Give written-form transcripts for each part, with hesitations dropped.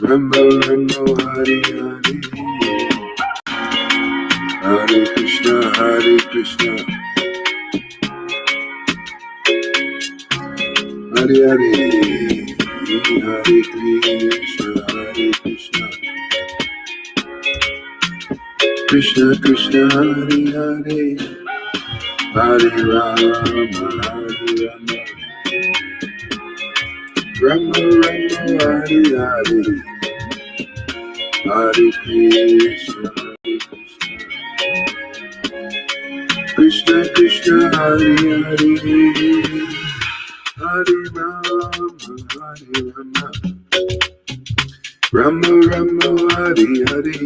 Rama Rama Hare Hare, Hare Krishna Hare Krishna, Hare Hare, Hare Krishna Hare Krishna, Krishna Krishna Hare Hare, Hare Rama Hare Rama, Rama Rama Hare Hare, Hare Krishna Hare Krishna, Krishna Krishna Hare Hare, Hare Rama Hare Rama, Rama Rama Hare Hare,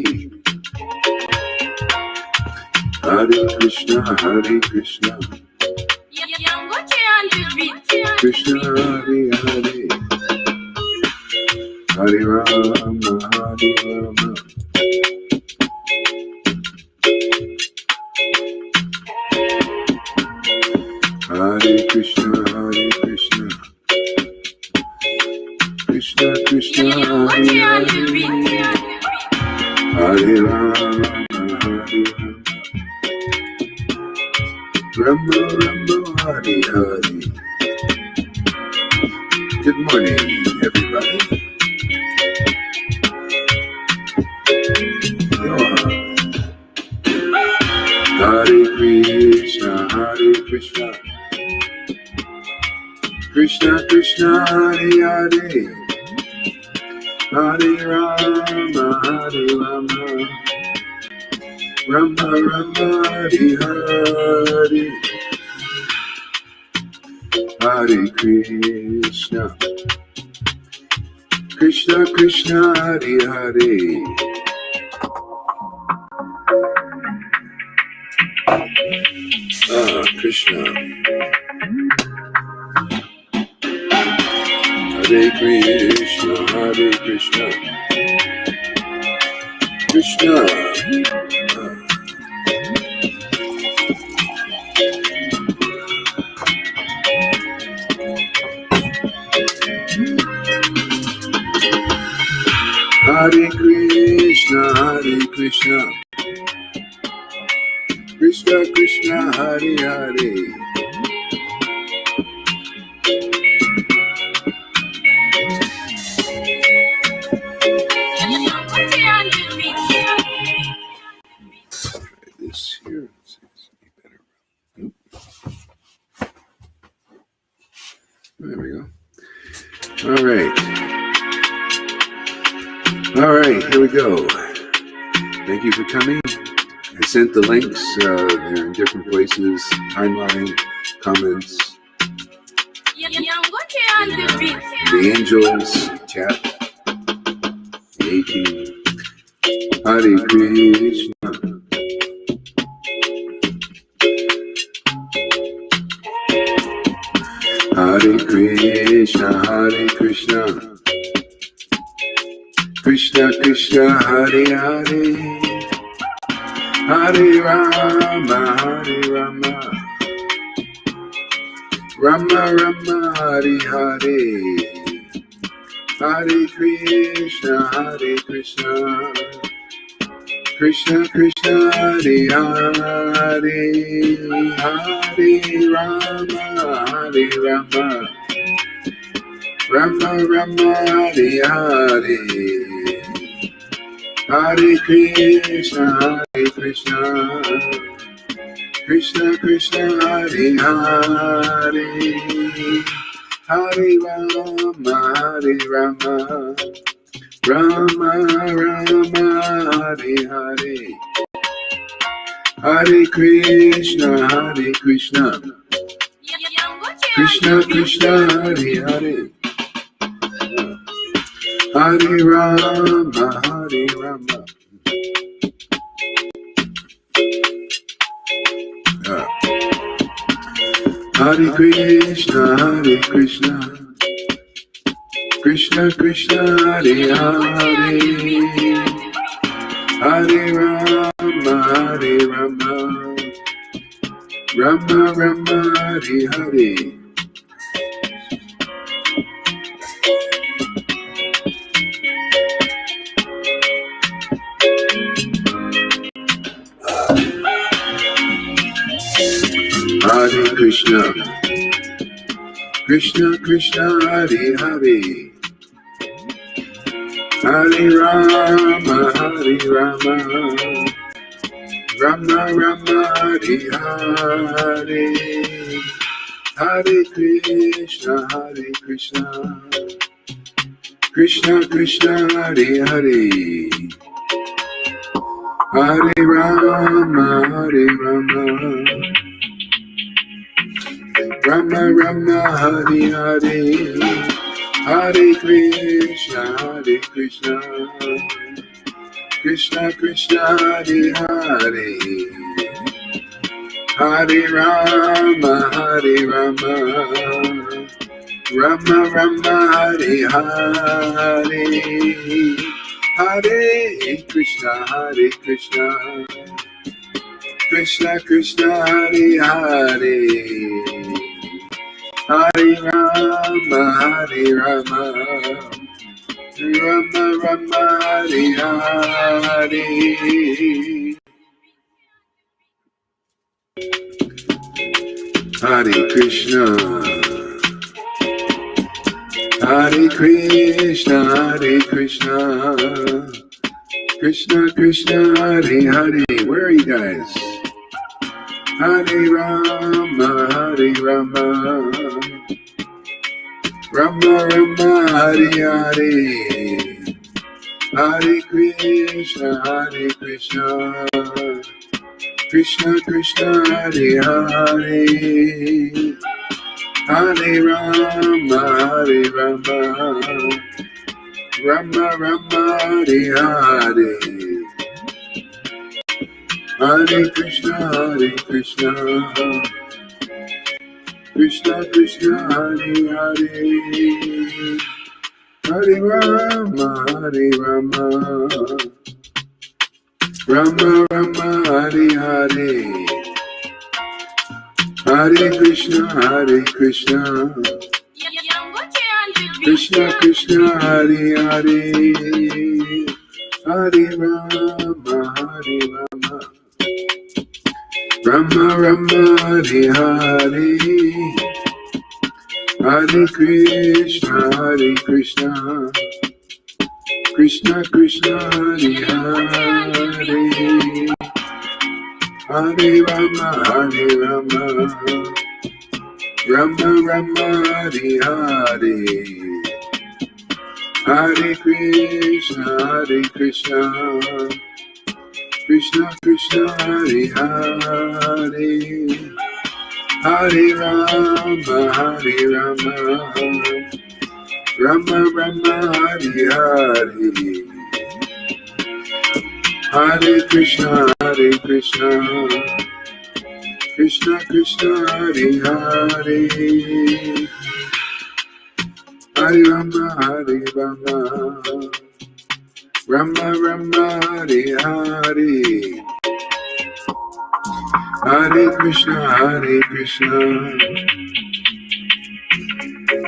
Hare Krishna Hare Krishna, Krishna Hare Hare, Hare Rama Hare Rama, Hare Krishna Hare Krishna, Krishna Krishna Hare Hare, Hare Rama Hare Rama, Rama Rama Hare Hare. Good morning, everybody. Hare Krishna, Hare Krishna, Krishna Krishna Hare Hare, Hare Rama Hare Rama, Rama Rama Hare Hare, Hare Krishna, Krishna Krishna Hare Hare. Krishna, Hare Krishna, Hare Krishna, Krishna, Hare Krishna, Hare Krishna, Krishna Krishna Hare Hare, this here. There we go. All right, here we go. Thank you for coming. I sent the links, they're in different places, timeline, comments, the angels, chat, the 18. Hare Krishna. Hare Krishna, Hare Krishna, Krishna Krishna Hare Hare, Hare Rama Hare Rama, Rama Rama Hare Hare, Hare Krishna Hare Krishna, Krishna Krishna Hare Hare, Hare Rama Hare Rama, Rama Rama Hare Hare, Hare Krishna Hare Krishna, Krishna Krishna Hare Hare, Hare Rama Hare Rama, Rama Rama Hare Hare, Hare Krishna Hare Krishna, Krishna Krishna Hare Hare, Hare Rama Hare Rama. Hare Krishna Hare Krishna, Krishna Krishna Hare Hare, Hare Rama Hare Rama, Rama Rama Hare Hare. Krishna, Krishna Krishna, Hare Hare, Hare Rama, Hare Rama, Rama Rama, Hare Hare, Hare Krishna, Hare Krishna, Krishna Krishna, Hare Hare, Hare Rama, Hare Rama, Rama Rama, Hare Hare, Hare Krishna, Krishna Krishna, Hare Hare, Hare Rama, Hare Rama, Rama Rama, Hare Hare, Hare Krishna, Krishna Krishna, Hare Hare, Hare Rama, Hare Rama, Rama Rama, Hare Hare. Hare Krishna, Hare Krishna, Hare Krishna, Krishna Krishna, Hare Hare. Where are you guys? Hare Rama, Hare Rama, Rama Rama, Hare Hare, Hare Krishna, Krishna Krishna, Hare Hare, Hare Rama, Rama Rama, Hare Hare, Hare Krishna, Krishna Krishna, Hare Hare, Hare Rama, Rama Rama, Hare Hare, Hare Krishna, Krishna Krishna, Hare Hare, Hare Rama, Rama Rama, Hare Hare, Hare Krishna, Krishna Krishna, Hare Hare, Hare Rama, Rama Rama, Hare Hare, Hare Krishna, Krishna Krishna, Hare Hare, Hare Rama, Rama Rama, Hare Hare, Hare Krishna, Krishna Krishna, Hare Hare, Hare Rama, Rama Rama, Hare Hare, Hare Krishna,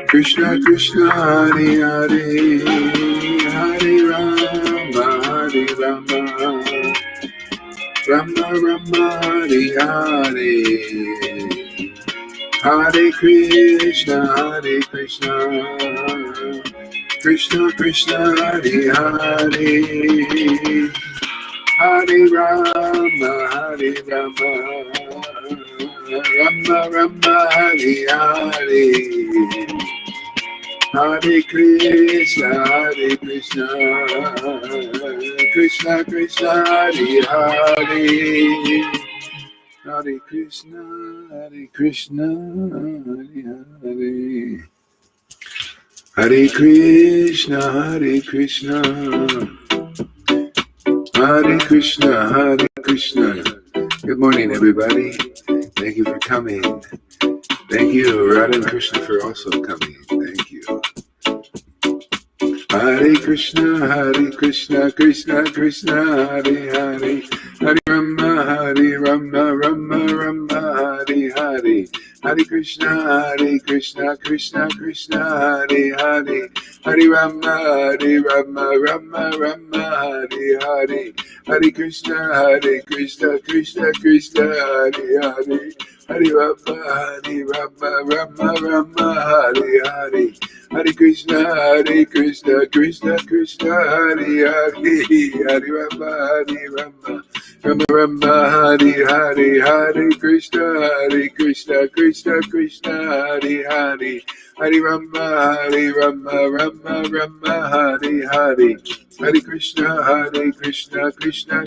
Krishna Krishna, Hare Hare, Hare Rama, Rama Rama, Hare Hare, Hare Krishna, Krishna Krishna, Hare Hare, Hare Rama, Rama Rama, Hare Hare, Hare Krishna, Krishna Krishna, Hare Hare, Hare Krishna, Hare Hare, Hare Krishna, Hare Krishna. Good morning, everybody. Thank you for coming. Thank you, Radha and Krishna, for also coming. Thank you. Hare Krishna, Krishna Krishna, Hare Hare, Hare Rama, Rama Rama, Hare Hare, Hare Krishna, Krishna Krishna, Hare Hare, Hare Rama, Rama Rama, Hare Hare, Hare Krishna, Krishna Krishna, Hare Hare, Hare Rama, Hare Rama, Rama Rama, Hare Hare. Hare Krishna, Krishna Krishna, Hare Hare. Hare Rama, Rama Rama, Hare Hare. Hare Krishna, Krishna Krishna, Hare Hare. Hare Rama, Rama Rama, Hare Hare. Hare Krishna, Krishna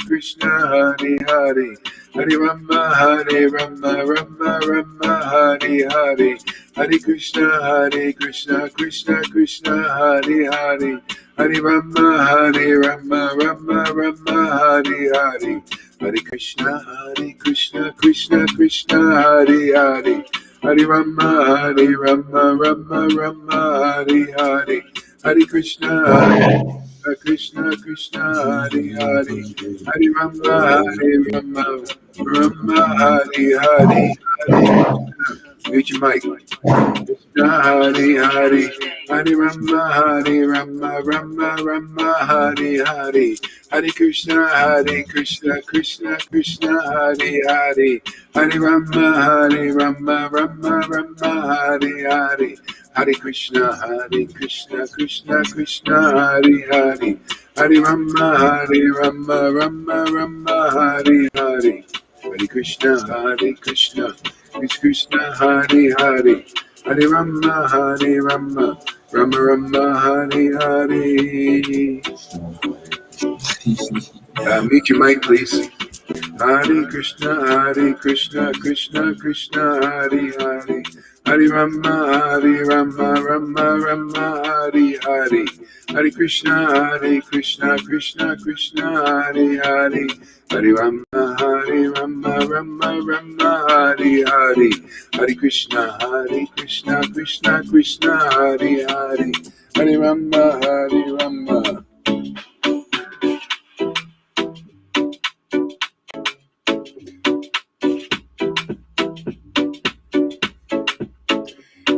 Krishna, Hare Hare. Hare Rama, Rama Rama, Hare Hare. Hare Krishna, Krishna Krishna, Hare Hare. Hare Rama, Rama Rama, Hare Hare. Hare Krishna, Krishna Krishna, Hare Hare. Hare Rama, Rama Rama, Hare Hare. Hare Krishna, Krishna Hare Hare. Hare Rama, Rama Rama, Hare Hare. Mute your mic. Hare Hare. Hare Rama, Rama Rama, Hare Hare. Hare Krishna, Krishna Krishna, Hare Hare. Hare Rama, Rama Rama, Hare Hare. Hare Krishna, Krishna Krishna, Hare Hare. Hare Rama, Rama Rama, Hare Hare. Hare Krishna, Krishna Krishna, Hare Hare. Hare Rama, Rama Rama, Hare Hare. Mute your mic, please. Hare Krishna, Krishna Krishna, Hare Hare. Hare Rama, Rama Rama, Hare Hare. Hare Krishna, Krishna Krishna, Hare Hare. Hare Rama, Rama Rama, Hare Hare. Hare Krishna, Krishna Krishna, Hare Hare. Hare Rama, Rama.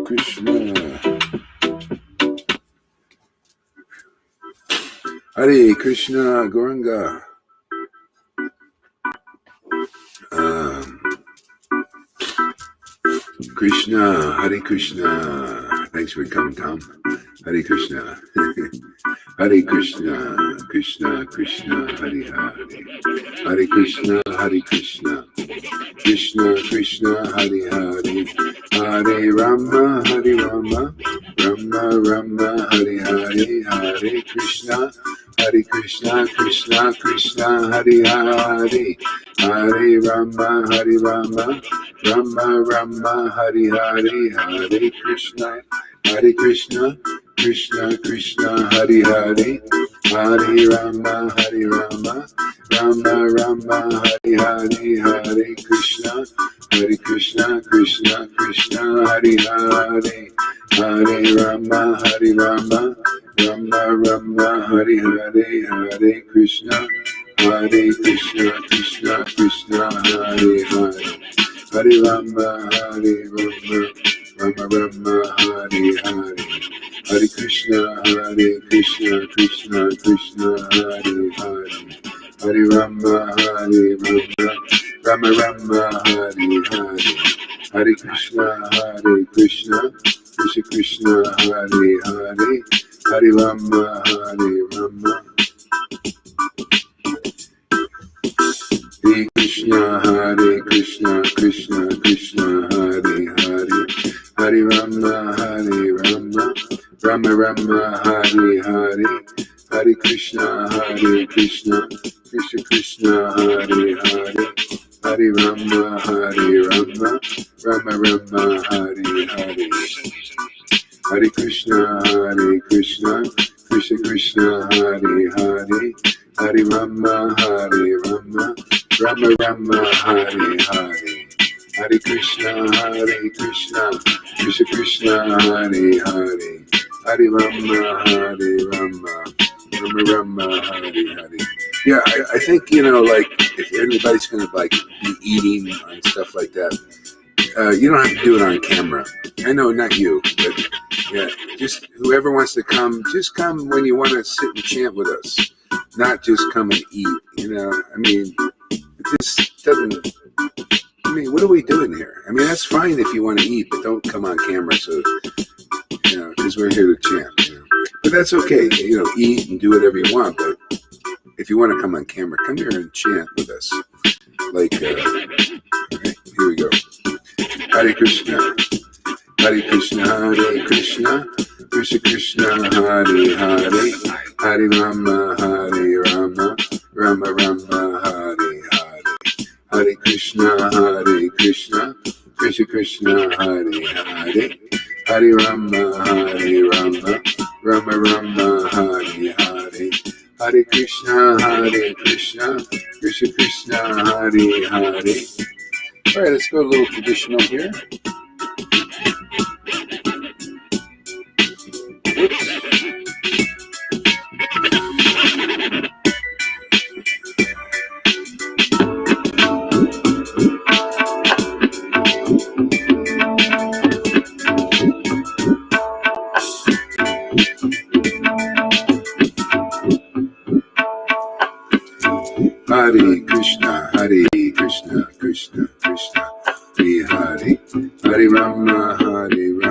Krishna. Hare Krishna, Gauranga. Krishna, Hare Krishna. Thanks for coming, Tom. Hare Krishna. Hare Krishna, Krishna Krishna, Hare Hare. Hare Krishna, Krishna Krishna, Hare Hare. Hare Rama, Rama Rama, Hare Hare. Hare Krishna, Krishna Krishna, Hare Hare. Hare Rama, Rama Rama, Hare Hare. Hare Krishna, Krishna Krishna, Hare Hare. Hare Rama, Rama Rama, Hare Hare. Hare Krishna, Krishna Krishna, Hare Hare. Hare Rama, Rama Rama, Hare Hare. Hare Krishna, Krishna Krishna, Hare Hare. Hare Rama, Rama Rama, Hare Hare. Hare Krishna, Krishna Krishna, Hare Hare. Hare Rama, Rama Rama, Hare Hare. Hare Krishna, Krishna Krishna, Hare Hare. Hare Rama, Rama. Hare Krishna, Krishna Krishna, Hare Hare. Hare Rama, Rama Rama, Hare Hare. Hare Krishna, Krishna Krishna, Hare Hare. Hare Rama, Rama Rama, Hare Hare. Hare Krishna, Krishna Krishna, Hare Hare. Hare Rama, Rama Rama, Hare Hare. Hare Krishna, Krishna Krishna, Hare Hare. Hare Rama, Rama Rama, Hare Hare. Yeah, I think, like, if anybody's going to, like, be eating and stuff like that, you don't have to do it on camera. I know, not you, but yeah, just whoever wants to come, just come when you want to sit and chant with us, not just come and eat. I mean, it just doesn't. what are we doing here? I mean, that's fine if you want to eat, but don't come on camera. So, because we're here to chant. But that's okay. Eat and do whatever you want. But if you want to come on camera, come here and chant with us. Like, all right, here we go. Hare Krishna, Hare Krishna, Hare Krishna, Krishna Krishna, Hare Hare, Hare Rama, Hare Rama, Rama Rama, Hare Hare, Hare Krishna, Krishna Krishna, Hare Hare, Hare Rama, Rama Rama, Hare Hare, Hare Krishna, Krishna Krishna, Hare Hare. All right, let's go a little traditional here. Hare Krishna, Krishna Krishna, Hare Hare, Hare Rama,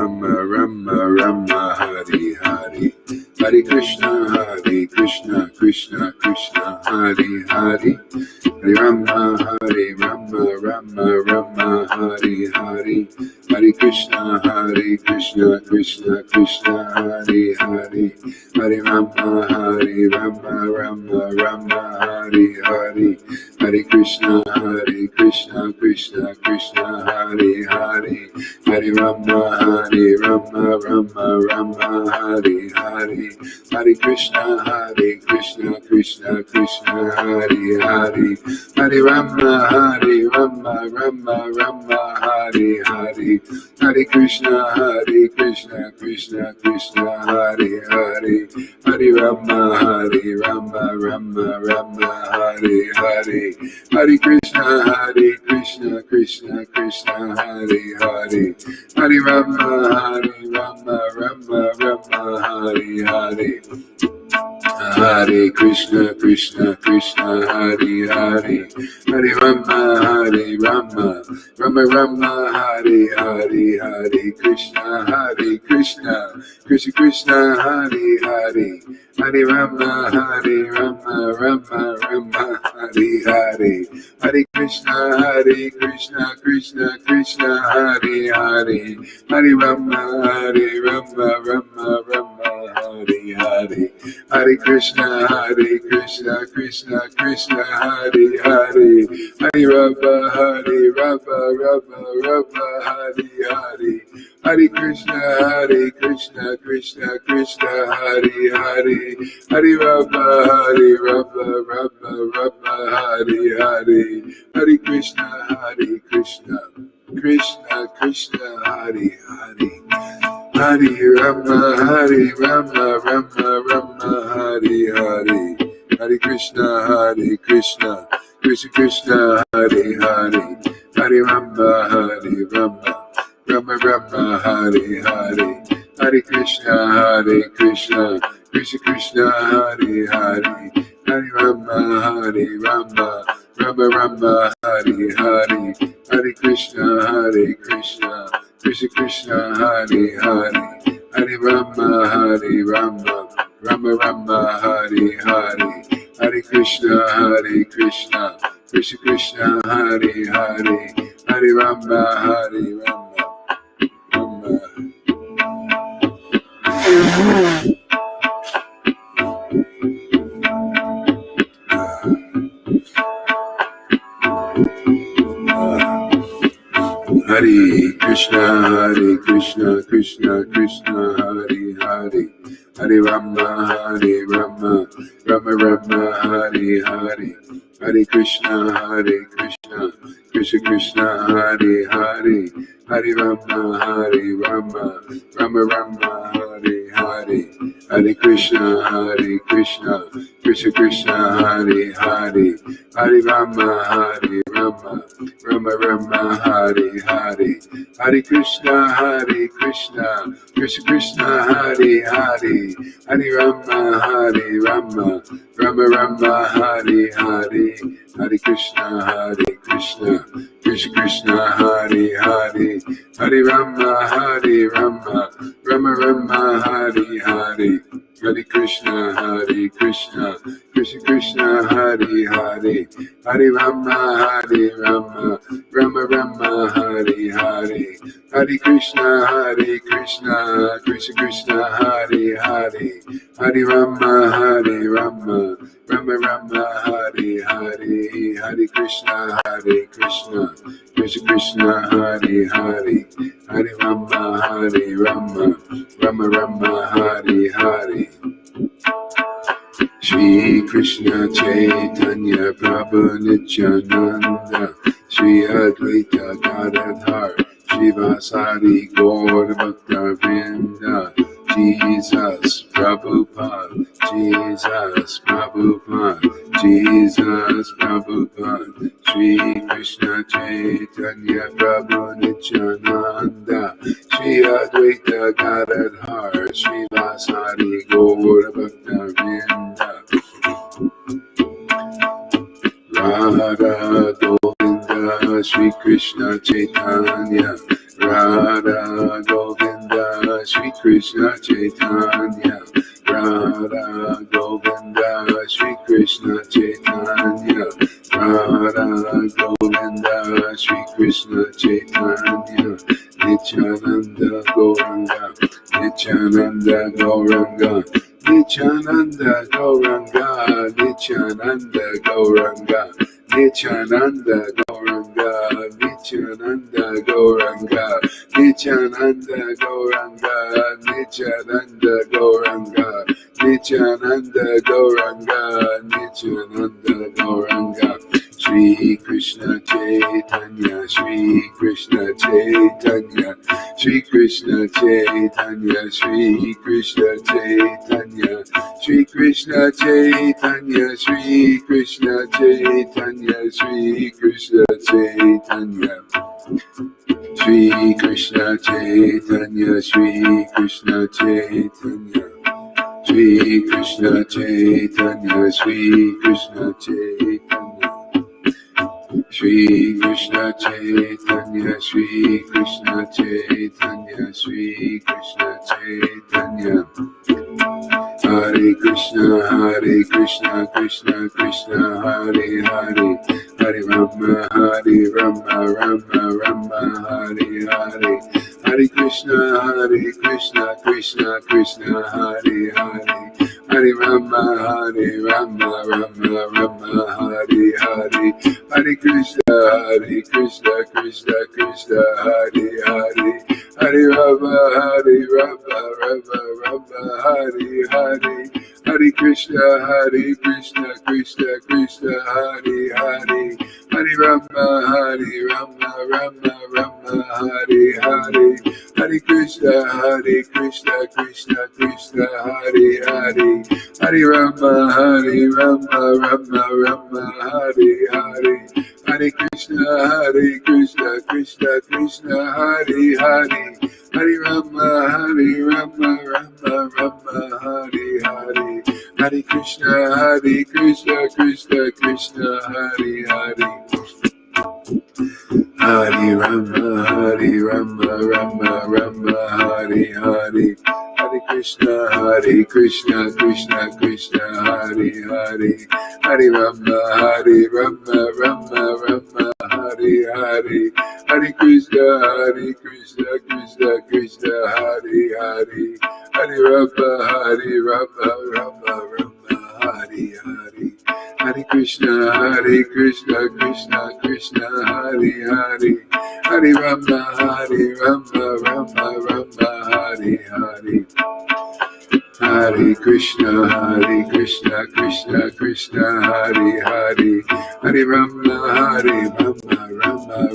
Rama Rama, Hare Hare, Hare Krishna, Krishna Krishna, Hare Hare, Hare Rama, Rama Rama, Hare Hare, Hare Krishna, Krishna Krishna, Hare Hare, Hare Rama, Rama Rama, Hare Hare, Hare Krishna, Krishna Krishna, Hare Hare, Hare Rama, Rama Hare Hare, Hare Krishna, Krishna Krishna, Hare Hare, Hare Rama, Rama Hare Hare, Hare Krishna, Krishna Krishna, Hare Hare, Hare Rama, Rama Hare Hare, Hare Krishna, Krishna Hare Hare, Hare Rama, Rama Hare Hare, Hare Krishna, Krishna Hare Hare, Hare Rama, Rama Hare Hare, Hare Krishna, Krishna Hare Hare, Hare Rama, Rama Hare Hare, Hare Krishna, Krishna Hare Hare, Hare Rama, Rama Hare Hare, Hare Krishna, Krishna Hare Hare, Hare Rama, Rama Hare Hare, Hare Krishna, Krishna Hare Hare, Hare Rama, Rama Hare Hare, Hare Krishna, Krishna Hare Hare, Hare Rama, Rama Hare Hare, Hare Krishna, Krishna Hare Hare, Hare Rama, Rama Hare Hare, Hare Krishna, Krishna Hare Hare, Hare Rama, Rama Hare Hare, Hare Krishna, Krishna Hare Hare, Hare Rama, Rama Hare Hare, Hare Krishna, Krishna Hare Hare, Hare Rama, Rama. Hare Krishna, Krishna Krishna, Hare Hare, Hare Rama, Rama Hare Hare, Hare Krishna, Krishna Hare Hare, Hare Rama, Rama Hare Hare, Hare Krishna, Krishna Krishna, Hare Hare, Hare Rama, Rama, Rama Rama, Hare Hare, Hare Krishna, Krishna Krishna, Hare Hare, Hare Rama, Rama Rama, Hare Hare, Hare Krishna, Krishna Krishna, Hare Hare, Hare Rama, Rama Rama, Hare Hare, Hare Krishna, Krishna Krishna, Hare Hare, Hare Rama, Rama Rama, Hare Hare, Hare Krishna, Krishna Krishna, Hare Hare, Hare Rama, Rama Rama, Hare Hare, Hare Krishna, Krishna Krishna, Hare Hare, Hare Rama, Rama Rama, Hare Hare. Shri Krishna Chaitanya Prabhu Nityananda, Shri Advaita Gadadhar, Shivasari Gaur Bhakta Vrinda, Jesus Prabhupada, Jesus Prabhupada, Jesus Prabhupada, Shri Krishna Chaitanya Prabhu Nityananda, Shri Advaita Gadadhar, Shivasari Gaur Bhakta Vrinda, Radha Govinda, Shri Krishna Chaitanya, Radha Govinda, Shri Krishna Chaitanya, Radha Govinda, Shri Krishna Chaitanya, Radha Govinda, Shri Krishna Chaitanya, Nityananda Gauranga, Nityananda Gauranga, Nityananda Gauranga, Nityananda Gauranga, Nityananda Gauranga, Nityananda Gauranga, Nityananda Gauranga, Nityananda Gauranga, Nityananda Gauranga, Nityananda Gauranga, Shri Krishna Chaitanya, Shri Krishna Chaitanya, Shri Krishna Chaitanya, Shri Krishna Chaitanya, Shri Krishna Chaitanya, Shri Krishna Chaitanya, Shri Krishna Chaitanya, Shri Krishna Chaitanya, Shri Krishna Chaitanya, Shri Krishna Chaitanya, Shri Krishna Chaitanya, Shri Krishna Chaitanya, Shri Krishna Chaitanya, Shri Krishna Chaitanya, Hare Krishna, Krishna Krishna, Hare Hare, Hare Rama, Rama Rama, Hare Hare, Hare Krishna, Krishna Krishna, Hare Hare, Hare Rama, Rama Rama, Hare Hare, Hare Krishna, Krishna Krishna, Hare Hare, Hare Rama, Rama Rama, Hare Hare, Hare Krishna, Krishna Krishna, Hare Hare, Hare Rama, Rama Rama, Hare Hare, Hare Krishna, Krishna Krishna, Hare Hare, Hare Rama, Rama Rama, Hare Hare, Hare Krishna, Krishna Krishna, Hare Hare, Hare Rama, Rama Hare Hare, Hare Krishna, Krishna Hare Hare, Hare Rama, Rama Hare Hare, Hare Krishna, Krishna Krishna, Hare Hare, Hare Rama, Rama Hare Hare, Hare Krishna, Krishna, Hare Hare, Hare Rama, Rama Hare Hare, Hare Krishna, Krishna, Hare Hare, Hare Rama, Rama Hare Hare, Hare Krishna, Krishna, Hare Hare, Hare Rama,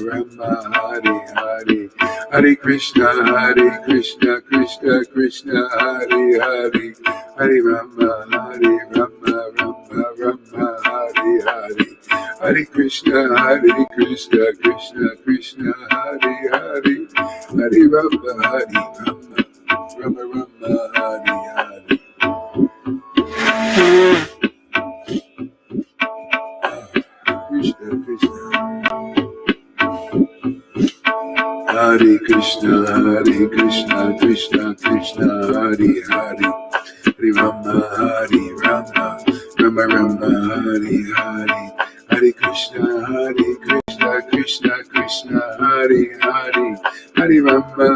Rama Hare Hare, Hare Krishna, Krishna, Hare Hare, Hare Rama, Hare Rama, Rama Rama, Hare Hare. Hare Krishna, Krishna Krishna, Hare Hare. Hare Rama, Rama Rama, Hare Hare. Krishna Krishna. Hare Krishna, Krishna Krishna, Hare Hare. Hare Rama, Rama Rama, Hare Hare. Hare Krishna, Krishna Krishna, Hare Hare. Hare Rama,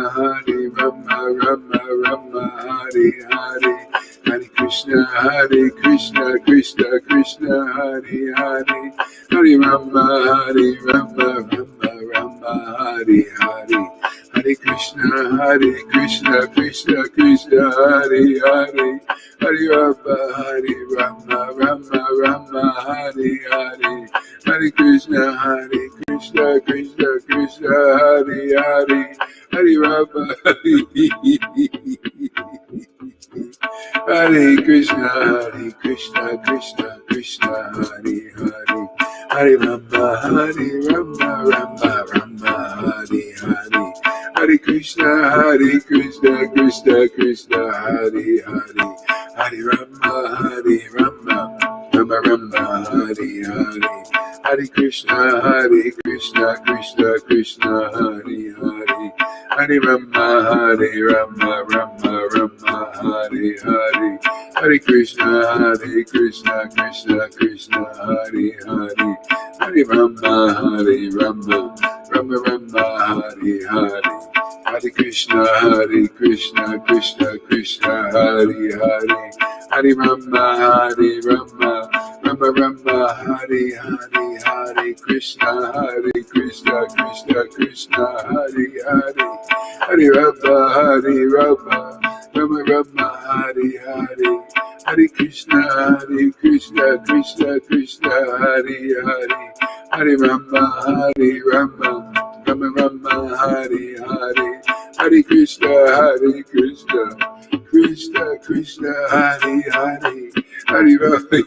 Rama Rama, Hare Hare. Hare Krishna, Krishna Krishna, Hare Hare. Hare Rama, Rama Rama, Hare Hare. Hare Krishna, Krishna Krishna, Hare Hare. Hare Rama, Rama Rama, Hare Hare. Hare Krishna, Krishna Krishna, Hare Hare. Hare Rama, Hare Krishna, Krishna Krishna, Hare Hare. Hare Rama, Rama Rama, Hare Hare. Hare Krishna, Krishna Krishna, Hare Hare. Hare Rama, Rama Rama, Hare Hare. Hare Krishna, Krishna Krishna, Hare Hare. Hare Rama, Rama Rama, Hare Hare. Hare Krishna, Krishna Krishna, Hare Hare. Hare Rama, Rama Rama, Hare Hare. Hare Krishna, Krishna Krishna, Hare Hare. Hare Rama, Rama Rama, Hare Hare. Hare Krishna, Krishna Krishna, Hare Hare. Hare Rama, Rama Rama, Hare Hare. Hare Krishna, Krishna Krishna, Hare Hare. Hare Rama, Rama Rama, Hare Hare. Hare Krishna, Krishna Krishna, Hare Hare. Hare Rama,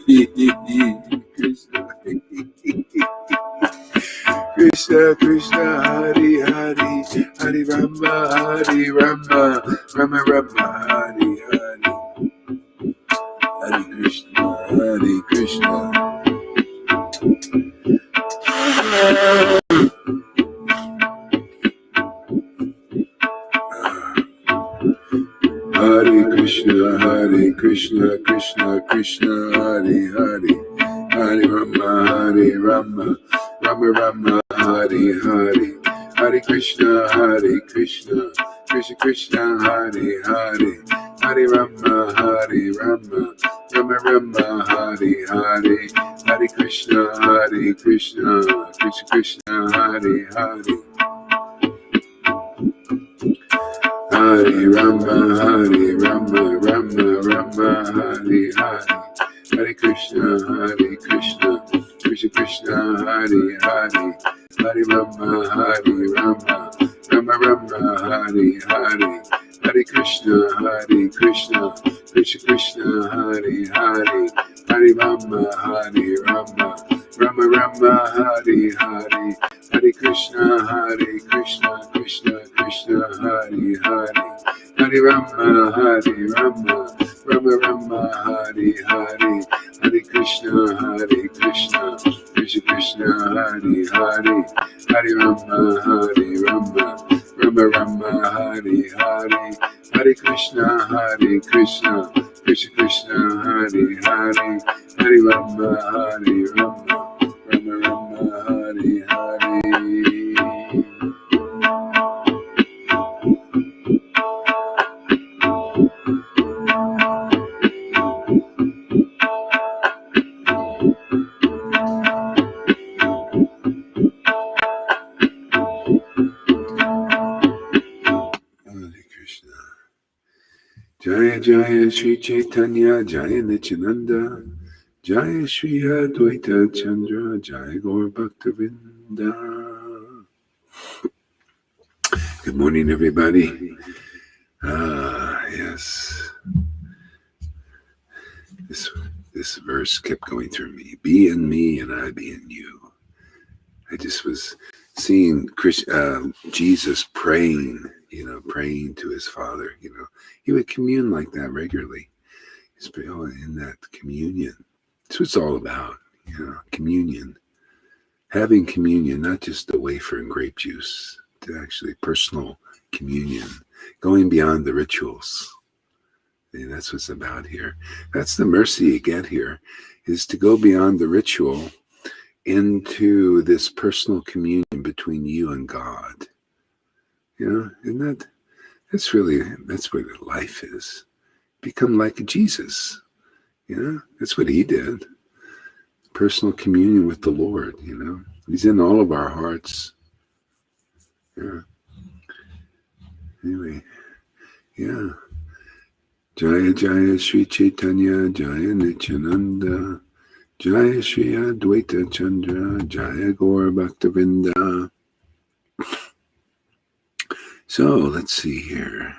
Krishna Krishna, Hare Hare. Hare Rama, Rama Rama, Hare Hare. Hare Krishna, Krishna. Hare Krishna, Krishna Krishna, Hare Hare. Hare Rama, Rama Rama, Hare Hare. Hare Krishna, Krishna Krishna, Hare Hare. Hare Rama, Rama Rama, Hare Hare. Hare Krishna, Krishna Krishna, Hare Hare. Hare Rama, Rama Rama, Hare Hare. Hare Krishna, Krishna Krishna, Hare Hare. Hare Rama, Rama Rama, Hare Hare. Hare Krishna, Krishna Krishna, Hare Hare. Hare Rama, Rama Rama, Hare Hare. Hare Krishna, Krishna Krishna, Hare Hare. Hare Rama, Rama Rama, Hare Hare. Hare Krishna, Krishna Krishna, Hare Hare. Hare Rama, Rama Rama, Hare Hare. Hare Krishna, Krishna Krishna, Hare Hare. Hare Rama, Rama Rama, Hare Hare. Jaya Jaya Shri Chaitanya, Jaya Nityananda, Jaya Shri Advaita Chandra, Jaya Gaur Bhaktavinda. Good morning, everybody. Yes. This verse kept going through me. Be in me and I be in you. I just was seeing Jesus praying, praying to his Father. He would commune like that regularly. He's in that communion. That's what it's all about, communion. Having communion, not just the wafer and grape juice, to actually personal communion, going beyond the rituals. And that's what's about here. That's the mercy you get here, is to go beyond the ritual into this personal communion between you and God. And that's what life is. Become like Jesus. That's what he did. Personal communion with the Lord, He's in all of our hearts. Yeah. Anyway, yeah. Jaya Jaya Sri Chaitanya Jaya Nityananda Jaya Sri Advaita Chandra Jaya Gaur Bhaktavinda. So let's see here.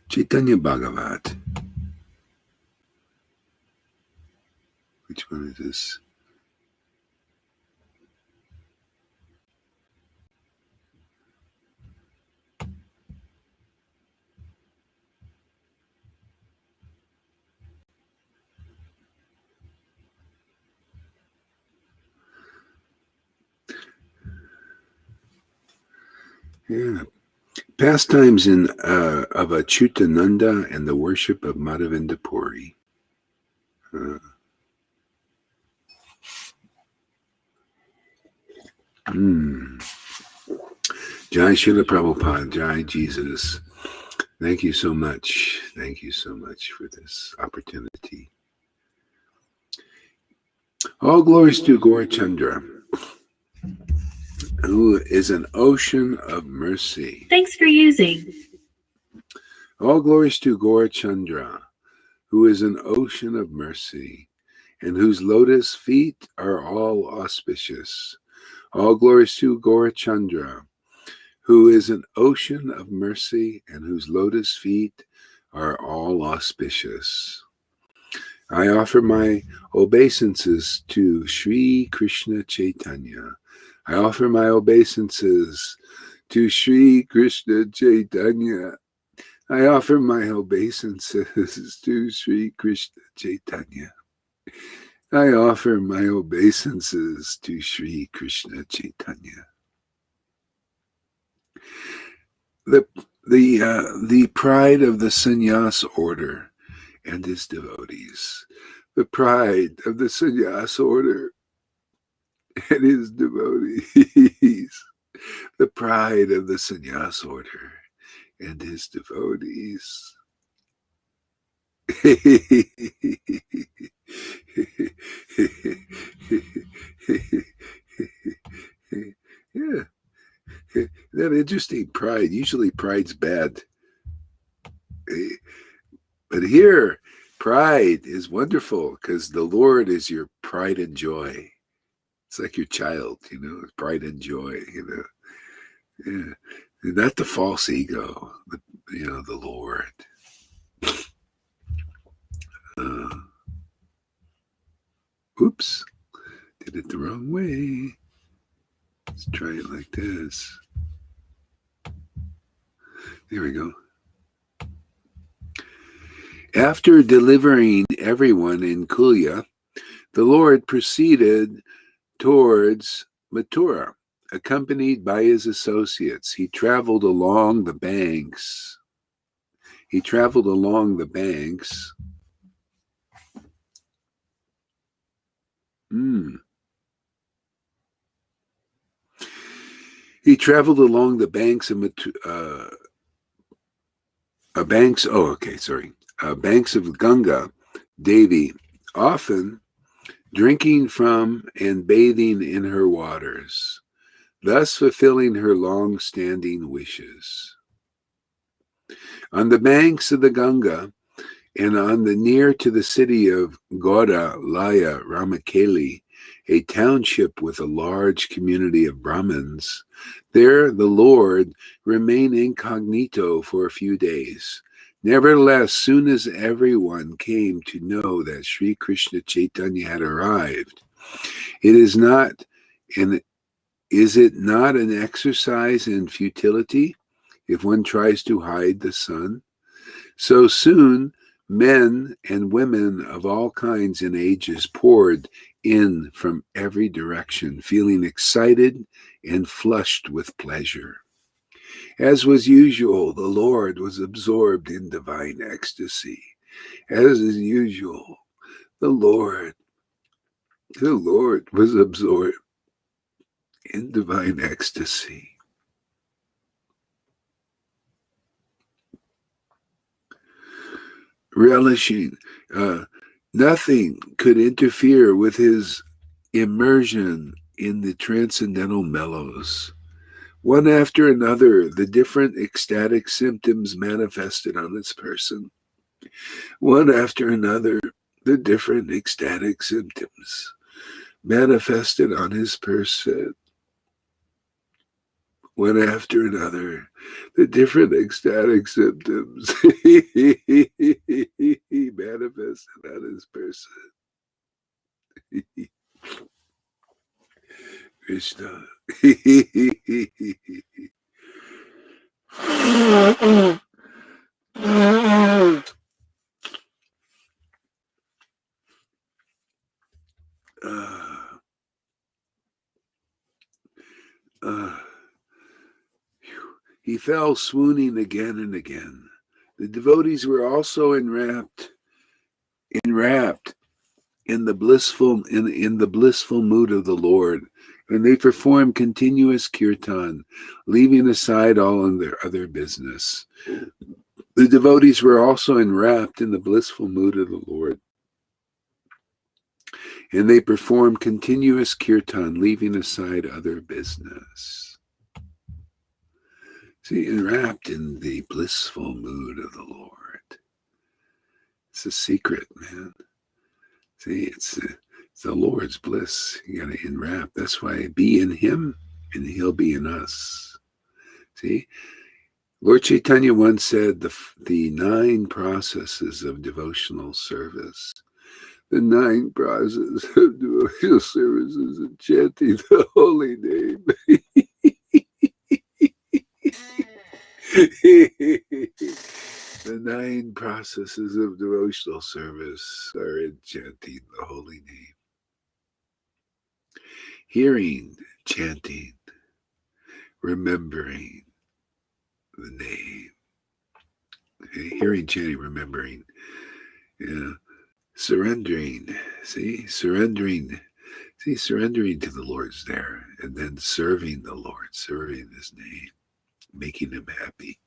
Chaitanya Bhagavat. Which one is this? Yeah. Pastimes of Achyutananda and the worship of Madhavinda Puri. Jai Srila Prabhupada, Jai Jesus. Thank you so much. Thank you so much for this opportunity. All glories to Gaurachandra, who is an ocean of mercy. Thanks for using. All glories to Gaurachandra, who is an ocean of mercy, and whose lotus feet are all auspicious. All glories to Gaurachandra, who is an ocean of mercy, and whose lotus feet are all auspicious. I offer my obeisances to Sri Krishna Chaitanya. I offer my obeisances to Sri Krishna Chaitanya. I offer my obeisances to Sri Krishna Chaitanya. I offer my obeisances to Sri Krishna Chaitanya. The pride of the sannyas order and his devotees. The pride of the sannyas order and his devotees. The pride of the sannyas order and his devotees. Yeah. That interesting pride. Usually pride's bad. But here, pride is wonderful because the Lord is your pride and joy. It's like your child, pride and joy, Yeah. Not the false ego, but, the Lord. Oops, did it the wrong way. Let's try it like this. There we go. After delivering everyone in Kulya, the Lord proceeded towards Mathura, accompanied by his associates. He traveled along the banks. He traveled along the banks. He traveled along the banks of banks of Ganga Devi, often drinking from and bathing in her waters, thus fulfilling her long-standing wishes. On the banks of the Ganga and on the near to the city of Gauda Laya Ramakeli, a township with a large community of Brahmins. There the Lord remained incognito for a few days. Nevertheless, soon as everyone came to know that Sri Krishna Chaitanya had arrived, is it not an exercise in futility if one tries to hide the sun? So soon men and women of all kinds and ages poured in from every direction, feeling excited and flushed with pleasure. As was usual, the Lord was absorbed in divine ecstasy. As is usual, the Lord was absorbed in divine ecstasy. Relishing, nothing could interfere with his immersion in the transcendental mellows. One after another, the different ecstatic symptoms manifested on his person. One after another, the different ecstatic symptoms manifested on his person. One after another, the different ecstatic symptoms manifested on his person. Krishna. He fell swooning again and again. The devotees were also enwrapped in the blissful mood of the Lord, and they performed continuous kirtan, leaving aside all of their other business. The devotees were also enwrapped in the blissful mood of the Lord, and they performed continuous kirtan, leaving aside other business. See, enwrapped in the blissful mood of the Lord. It's a secret, man. See, it's the Lord's bliss. You got to enwrap. That's why be in him and he'll be in us. See, Lord Chaitanya once said the 9 processes of devotional service. The 9 processes of devotional service is chanting the holy name. The 9 processes of devotional service are in chanting the holy name. Hearing, chanting, remembering the name. Okay, hearing, chanting, remembering. Yeah. Surrendering. Surrendering to the Lord's there. And then serving the Lord, serving his name, making him happy.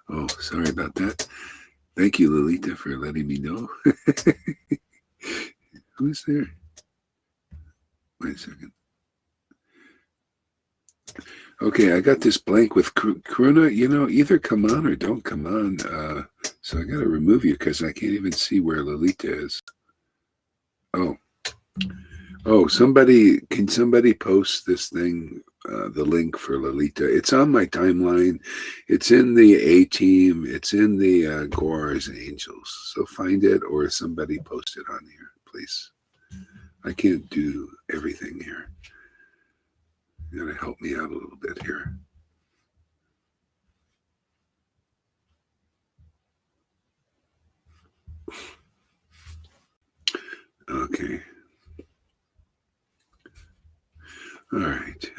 Oh, sorry about that. Thank you, Lolita, for letting me know. Who's there? Wait a second. Okay, I got this blank with Karuna. Either come on or don't come on. So I got to remove you because I can't even see where Lolita is. Oh, can somebody post this thing, the link for Lolita? It's on my timeline. It's in the A-Team. It's in the Gore's Angels. So find it or somebody post it on here, please. I can't do everything here. You gotta help me out a little bit here. Okay. All right.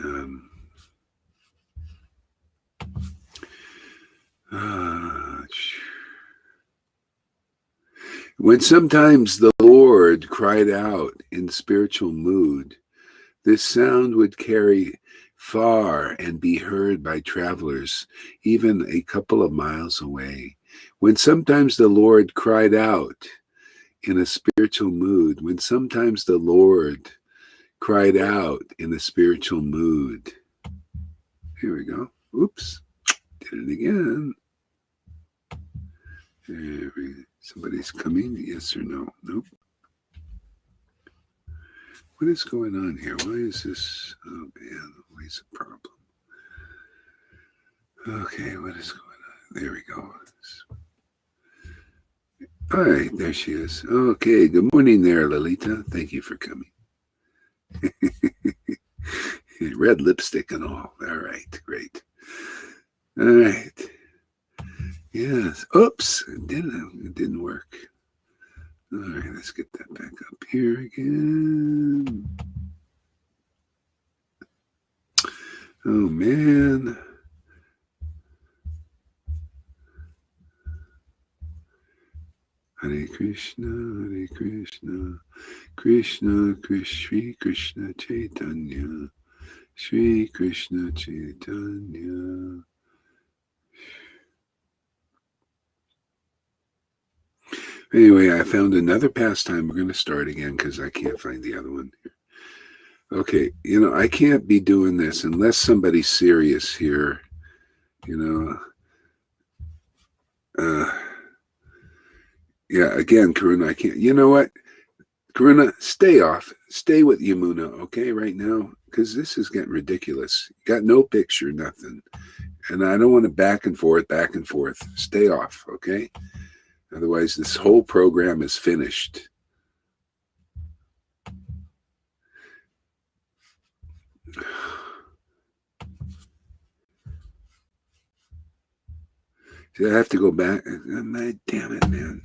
When sometimes the Lord cried out in spiritual mood, this sound would carry far and be heard by travelers, even a couple of miles away. When sometimes the Lord cried out in a spiritual mood, Here we go. Oops. Did it again. Somebody's coming, yes or no? Nope. What is going on here? Why is this? Oh man, always a problem. Okay, what is going on? There we go. All right, there she is. Okay, good morning there, Lalita. Thank you for coming. Red lipstick and all. All right, great. All right. Yes. Oops, it didn't work. All right, let's get that back up here again. Oh man. Hare Krishna, Hare Krishna, Krishna Krishna, Krishna Chaitanya, Shri Krishna Chaitanya. Anyway, I found another pastime. We're going to start again because I can't find the other one here. Okay, I can't be doing this unless somebody's serious here. Yeah, again, Karuna, I can't. You know what? Karuna, stay off. Stay with Yamuna, okay, right now? Because this is getting ridiculous. You got no picture, nothing. And I don't want to back and forth. Stay off, okay? Otherwise, this whole program is finished. See, I have to go back. Damn it, man.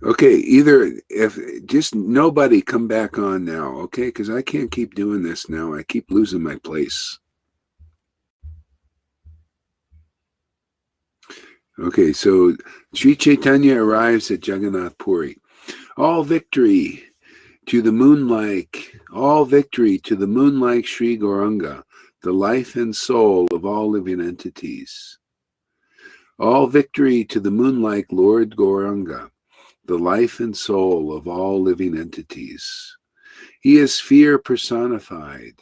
Okay, either if just nobody come back on now, okay? Because I can't keep doing this now. I keep losing my place. Okay, so Sri Chaitanya arrives at Jagannath Puri. All victory to the moon-like, all victory to the moon-like Sri Gauranga, the life and soul of all living entities. All victory to the moon-like Lord Gauranga, the life and soul of all living entities. He is fear personified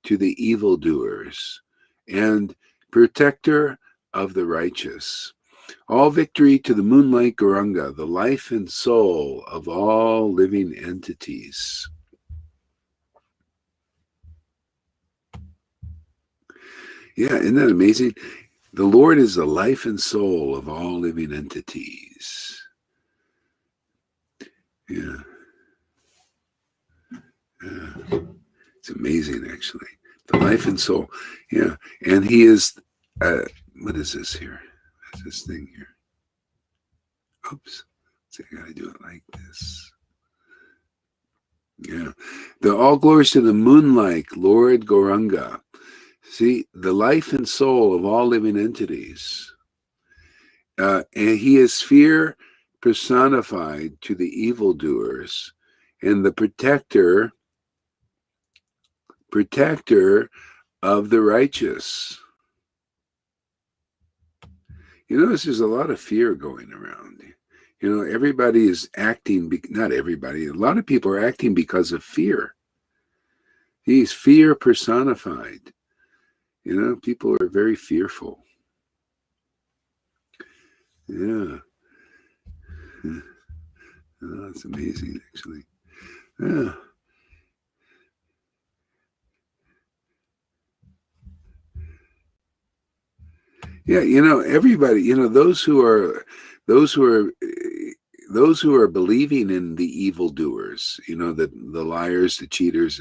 to the evildoers and protector of the righteous. All victory to the moonlight Gauranga, the life and soul of all living entities. Yeah, isn't that amazing? The Lord is the life and soul of all living entities. Yeah. It's amazing, actually. The life and soul. Yeah. And he is, what is this here? What's this thing here? Oops. See, I gotta do it like this. Yeah. The all glories to the moon-like Lord Gauranga. See, the life and soul of all living entities. And he is fear personified to the evildoers and the protector of the righteous. You notice there's a lot of fear going around. Everybody is acting, not everybody, a lot of people are acting because of fear. He's fear personified. People are very fearful. Yeah. Oh, that's amazing, actually. Yeah. Yeah, everybody, those who are believing in the evildoers, the liars, the cheaters,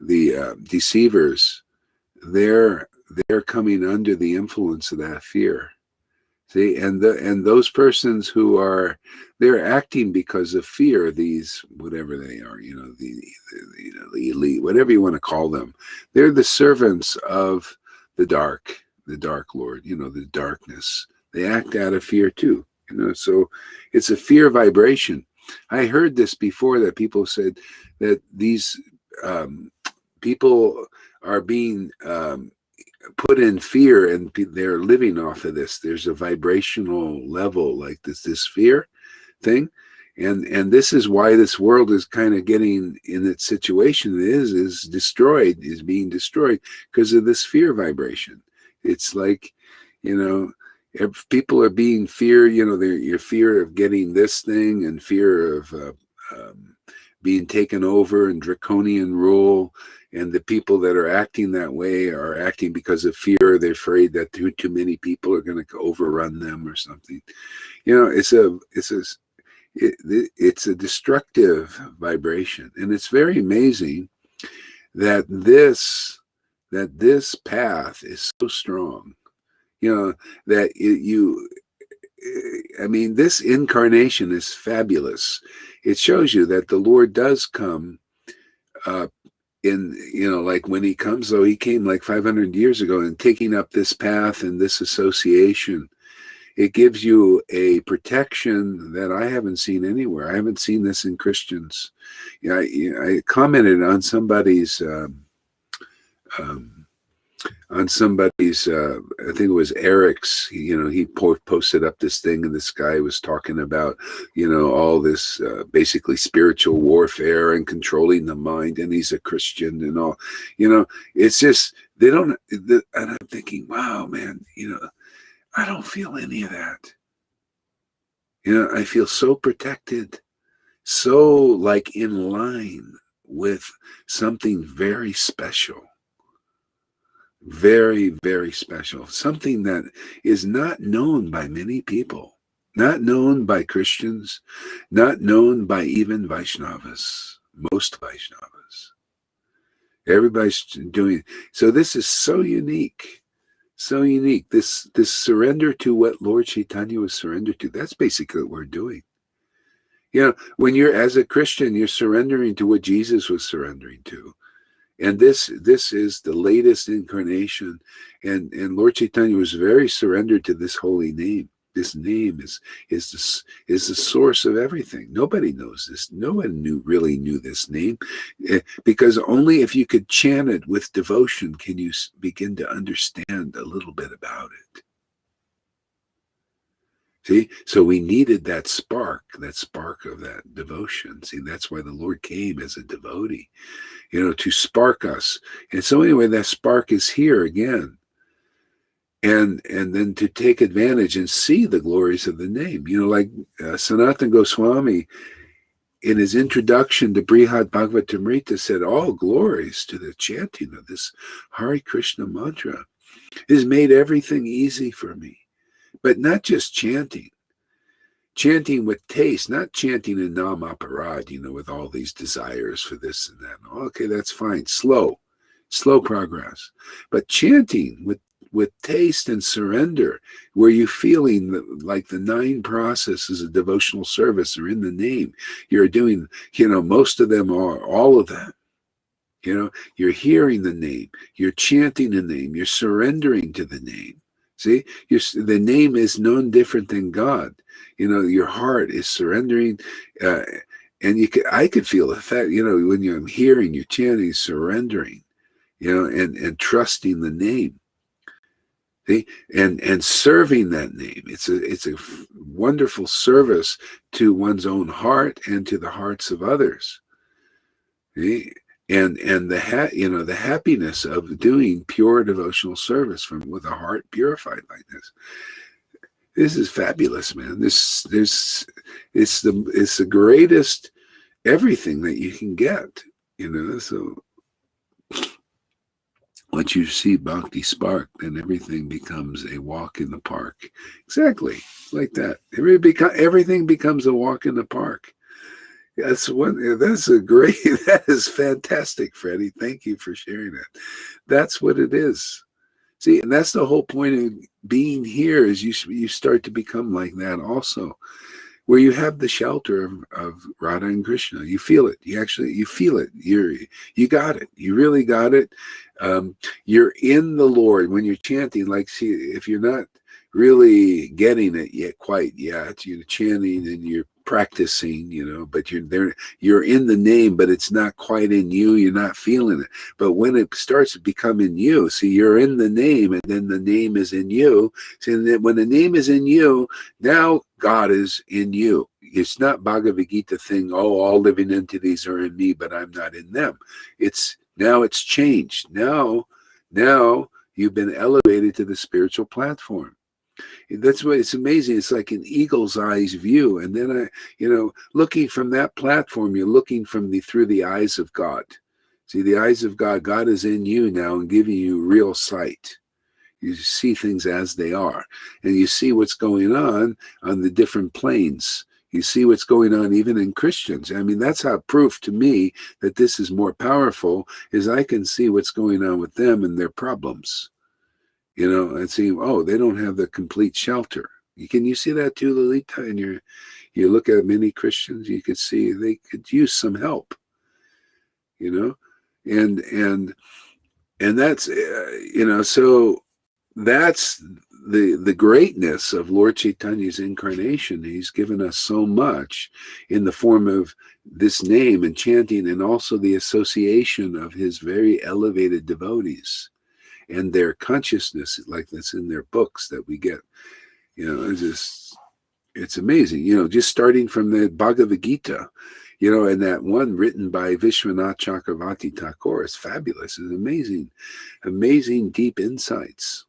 the deceivers, they're coming under the influence of that fear. See, and those persons who they're acting because of fear. These, whatever they are, the elite, whatever you want to call them, they're the servants of the dark Lord. The darkness. They act out of fear too. So it's a fear vibration. I heard this before, that people said that these people are being put in fear, and they're living off of this. There's a vibrational level like this fear thing, and this is why this world is kind of getting in its situation. It is being destroyed because of this fear vibration. It's like, If people are being fear, your fear of getting this thing and fear of being taken over and draconian rule. And the people that are acting that way are acting because of fear. They're afraid that too many people are going to overrun them or something. It's a destructive vibration, and it's very amazing that this path is so strong. That this incarnation is fabulous. It shows you that the Lord does come like when he comes, though he came like 500 years ago, and taking up this path and this association, it gives you a protection that I haven't seen anywhere. I haven't seen this in Christians. I commented on somebody's I think it was Eric's, he posted up this thing, and this guy was talking about, all this basically spiritual warfare and controlling the mind, and he's a Christian and all, it's just, and I'm thinking, wow, man, I don't feel any of that. I feel so protected, so like in line with something very special. Very, very special. Something that is not known by many people, not known by Christians, not known by even Vaishnavas, most Vaishnavas. Everybody's doing. So this is so unique. So unique. This surrender to what Lord Chaitanya was surrendered to, that's basically what we're doing. When you're, as a Christian, you're surrendering to what Jesus was surrendering to. And this is the latest incarnation, and Lord Chaitanya was very surrendered to this holy name. This name is the source of everything. Nobody knows this. No one really knew this name, because only if you could chant it with devotion can you begin to understand a little bit about it. See, so we needed that spark of that devotion. See, that's why the Lord came as a devotee, to spark us. And so anyway, that spark is here again. And then to take advantage and see the glories of the name. Like Sanatana Goswami, in his introduction to Brihad Bhagavatamrita, said, all glories to the chanting of this Hare Krishna mantra has made everything easy for me. But not just chanting with taste, not chanting in nam aparad, with all these desires for this and that. Okay, that's fine. Slow progress. But chanting with taste and surrender, where you're feeling like the 9 processes of devotional service are in the name. You're doing, most of them are, all of them. You're hearing the name, you're chanting the name, you're surrendering to the name. See, the name is none different than God. Your heart is surrendering, and I could feel the fact, when you're hearing, you're chanting, surrendering, and trusting the name. See, and serving that name. It's a wonderful service to one's own heart and to the hearts of others. See? And the happiness of doing pure devotional service with a heart purified like this. This is fabulous, man. It's the greatest everything that you can get. So once you see Bhakti spark, then everything becomes a walk in the park. Exactly like that. Everything becomes a walk in the park. That is fantastic, Freddie. Thank you for sharing that. That's what it is. See, and that's the whole point of being here, is you start to become like that also, where you have the shelter of Radha and Krishna. You feel it. You feel it. You got it. You really got it. You're in the Lord when you're chanting. Like, see, if you're not really getting it quite yet, you're chanting and you're practicing, but you're in the name, but it's not quite in you. You're not feeling it. But when it starts to become in you, see, you're in the name, and then the name is in you. See, and when the name is in you, now God is in you. It's not Bhagavad Gita thing, all living entities are in me, but I'm not in them. Now it's changed. Now you've been elevated to the spiritual platform. That's why it's amazing. It's like an eagle's eyes view. And then looking from that platform, you're looking through the eyes of God. See, the eyes of God. God is in you now and giving you real sight. You see things as they are, and you see what's going on the different planes. You see what's going on even in Christians. I mean, that's how proof to me that this is more powerful is I can see what's going on with them and their problems. And see, oh, they don't have the complete shelter. Can you see that too, Lolita? And you look at many Christians, you could see they could use some help. And that's so that's the greatness of Lord Chaitanya's incarnation. He's given us so much in the form of this name and chanting, and also the association of his very elevated devotees and their consciousness, like that's in their books that we get. It's amazing. Just starting from the Bhagavad Gita, and that one written by Vishwanath Chakravarti Thakur is fabulous. It's amazing, amazing deep insights.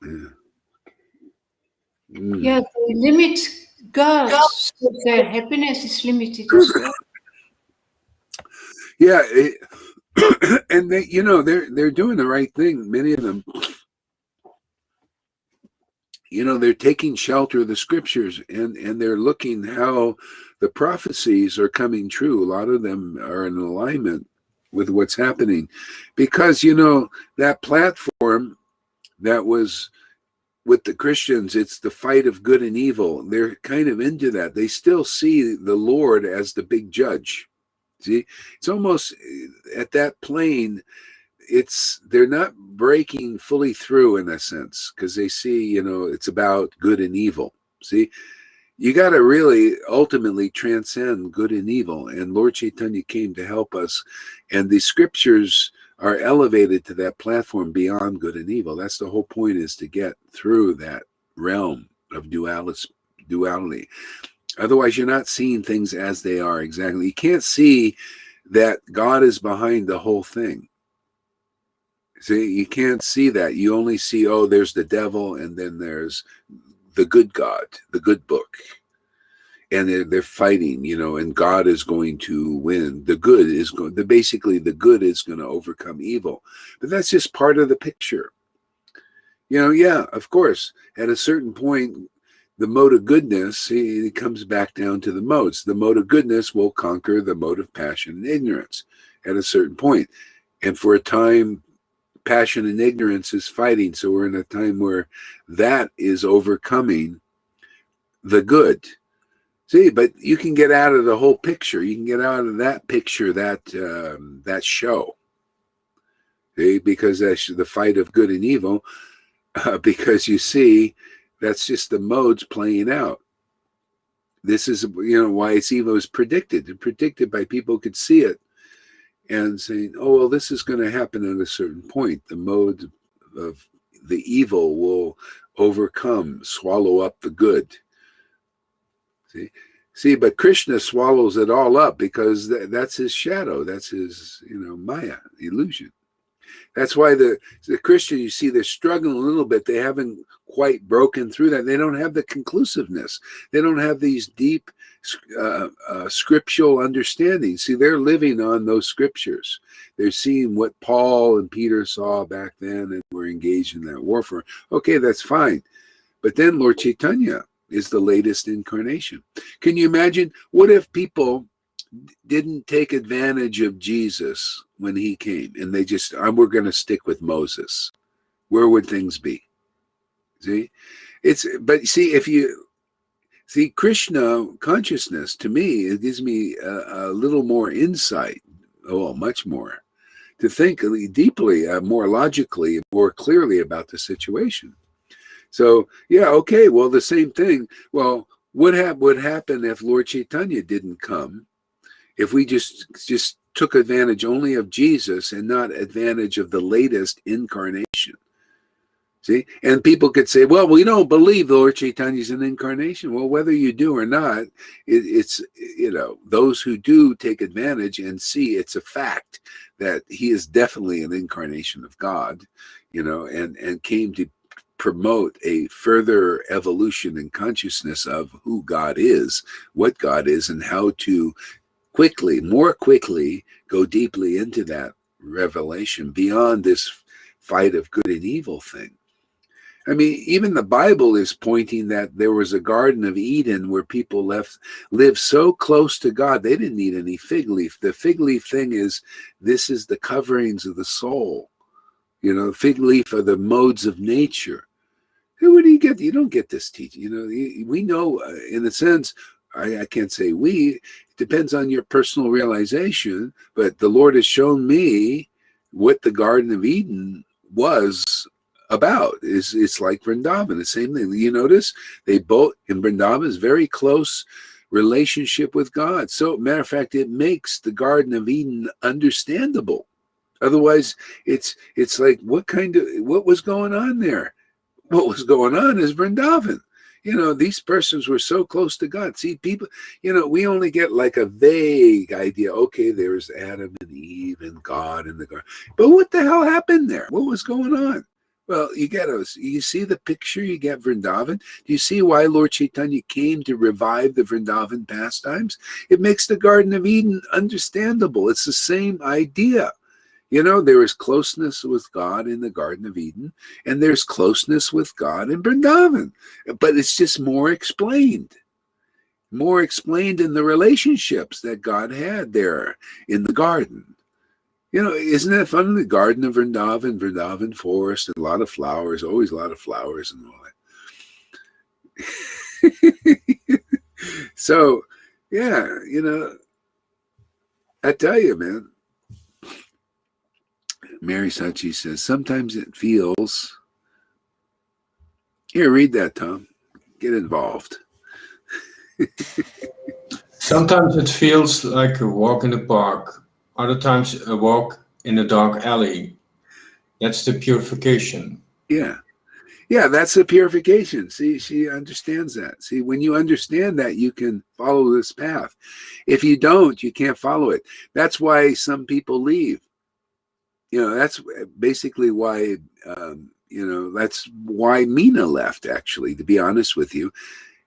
Yeah. Yeah, they limit God, so their happiness is limited as well. Yeah, and they're doing the right thing. Many of them, they're taking shelter of the scriptures, and they're looking how the prophecies are coming true. A lot of them are in alignment with what's happening, because that platform that was with the Christians, it's the fight of good and evil. They're kind of into that. They still see the Lord as the big judge. See, it's almost at that plane, they're not breaking fully through in a sense, because they see, it's about good and evil. See, you got to really ultimately transcend good and evil. And Lord Chaitanya came to help us. And the scriptures are elevated to that platform beyond good and evil. That's the whole point, is to get through that realm of duality. Otherwise, you're not seeing things as they are exactly. You can't see that God is behind the whole thing. See, you can't see that. You only see, oh, there's the devil, and then there's the good God, the good book. And they're fighting, and God is going to win. The good is going, basically the good is going to overcome evil. But that's just part of the picture. Yeah, of course, at a certain point, the mode of goodness, it comes back down to the modes. The mode of goodness will conquer the mode of passion and ignorance at a certain point. And for a time, passion and ignorance is fighting. So we're in a time where that is overcoming the good. See, but you can get out of the whole picture. You can get out of that picture, that show. See, because that's the fight of good and evil. Because you see, that's just the modes playing out. This is, why it's evil is predicted. And predicted by people who could see it and saying, oh, well, this is going to happen at a certain point. The mode of the evil will overcome, swallow up the good. See, but Krishna swallows it all up, because that's his shadow. That's his, Maya, illusion. That's why the Christian, you see, they're struggling a little bit. They haven't quite broken through that. They don't have the conclusiveness. They don't have these deep scriptural understandings. See, they're living on those scriptures. They're seeing what Paul and Peter saw back then, and were engaged in that warfare. Okay, that's fine. But then Lord Chaitanya is the latest incarnation. Can you imagine? What if people didn't take advantage of Jesus when he came, and they just, we're going to stick with Moses? Where would things be? See, but see, if you see Krishna consciousness, to me, it gives me a little more insight, much more, to think deeply, more logically, more clearly about the situation. So, yeah, okay, well, the same thing. Well, what would happen if Lord Chaitanya didn't come? If we just took advantage only of Jesus and not advantage of the latest incarnation? See? And people could say, well, we don't believe Lord Chaitanya is an incarnation. Well, whether you do or not, it's, those who do take advantage and see it's a fact that he is definitely an incarnation of God, and came to promote a further evolution in consciousness of who God is, what God is, and how to more quickly go deeply into that revelation beyond this fight of good and evil thing. I mean, even the Bible is pointing that there was a Garden of Eden where people lived so close to God, they didn't need any fig leaf. The fig leaf thing is, this is the coverings of the soul. You know, fig leaf are the modes of nature. Where do you get? You don't get this teaching. You know, we know, in a sense, I can't say we. It depends on your personal realization. But the Lord has shown me what the Garden of Eden was about. It's like Vrindavan, the same thing. You notice they both in Vrindavan is very close relationship with God. So, matter of fact, it makes the Garden of Eden understandable. Otherwise, it's like what was going on there? What was going on is Vrindavan. You know, these persons were so close to God. See, people, you know, we only get like a vague idea. Okay, there's Adam and Eve and God and the garden. But what the hell happened there? What was going on? Well, you see the picture, you get Vrindavan. Do you see why Lord Chaitanya came to revive the Vrindavan pastimes? It makes the Garden of Eden understandable. It's the same idea. You know, there is closeness with God in the Garden of Eden, and there's closeness with God in Vrindavan. But it's just more explained in the relationships that God had there in the garden. You know, isn't that fun? The Garden of Vrindavan forest, and a lot of flowers, always a lot of flowers and all that. So, yeah, you know, I tell you, man. Mary Sachi says, sometimes it feels... Here, read that, Tom. Get involved. Sometimes it feels like a walk in the park. Other times a walk in a dark alley. That's the purification. Yeah. Yeah, that's the purification. See, she understands that. See, when you understand that, you can follow this path. If you don't, you can't follow it. That's why some people leave. You know, that's basically why, that's why Mina left, actually, to be honest with you,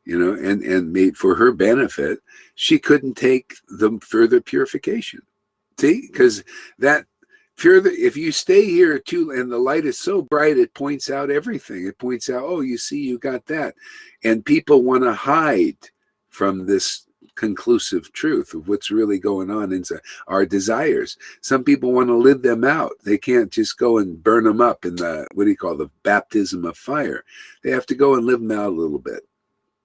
you know, and made for her benefit, she couldn't take the further purification. See, because that further, if you stay here too, and the light is so bright, it points out everything. It points out, oh, you see, you got that. And people want to hide from this conclusive truth of what's really going on inside our desires. Some people want to live them out. They can't just go and burn them up in the, the baptism of fire. They have to go and live them out a little bit.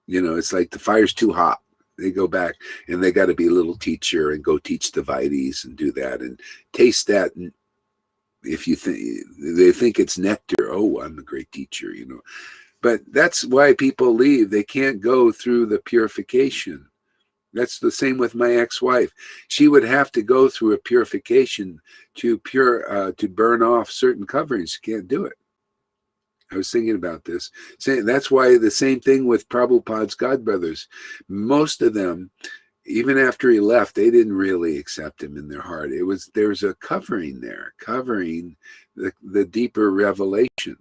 You know, it's like the fire's too hot. They go back and they got to be a little teacher and go teach the Vaides and do that and taste that. And if you think they think it's nectar, oh, I'm a great teacher, you know. But that's why people leave. They can't go through the purification. That's the same with my ex-wife. She would have to go through a purification to burn off certain coverings. She can't do it. I was thinking about this. That's why the same thing with Prabhupada's godbrothers. Most of them, even after he left, they didn't really accept him in their heart. There's a covering there, covering the deeper revelation.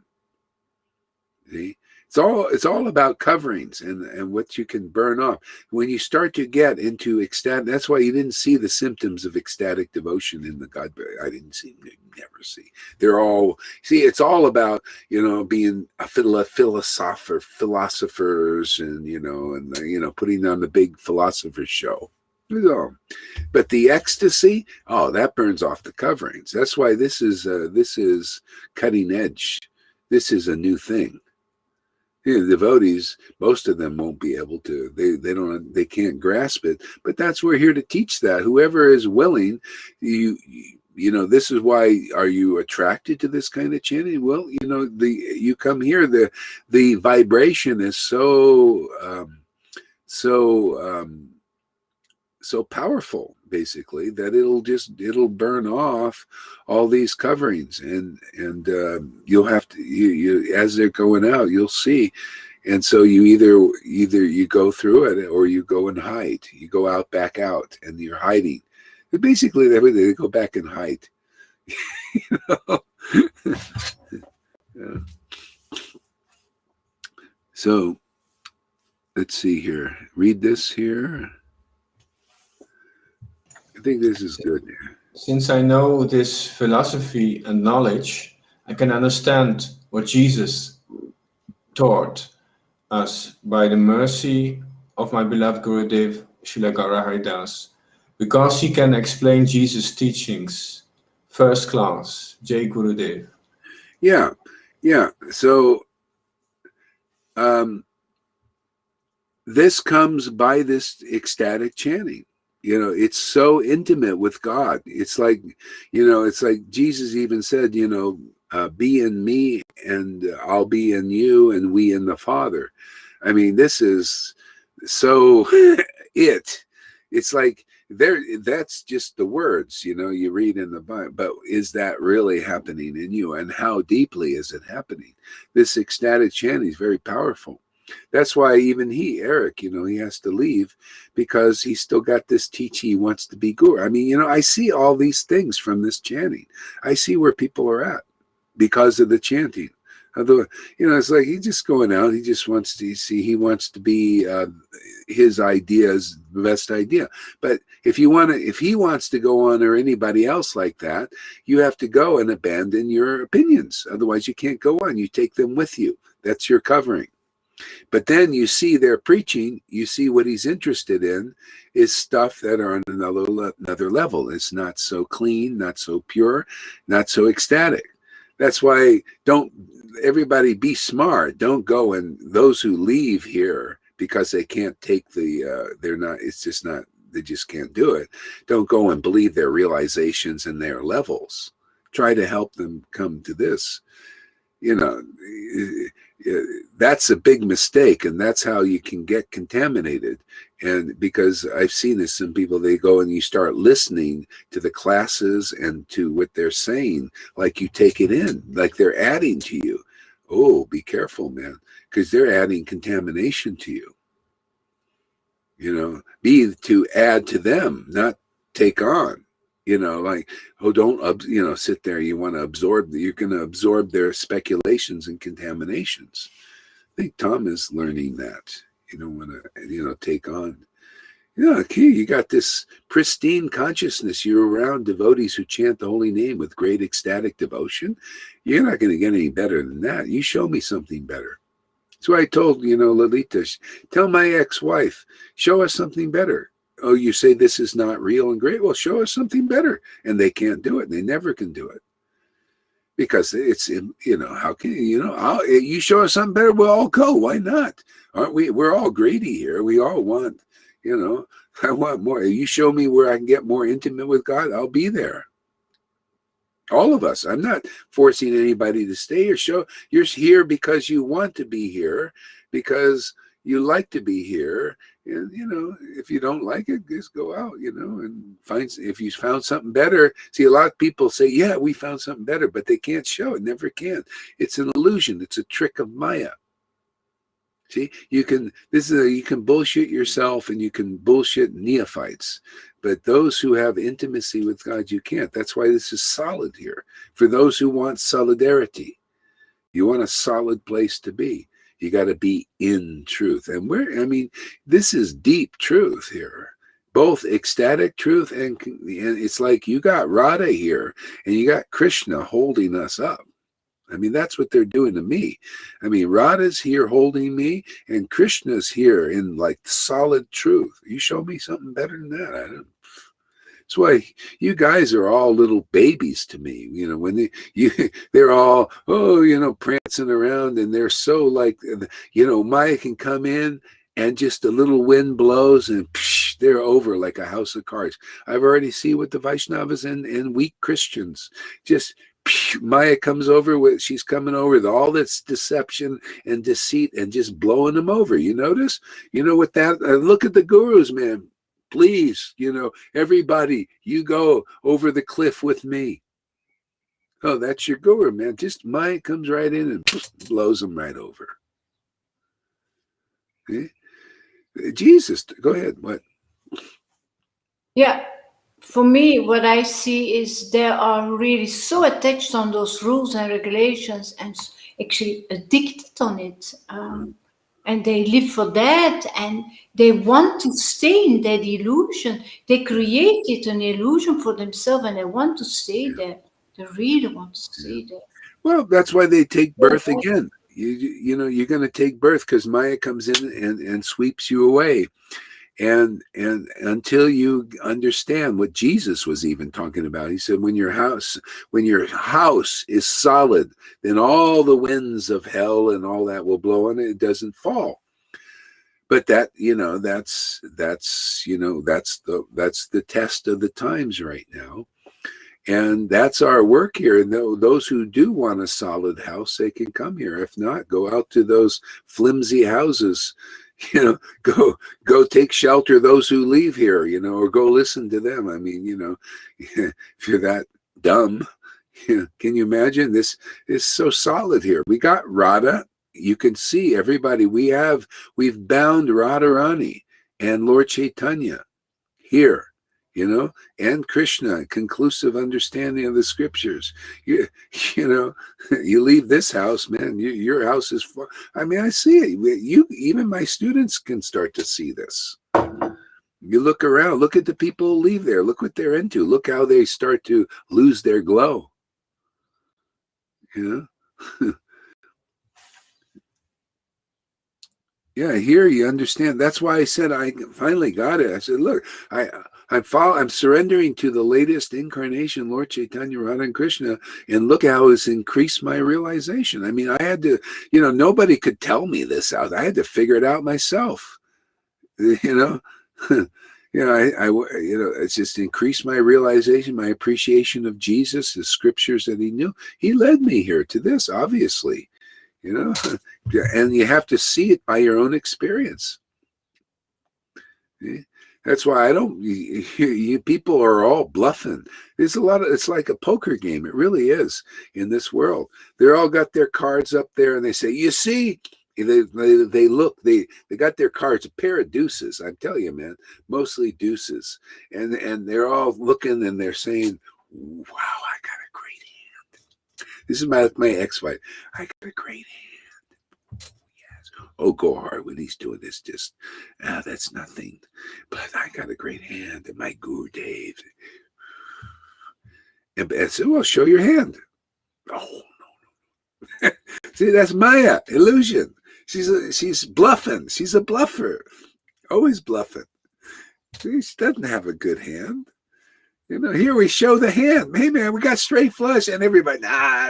See? It's all about coverings and what you can burn off. When you start to get into ecstatic, that's why you didn't see the symptoms of ecstatic devotion in the God. I didn't see, never see. They're all, see, it's all about, you know, being a philosophers and, you know, putting on the big philosopher show. But the ecstasy, oh, that burns off the coverings. That's why this is cutting edge. This is a new thing. You know, devotees, most of them won't be able to. They can't grasp it. But that's we're here to teach that. Whoever is willing, you know, this is why. Are you attracted to this kind of chanting? Well, you know, you come here. The vibration is so powerful, basically, that it'll burn off all these coverings, and you'll have to, you as they're going out, you'll see. And so you either you go through it or you go and hide. You go out, back out, and you're hiding. But basically, they go back and hide. You know? Yeah. So let's see here. Read this here. I think this is good. Since I know this philosophy and knowledge, I can understand what Jesus taught us by the mercy of my beloved Gurudev Srila Gaura Haridas, because he can explain Jesus' teachings first class. Jai Gurudev. Yeah. So this comes by this ecstatic chanting. It's so intimate with God. It's like Jesus even said, be in me and I'll be in you and we in the Father. I mean, this is so it's like that's just the words, you read in the Bible, but is that really happening in you, and how deeply is it happening? This ecstatic chanting is very powerful. That's why even Eric, he has to leave because he's still got this teaching. He wants to be guru. I mean, I see all these things from this chanting. I see where people are at because of the chanting. Although, it's like he's just going out. He just wants to see. He wants to be his idea is the best idea. But if he wants to go on, or anybody else like that, you have to go and abandon your opinions. Otherwise, you can't go on. You take them with you. That's your covering. But then you see their preaching, you see what he's interested in is stuff that are on another level. It's not so clean, not so pure, not so ecstatic. That's why everybody be smart. Don't go, and those who leave here because they can't take they just can't do it. Don't go and believe their realizations and their levels. Try to help them come to this. That's a big mistake, and that's how you can get contaminated. And because I've seen this, some people, they go and you start listening to the classes and to what they're saying, like you take it in, like they're adding to you. Oh, be careful, man, because they're adding contamination to you. Be to add to them, not take on. Don't sit there. You want to absorb. You're going to absorb their speculations and contaminations. I think Tom is learning that. You don't want to, take on. You got this pristine consciousness. You're around devotees who chant the holy name with great ecstatic devotion. You're not going to get any better than that. You show me something better. That's why I told, Lalita, tell my ex-wife, show us something better. Oh, you say this is not real and great? Well, show us something better. And they can't do it. They never can do it. Because it's, how can you show us something better? We'll all go. Why not? Aren't we? We're all greedy here. We all want, I want more. You show me where I can get more intimate with God, I'll be there. All of us. I'm not forcing anybody to stay or show. You're here because you want to be here, because you like to be here. And, if you don't like it, just go out, and if you found something better. See, a lot of people say, yeah, we found something better, but they can't show it, never can. It's an illusion. It's a trick of Maya. See, you can bullshit yourself and you can bullshit neophytes, but those who have intimacy with God, you can't. That's why this is solid here. For those who want solidarity, you want a solid place to be. You got to be in truth. And this is deep truth here, both ecstatic truth and it's like you got Radha here and you got Krishna holding us up. That's what they're doing to me. Radha's here holding me and Krishna's here in like solid truth. You show me something better than that. I don't. That's why you guys are all little babies to me. When they're all, prancing around, and they're so like, Maya can come in and just a little wind blows and psh, they're over like a house of cards. I've already seen with the Vaishnavas and weak Christians. Just psh, Maya comes over she's coming over with all this deception and deceit and just blowing them over. You notice? With that, look at the gurus, man. Please, everybody, you go over the cliff with me. Oh, that's your guru, man. Just Maya comes right in and blows them right over. Okay? Jesus, go ahead. What? Yeah, for me, what I see is they are really so attached on those rules and regulations and actually addicted on it. and they live for that, and they want to stay in that illusion. They created an illusion for themselves, and they want to stay there. They really want to stay there. Well, that's why they take birth again. You know, you're going to take birth because Maya comes in and sweeps you away. And until you understand what Jesus was even talking about, he said, when your house is solid, then all the winds of hell and all that will blow on it. It doesn't fall. But that, that's the test of the times right now. And that's our work here. And those who do want a solid house, they can come here. If not, go out to those flimsy houses. Go take shelter those who leave here, or go listen to them. I mean, if you're that dumb, can you imagine? This is so solid here. We got Radha. You can see everybody. We've bound Radharani and Lord Chaitanya here, and Krishna, conclusive understanding of the scriptures. You leave this house, man, your house is far. I mean, I see it. Even my students can start to see this. You look around, look at the people who leave there, look what they're into, look how they start to lose their glow. Yeah, here you understand. That's why I said I finally got it. I said, look, I'm surrendering to the latest incarnation, Lord Chaitanya, Radha, and Krishna, and look how it's increased my realization. I mean, I had to, nobody could tell me this out. I had to figure it out myself. It's just increased my realization, my appreciation of Jesus, the scriptures that he knew. He led me here to this, obviously. And you have to see it by your own experience. That's why you people are all bluffing. It's like a poker game. It really is in this world. They're all got their cards up there and they say, you see, they look, they got their cards, a pair of deuces. I tell you, man, mostly deuces. And they're all looking and they're saying, wow, I got a great hand. This is my ex-wife. I got a great hand. Yes. Oh, go hard when he's doing this. Just, that's nothing. But I got a great hand. And my Guru Dave. And I said, well, show your hand. Oh, no. See, that's Maya, illusion. She's bluffing. She's a bluffer. Always bluffing. She doesn't have a good hand. Here we show the hand. Hey, man, we got straight flush. And everybody,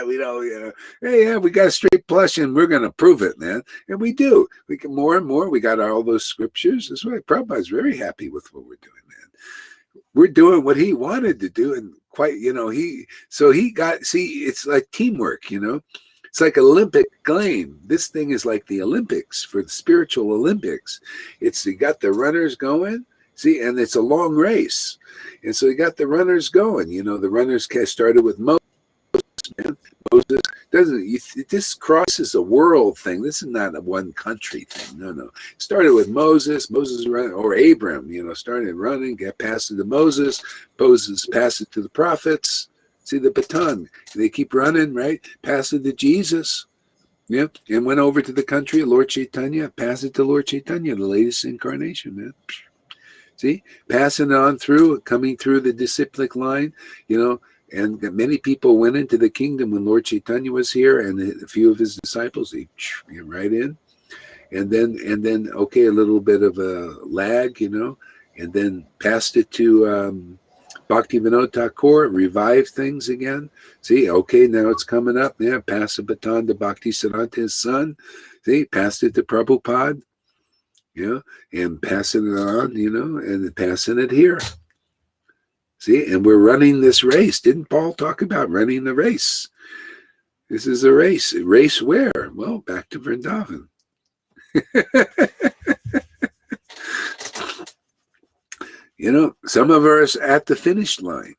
we don't, hey, yeah, we got a straight flush and we're going to prove it, man. And we do. We can more and more. We got all those scriptures. That's why Prabhupada's very happy with what we're doing, man. We're doing what he wanted to do. And quite, it's like teamwork, It's like Olympic game. This thing is like the Olympics, for the spiritual Olympics. You got the runners going. See, and it's a long race. And so you got the runners going. The runners started with Moses, man. Moses this crosses a world thing. This is not a one country thing. No. Started with Moses running, or Abram, started running, got passed it to Moses. Moses passed it to the prophets. See the baton. They keep running, right? Pass it to Jesus. Yep. And went over to the country of Lord Chaitanya. Pass it to Lord Chaitanya, the latest incarnation, man. See, passing on through, coming through the disciplic line, and many people went into the kingdom when Lord Chaitanya was here, and a few of his disciples, they right in, and then okay, a little bit of a lag, and then passed it to Bhaktivinoda Thakur, revived things again. See, okay, now it's coming up. Yeah, pass the baton to Bhakti Siddhanta, his son. See, passed it to Prabhupada. And passing it on, and passing it here. See, and we're running this race. Didn't Paul talk about running the race? This is a race. A race where? Well, back to Vrindavan. Some of us at the finish line.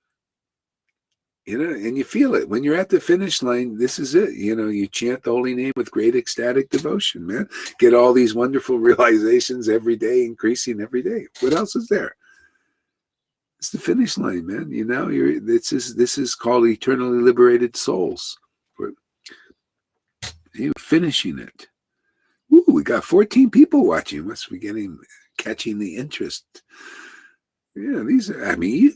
And you feel it. When you're at the finish line, this is it. You chant the holy name with great ecstatic devotion, man. Get all these wonderful realizations every day, increasing every day. What else is there? It's the finish line, man. This is called eternally liberated souls. You're finishing it. Ooh, we got 14 people watching. Must be catching the interest. Yeah,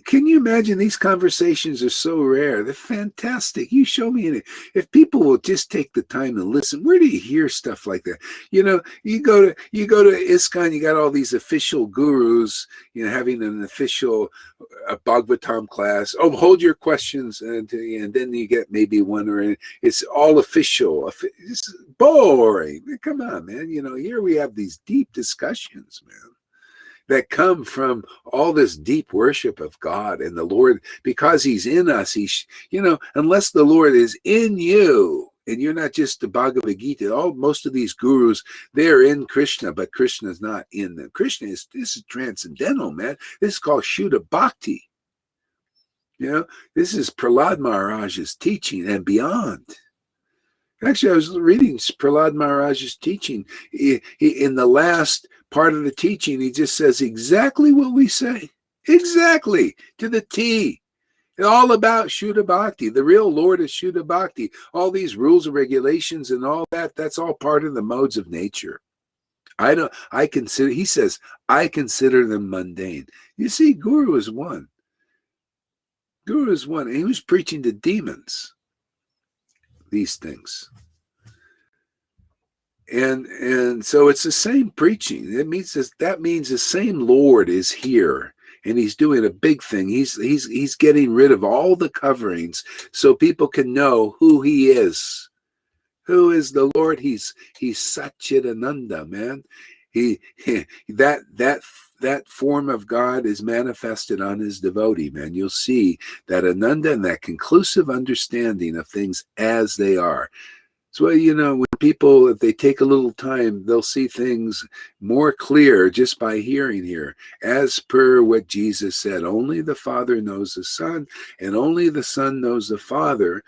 can you imagine these conversations are so rare? They're fantastic. You show me any. If people will just take the time to listen, where do you hear stuff like that? You go to ISKCON, you got all these official gurus, having an official Bhagavatam class. Oh, hold your questions, and then you get maybe one or it's all official. It's boring. Come on, man. Here we have these deep discussions, man, that come from all this deep worship of God and the Lord, because he's in us. Unless the Lord is in you and you're not just the Bhagavad Gita, most of these gurus, they're in Krishna, but Krishna's not in them. This is transcendental, man. This is called Japa Bhakti. This is Prahlad Maharaj's teaching and beyond. Actually, I was reading Prahlad Maharaj's teaching. In the last part of the teaching, he just says exactly what we say. Exactly, to the T. All about Japa Bhakti. The real Lord is Japa Bhakti. All these rules and regulations and all that's all part of the modes of nature. He says, I consider them mundane. You see, Guru is one. Guru is one. And he was preaching to demons these things. And so it's the same preaching. That means the same Lord is here, and he's doing a big thing. He's getting rid of all the coverings so people can know who he is. Who is the Lord? He's Satchidananda, man. That form of God is manifested on his devotee, man. You'll see that Ananda and that conclusive understanding of things as they are. So, when people, if they take a little time, they'll see things more clear just by hearing here. As per what Jesus said, only the Father knows the Son, and only the Son knows the Father,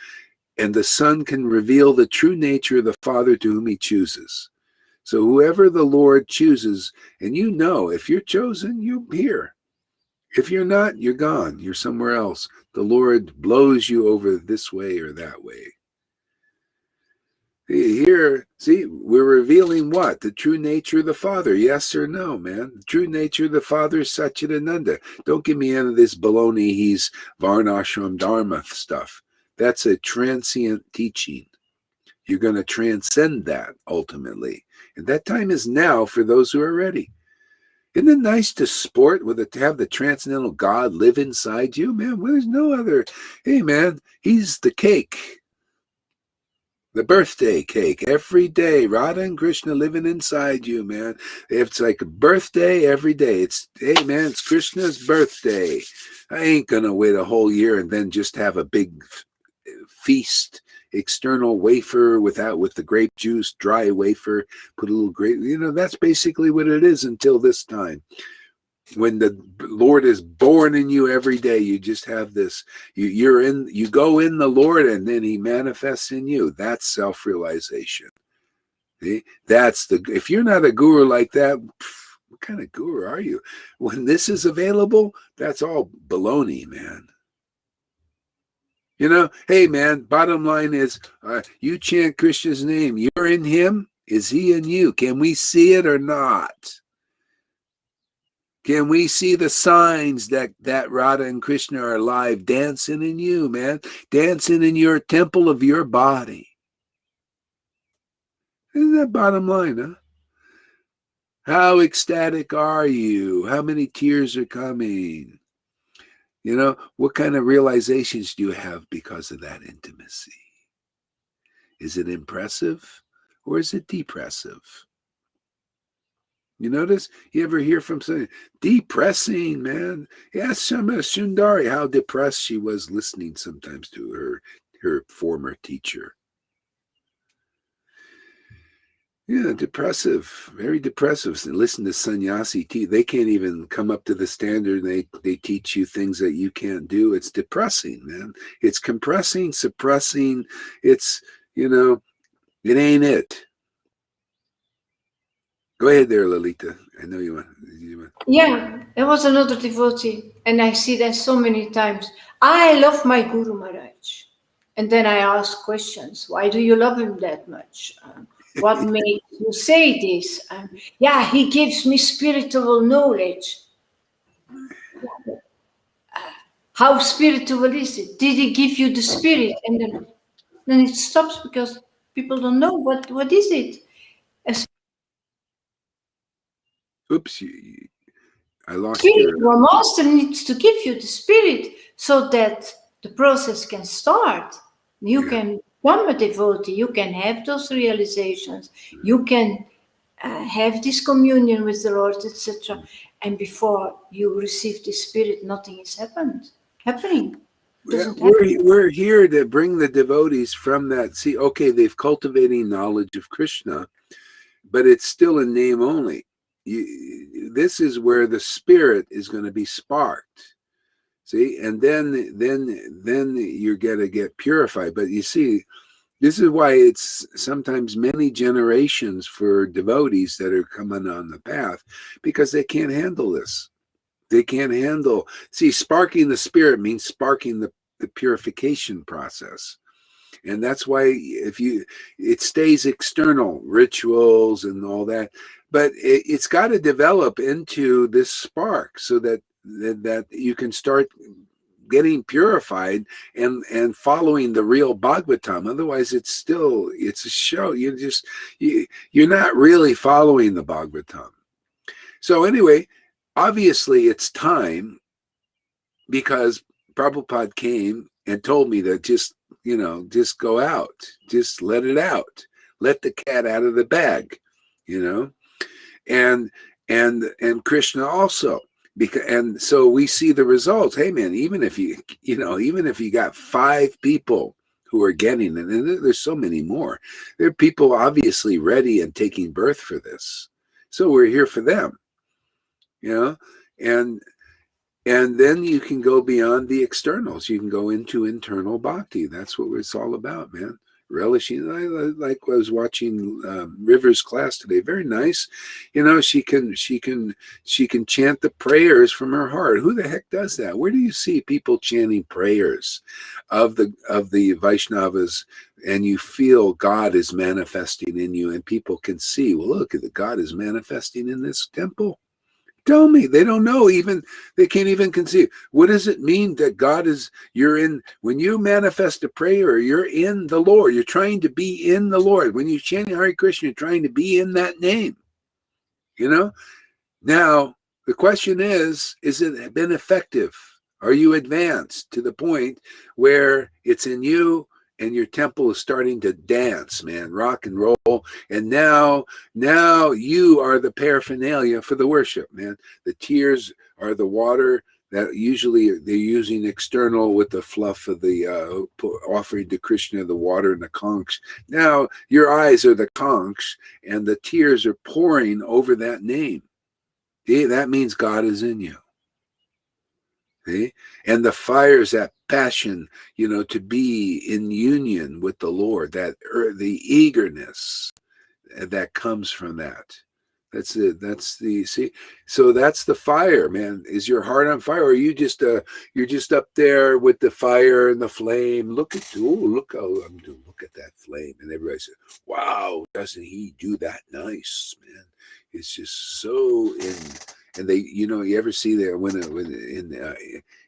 and the Son can reveal the true nature of the Father to whom he chooses. So whoever the Lord chooses, and if you're chosen, you're here. If you're not, you're gone. You're somewhere else. The Lord blows you over this way or that way. Here, see, we're revealing what? The true nature of the Father. Yes or no, man? The true nature of the Father is Satchidananda. Don't give me any of this baloney, he's Varnashram Dharma stuff. That's a transient teaching. You're going to transcend that ultimately. And that time is now for those who are ready. Isn't it nice to sport to have the transcendental God live inside you? Man, there's no other. Hey, man, he's the cake. The birthday cake every day. Radha and Krishna living inside you, man. It's like a birthday every day. Hey, man, it's Krishna's birthday. I ain't going to wait a whole year and then just have a big feast, external wafer with the grape juice, dry wafer, put a little grape. That's basically what it is until this time. When the Lord is born in you every day, you just have this. You go in the Lord, and then he manifests in you. That's self-realization. See? If you're not a guru like that, what kind of guru are you? When this is available, that's all baloney, man. Hey, man, bottom line is, you chant Krishna's name. You're in him. Is he in you? Can we see it or not? Can we see the signs that Radha and Krishna are alive, dancing in you, man? Dancing in your temple of your body. Isn't that bottom line, huh? How ecstatic are you? How many tears are coming? What kind of realizations do you have because of that intimacy? Is it impressive or is it depressive? You notice? You ever hear from somebody? Depressing, man. Yes, Shama Sundari, how depressed she was listening sometimes to her former teacher. Yeah, depressive, very depressive. And listen to sannyasi they can't even come up to the standard. They teach you things that you can't do. It's depressing, man. It's compressing, suppressing. It's, it ain't it. Go ahead there, Lalita. I know you want. Yeah, there was another devotee, and I see that so many times. I love my Guru Maharaj. And then I ask questions. Why do you love him that much? What makes you say this? Yeah, he gives me spiritual knowledge. How spiritual is it? Did he give you the spirit? And then it stops because people don't know what is it. Oops, I lost your. Spiritual master needs to give you the spirit so that the process can start. You Yeah. can become a devotee. You can have those realizations. You can have this communion with the Lord, etc. And before you receive the spirit, nothing is happening. Doesn't happen. We're here to bring the devotees from that. See, okay, they've cultivating knowledge of Krishna, but it's still in name only. This is where the spirit is going to be sparked. See, and then you're going to get purified. But you see, this is why it's sometimes many generations for devotees that are coming on the path, because they can't handle this. They can't handle. See, sparking the spirit means sparking the purification process. And that's why it stays external, rituals and all that, but it's got to develop into this spark so that you can start getting purified and following the real Bhagavatam. Otherwise, it's a show. You're not really following the Bhagavatam. So anyway, obviously it's time, because Prabhupada came and told me to just go out, just let it out, let the cat out of the bag, and Krishna also, and so we see the results. Hey man, even if you got 5 people who are getting it, and there's so many more, there are people obviously ready and taking birth for this, so we're here for them, and then you can go beyond the externals. You can go into internal bhakti. That's what it's all about, man. Relishing. I was watching River's class today. Very nice. She can chant the prayers from her heart. Who the heck does that? Where do you see people chanting prayers of the Vaishnavas, and you feel God is manifesting in you, and people can see, well, look, the God is manifesting in this temple. Tell me, they don't know, they can't even conceive. What does it mean that when you manifest a prayer, you're in the Lord, you're trying to be in the Lord. When you chant Hare Krishna, you're trying to be in that name, Now, the question is it been effective? Are you advanced to the point where it's in you and your temple is starting to dance, man, rock and roll? And now you are the paraphernalia for the worship, man. The tears are the water that usually they're using external with the fluff of the offering to Krishna, the water and the conchs. Now your eyes are the conchs, and the tears are pouring over that name. That means God is in you. See? And the fires, that passion, to be in union with the Lord, that the eagerness that comes from that. That's it. So that's the fire, man. Is your heart on fire, or are you you're just up there with the fire and the flame? Look how I'm doing. Look at that flame, and everybody says, "Wow, doesn't he do that nice, man?" It's just so in. And they, you ever see that when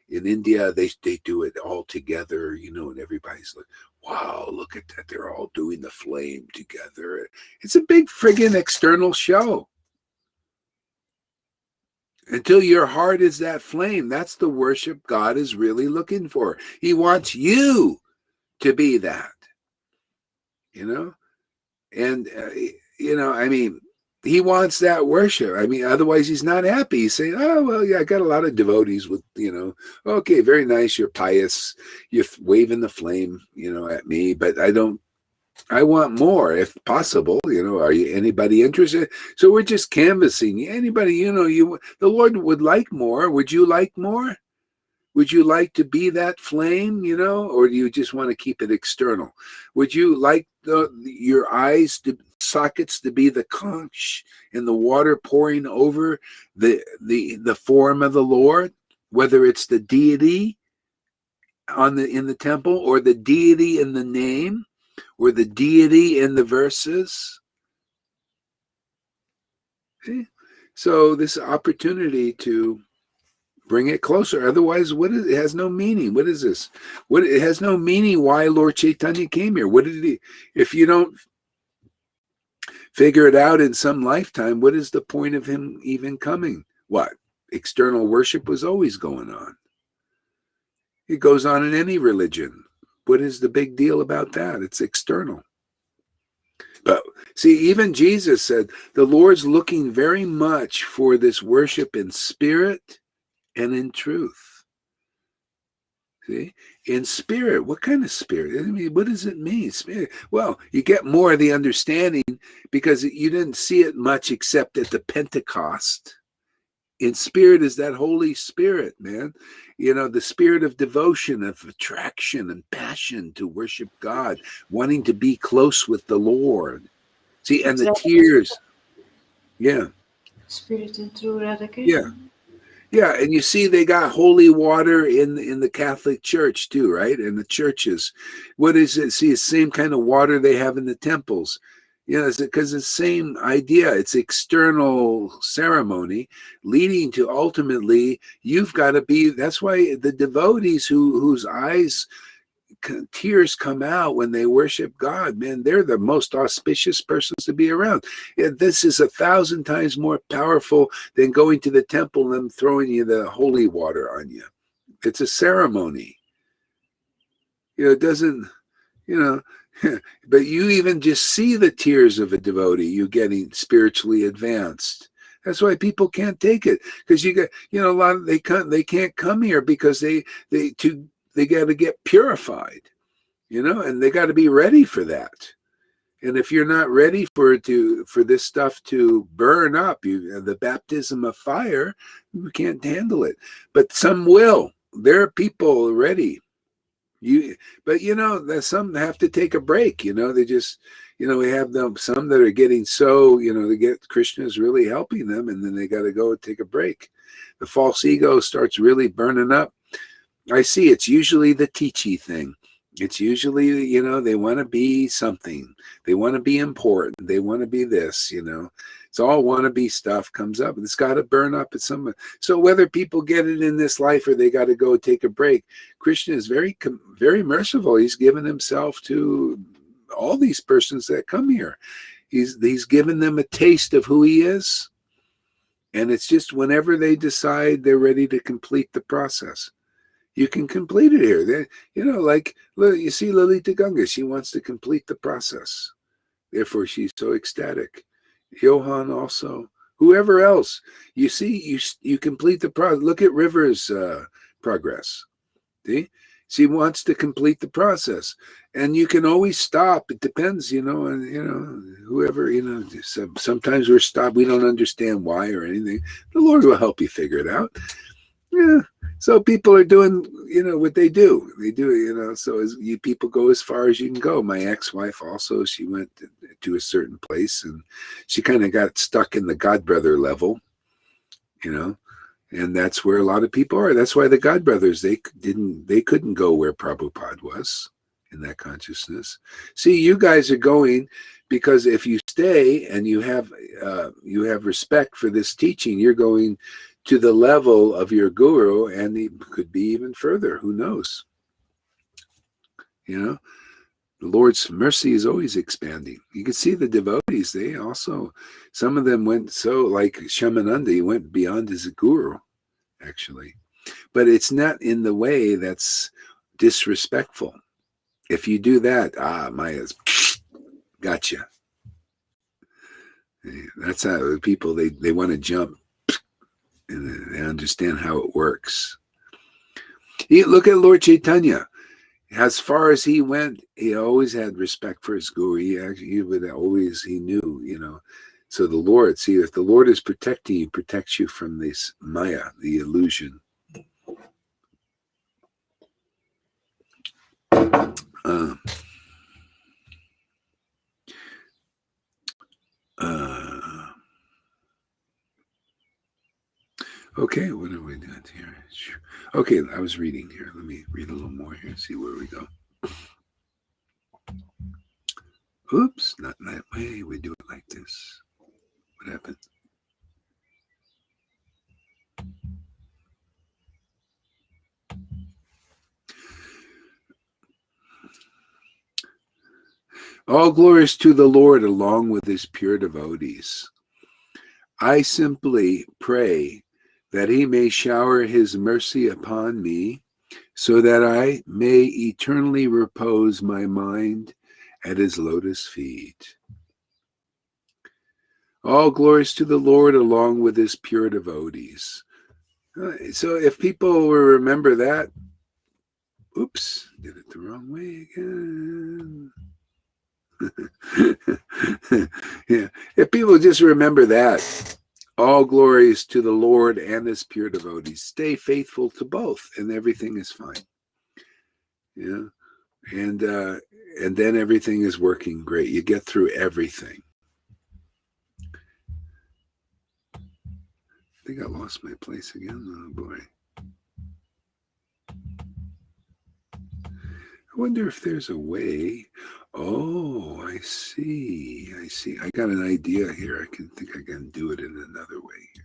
in India they do it all together, and everybody's like, wow, look at that, they're all doing the flame together. It's a big friggin' external show. Until your heart is that flame, that's the worship God is really looking for. He wants you to be that, and I mean, he wants that worship. I mean, otherwise he's not happy. He's saying, oh, well, yeah, I got a lot of devotees with, okay, very nice. You're pious. You're waving the flame, at me, but I want more if possible. Are you anybody interested? So we're just canvassing. Anybody, the Lord would like more. Would you like more? Would you like to be that flame, or do you just want to keep it external? Would you like your eyes sockets to be the conch and the water pouring over the form of the Lord, whether it's the deity in the temple, or the deity in the name, or the deity in the verses? See? So this opportunity to bring it closer. Otherwise, it has no meaning. What is this? It has no meaning why Lord Chaitanya came here. What did he, if you don't figure it out in some lifetime, what is the point of him even coming? What? External worship was always going on. It goes on in any religion. What is the big deal about that? It's external. But see, even Jesus said, the Lord's looking very much for this worship in spirit and in truth. See? In spirit. What kind of spirit? I mean, what does it mean? Spirit. Well, you get more of the understanding because you didn't see it much except at the Pentecost. In spirit is that Holy Spirit, man. You know, the spirit of devotion, of attraction and passion to worship God, wanting to be close with the Lord. See, and the tears. Yeah. Spirit and true Radha Krishna. Yeah. Yeah, and you see they got holy water in the Catholic Church too, right? In the churches. What is it? See, the same kind of water they have in the temples. You know, because it's the same idea. It's external ceremony leading to ultimately you've got to be. That's why the devotees whose eyes tears come out when they worship God, man, they're the most auspicious persons to be around. This is 1,000 times more powerful than going to the temple and them throwing you the holy water on you. It's a ceremony. You know, it doesn't, you know, but you even just see the tears of a devotee, you getting spiritually advanced. That's why people can't take it, because you get, you know, a lot of they can't come here because they got to get purified, you know, and they got to be ready for that. And if you're not ready for this stuff to burn up, the baptism of fire, you can't handle it. But some will. There are people ready. But you know, some have to take a break. You know, they just, you know, we have some that are getting so, you know, they get Krishna is really helping them, and then they got to go and take a break. The false ego starts really burning up. I see it's usually the teachy thing. It's usually, you know, they want to be something. They want to be important. They want to be this, you know. It's all wannabe stuff comes up. It's got to burn up at some. So whether people get it in this life or they got to go take a break, Krishna is very, very merciful. He's given himself to all these persons that come here. He's given them a taste of who he is. And it's just whenever they decide they're ready to complete the process. You can complete it here. They, you know, like you see Lalita Ganga, she wants to complete the process. Therefore, she's so ecstatic. Johan also, whoever else. You see, you complete the process. Look at River's progress. See? She wants to complete the process. And you can always stop. It depends, you know, and, you know, whoever, you know, sometimes we're stopped. We don't understand why or anything. The Lord will help you figure it out. Yeah. So people are doing, you know, what they do. They do, you know, so people go as far as you can go. My ex-wife also, she went to a certain place and she kind of got stuck in the Godbrother level, you know, and that's where a lot of people are. That's why the Godbrothers, they couldn't go where Prabhupada was in that consciousness. See, you guys are going because if you stay and you have respect for this teaching, you're going to the level of your guru, and it could be even further. Who knows? You know, the Lord's mercy is always expanding. You can see the devotees, they also, some of them went so, like Shamananda, he went beyond his guru, actually. But it's not in the way that's disrespectful. If you do that, Maya's gotcha. That's how people, they want to jump. And they understand how it works. Look at Lord Chaitanya. As far as he went, he always had respect for his guru. He knew, you know. So the Lord, see, if the Lord is protecting you, protects you from this Maya, the illusion. Okay, what are we doing here? Okay, I was reading here. Let me read a little more here and see where we go. Oops, not that way. We do it like this. What happened? All glories to the Lord along with his pure devotees. I simply pray that he may shower his mercy upon me, so that I may eternally repose my mind at his lotus feet. All glories to the Lord along with his pure devotees. So if people will remember that, oops, did it the wrong way again. Yeah, if people just remember that, all glories to the Lord and his pure devotees. Stay faithful to both, and everything is fine. Yeah, and then everything is working great. You get through everything. I think I lost my place again. Oh boy. I wonder if there's a way. Oh, I see. I got an idea here. I think I can do it in another way here.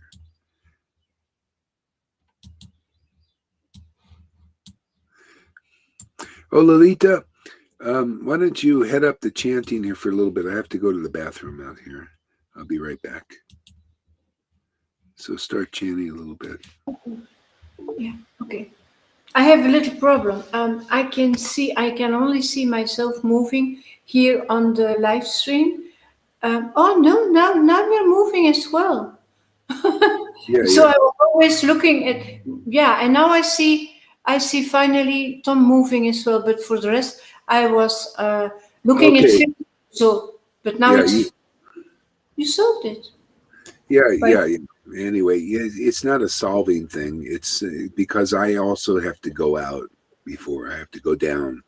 Oh, Lolita, why don't you head up the chanting here for a little bit? I have to go to the bathroom out here. I'll be right back. So start chanting a little bit. Yeah, okay. I have a little problem. I can only see myself moving here on the live stream. Oh no, now we're moving as well. Yeah, So yeah. I was always looking at, and now I see finally Tom moving as well. But for the rest, I was looking at Okay. film. So, but now Yeah, you solved it. Yeah, Right. yeah. Anyway, it's not a solving thing. It's because I also have to go out before I have to go down.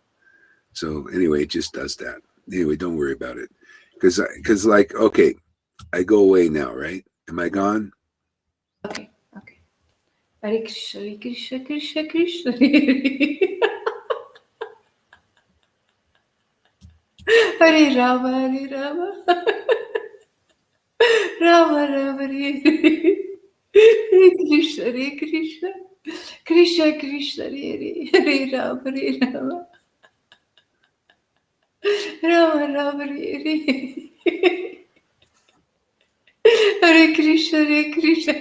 So anyway, it just does that. Anyway, don't worry about it. Because like, okay, I go away now, right? Am I gone? Okay. Hare Krishna, Hare Krishna, Krishna Krishna. Hare Rama, Hare Rama. Rama Rama, Hare Krishna, Hare Krishna. Krishna Krishna, Hare Rama, Hare Rama. Rama Rama, Hare Hare Krishna, Hare Krishna.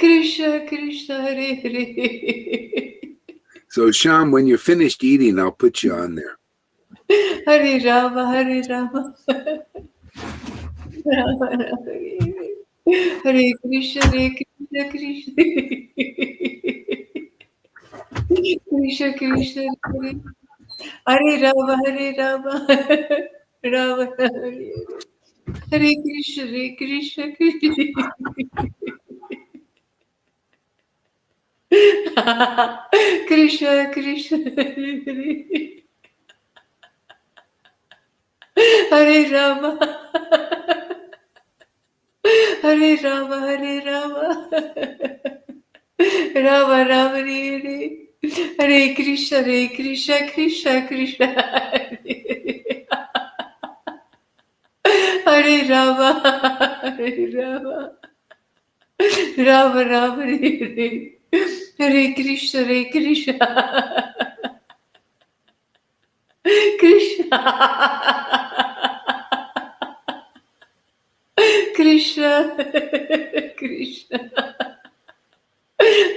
Krishna Krishna, Hare Hare. So Sham, when you're finished eating, I'll put you on there. Hare Rama, Hare Rama. Rama Rama, Hare Krishna, Krishna Krishna, Krishna, Hare Rama, Hare Rama, Rama Rama, Hare Krishna, Krishna Krishna, Krishna, Hare Rama, Hare Rama, Hare Rama, Rama Rama, Hare Krishna, Krishna Krishna, Hare Rama, Hare Rama, Rama Rama, Hare Krishna, Krishna Krishna Krishna Krishna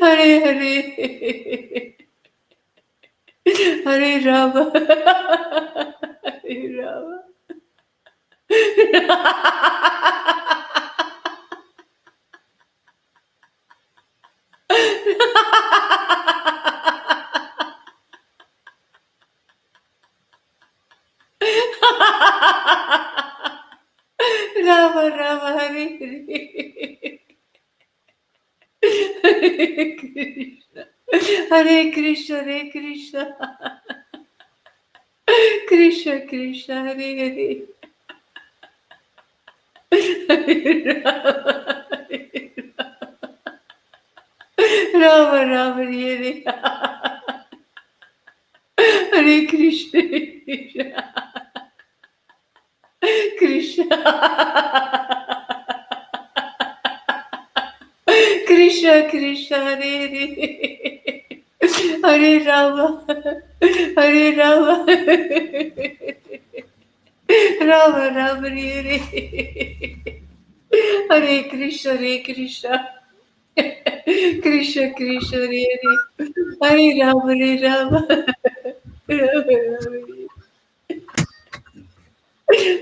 Hare Hare Hare Rama, Hare Rama. Rama Rama, Hare Hare. Hare Krishna, Hare Krishna, Krishna Krishna, Hare Hare. Rama Rama, Hare Hare Krishna, Krishna Krishna Krishna, Hare Hare, Hare Rama, Hare Rama, Rama Rama Hare Hare Krishna, Hare Krishna, Krishna Krishna, Hare Hare, Hare Rama, Hare Rama, Rama Rama,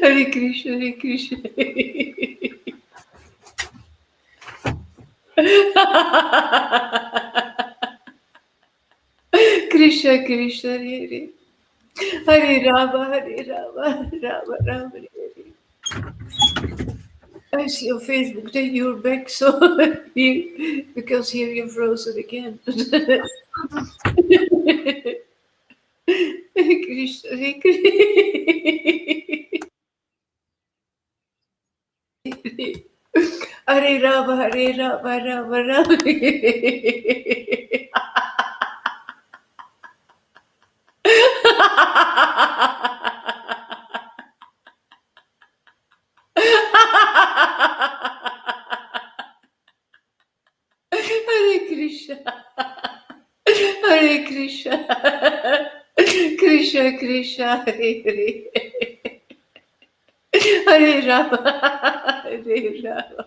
Hare Krishna, Hare Krishna. Krishna Krishna, Hare Hare, Hare Rama, Hare Rama, Rama Rama, Hare Hare. I see on Facebook that you're back, so because here you're frozen again. Krishna, Hare Krishna. Hare Rama, Hare Rama, Rama Rama. Hare Krishna, Hare Krishna, Krishna Krishna, Hare Hare, Hare Rama, Hare Rama,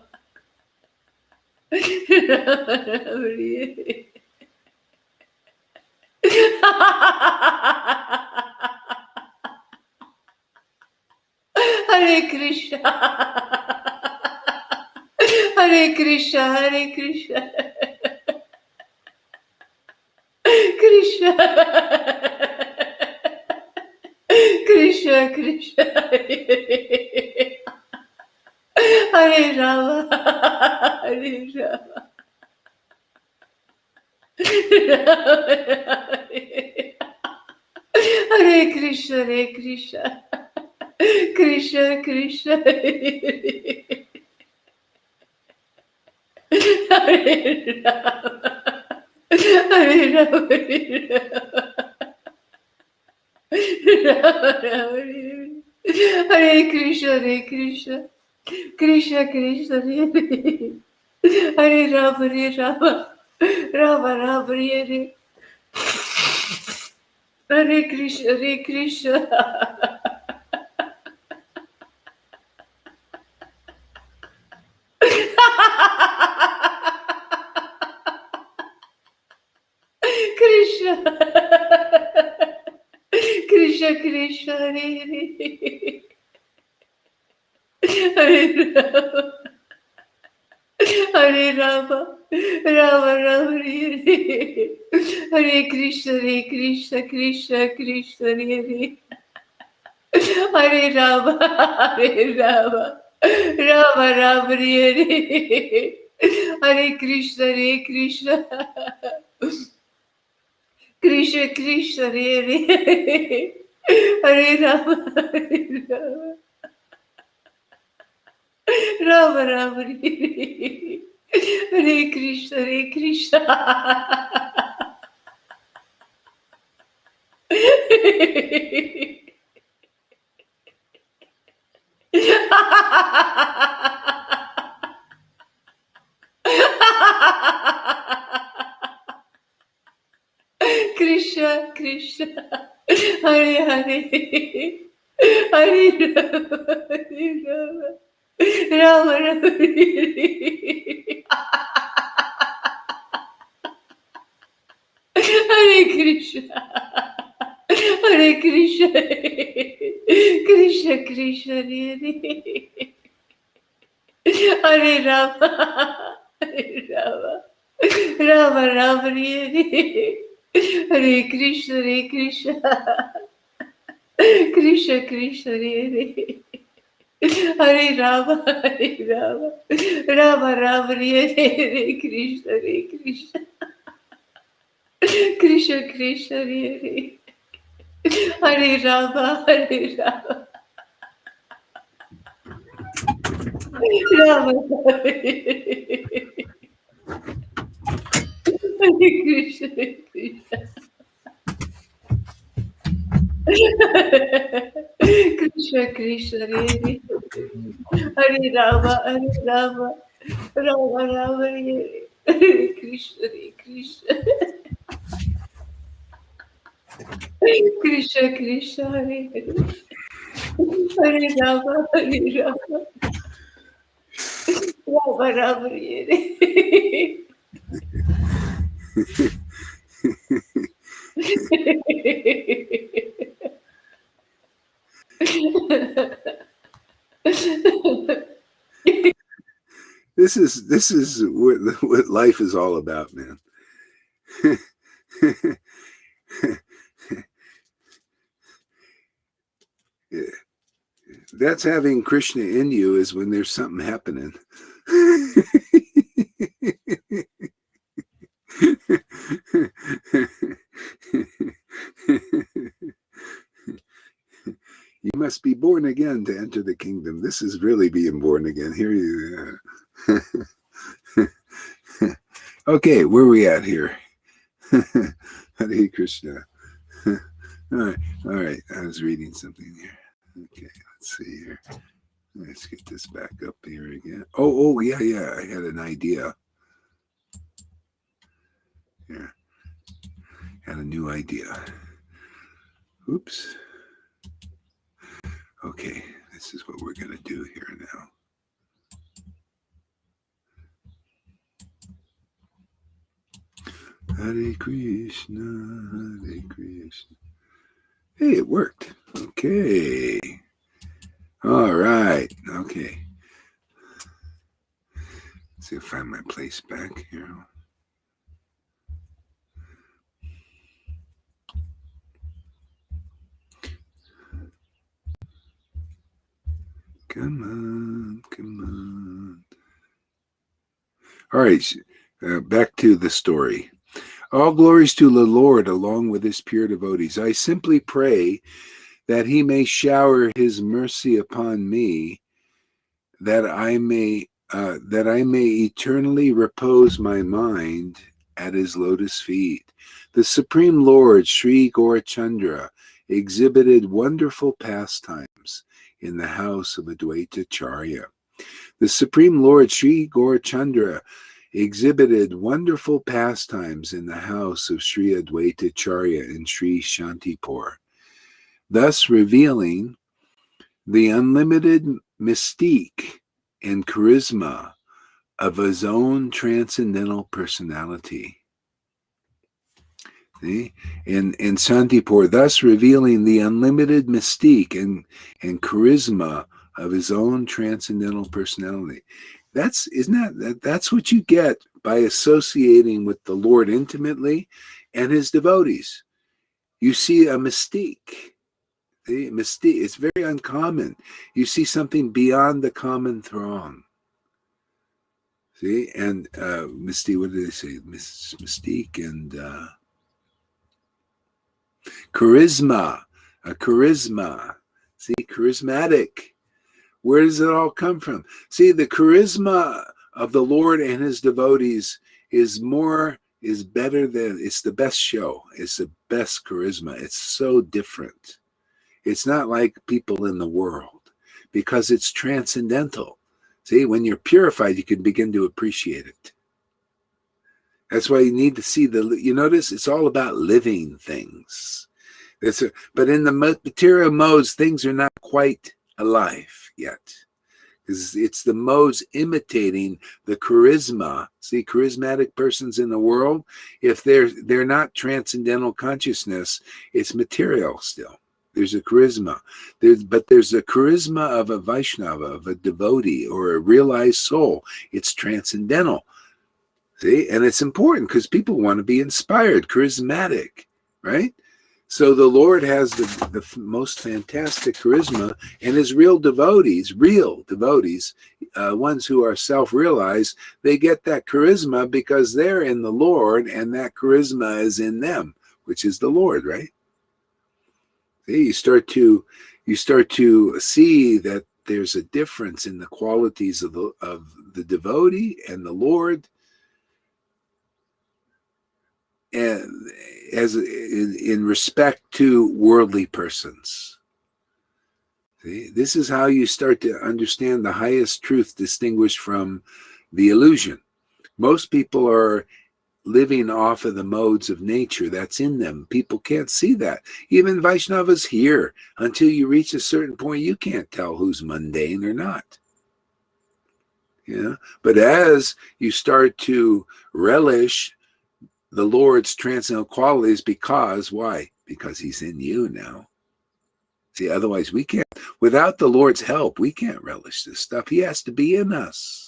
Rama Rama, Hare Krishna, Hare Krishna, Hare Krishna, Krishna, Krishna Krishna, Hare Rama, Hare Rama, Hare Krishna, Hare Krishna, Krishna Krishna, Hare Rama, Hare Rama, Rama Rama, Hare Krishna, Hare Krishna, Krishna Krishna, Hare Rama, Hare Rama, Rama Rama, Hare Krishna, Hare Krishna. Krishna, Krishna Krishna, Hare Hare, Hare Rama, Rama Rama, Hare Hare Krishna, Krishna Krishna, Hare Hare Rama, Hare Rama, Rama Rama, Hare Hare Krishna, Krishna Krishna Krishna, Hare Hare Rama, Hare Rama, Rama Rama, Hare Krishna, Krishna Krishna Krishna, Hare Hare, Hare Rama, Hare Rama, Rama Rama, Hare Krishna, Hare Krishna, Krishna Krishna, Hare Rama, Hare Rama, Rama Rama, Hare Krishna, Krishna Krishna, Hare Rama, Hare Rama, Rama Rama, Hare Krishna, Krishna Krishna, Hare Rama, Hare Rama, Rama Hare Krishna, Krishna Krishna Krishna, Hare Rama, Hare Rama, Rama Rama, Hare Krishna, Krishna Krishna Krishna, Hare Hare, Hare Rama, Hare Rama, Rama Rama, Hare This is what life is all about, man. Yeah. That's having Krishna in you, is when there's something happening. You must be born again to enter the kingdom. This is really being born again. Here you Okay, where are we at here? Hare Krishna. All right. I was reading something here. Okay, let's see here. Let's get this back up here again. Oh, yeah. I had an idea. Yeah, had a new idea. Oops. Okay, this is what we're going to do here now. Hare Krishna, Hare Krishna. Hey, it worked. Okay. All right. Okay. Let's see if I find my place back here. Come on. All right. Back to the story. All glories to the Lord along with his pure devotees. I simply pray that he may shower his mercy upon me, that I may eternally repose my mind at his lotus feet. The Supreme Lord Sri Gaurachandra exhibited wonderful pastimes in the house of Advaita Charya. The Supreme Lord Sri Gaurachandra exhibited wonderful pastimes in the house of Sri Advaita Charya in Sri Shantipur, thus revealing the unlimited mystique and charisma of his own transcendental personality. See? In Shantipur, thus revealing the unlimited mystique and charisma of his own transcendental personality. That's what you get by associating with the Lord intimately and his devotees. You see a mystique. See, mystique. It's very uncommon. You see something beyond the common throng. See, and mystique. What did they say? Mystique and charisma. A charisma. See, charismatic. Where does it all come from? See, the charisma of the Lord and his devotees is better than, it's the best show. It's the best charisma. It's so different. It's not like people in the world because it's transcendental. See, when you're purified, you can begin to appreciate it. That's why you need to see you notice it's all about living things. But in the material modes, things are not quite alive yet, because it's the modes imitating the charisma. See, charismatic persons in the world, if they're not transcendental consciousness, it's material still. There's a charisma, but there's a charisma of a Vaishnava, of a devotee, or a realized soul. It's transcendental. See, and it's important because people want to be inspired, charismatic, right? So the Lord has the most fantastic charisma, and his real devotees, ones who are self-realized, they get that charisma because they're in the Lord, and that charisma is in them, which is the Lord, right? See, you start to see that there's a difference in the qualities of the devotee and the Lord, and as in respect to worldly persons. See, this is how you start to understand the highest truth distinguished from the illusion. Most people are living off of the modes of nature that's in them. People can't see that. Even Vaishnavas here, until you reach a certain point, you can't tell who's mundane or not. But as you start to relish the Lord's transcendental qualities, because why? Because he's in you now. See, otherwise we can't. Without the Lord's help, we can't relish this stuff. He has to be in us.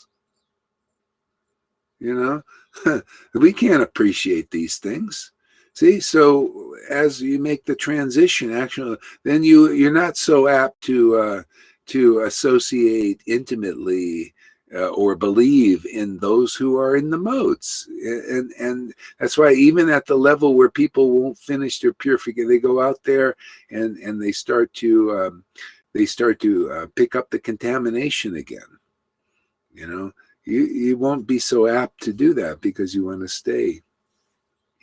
We can't appreciate these things. See, so as you make the transition, actually, then you're not so apt to associate intimately or believe in those who are in the modes, and that's why even at the level where people won't finish their purification, they go out there and they start to pick up the contamination again. You won't be so apt to do that because you want to stay,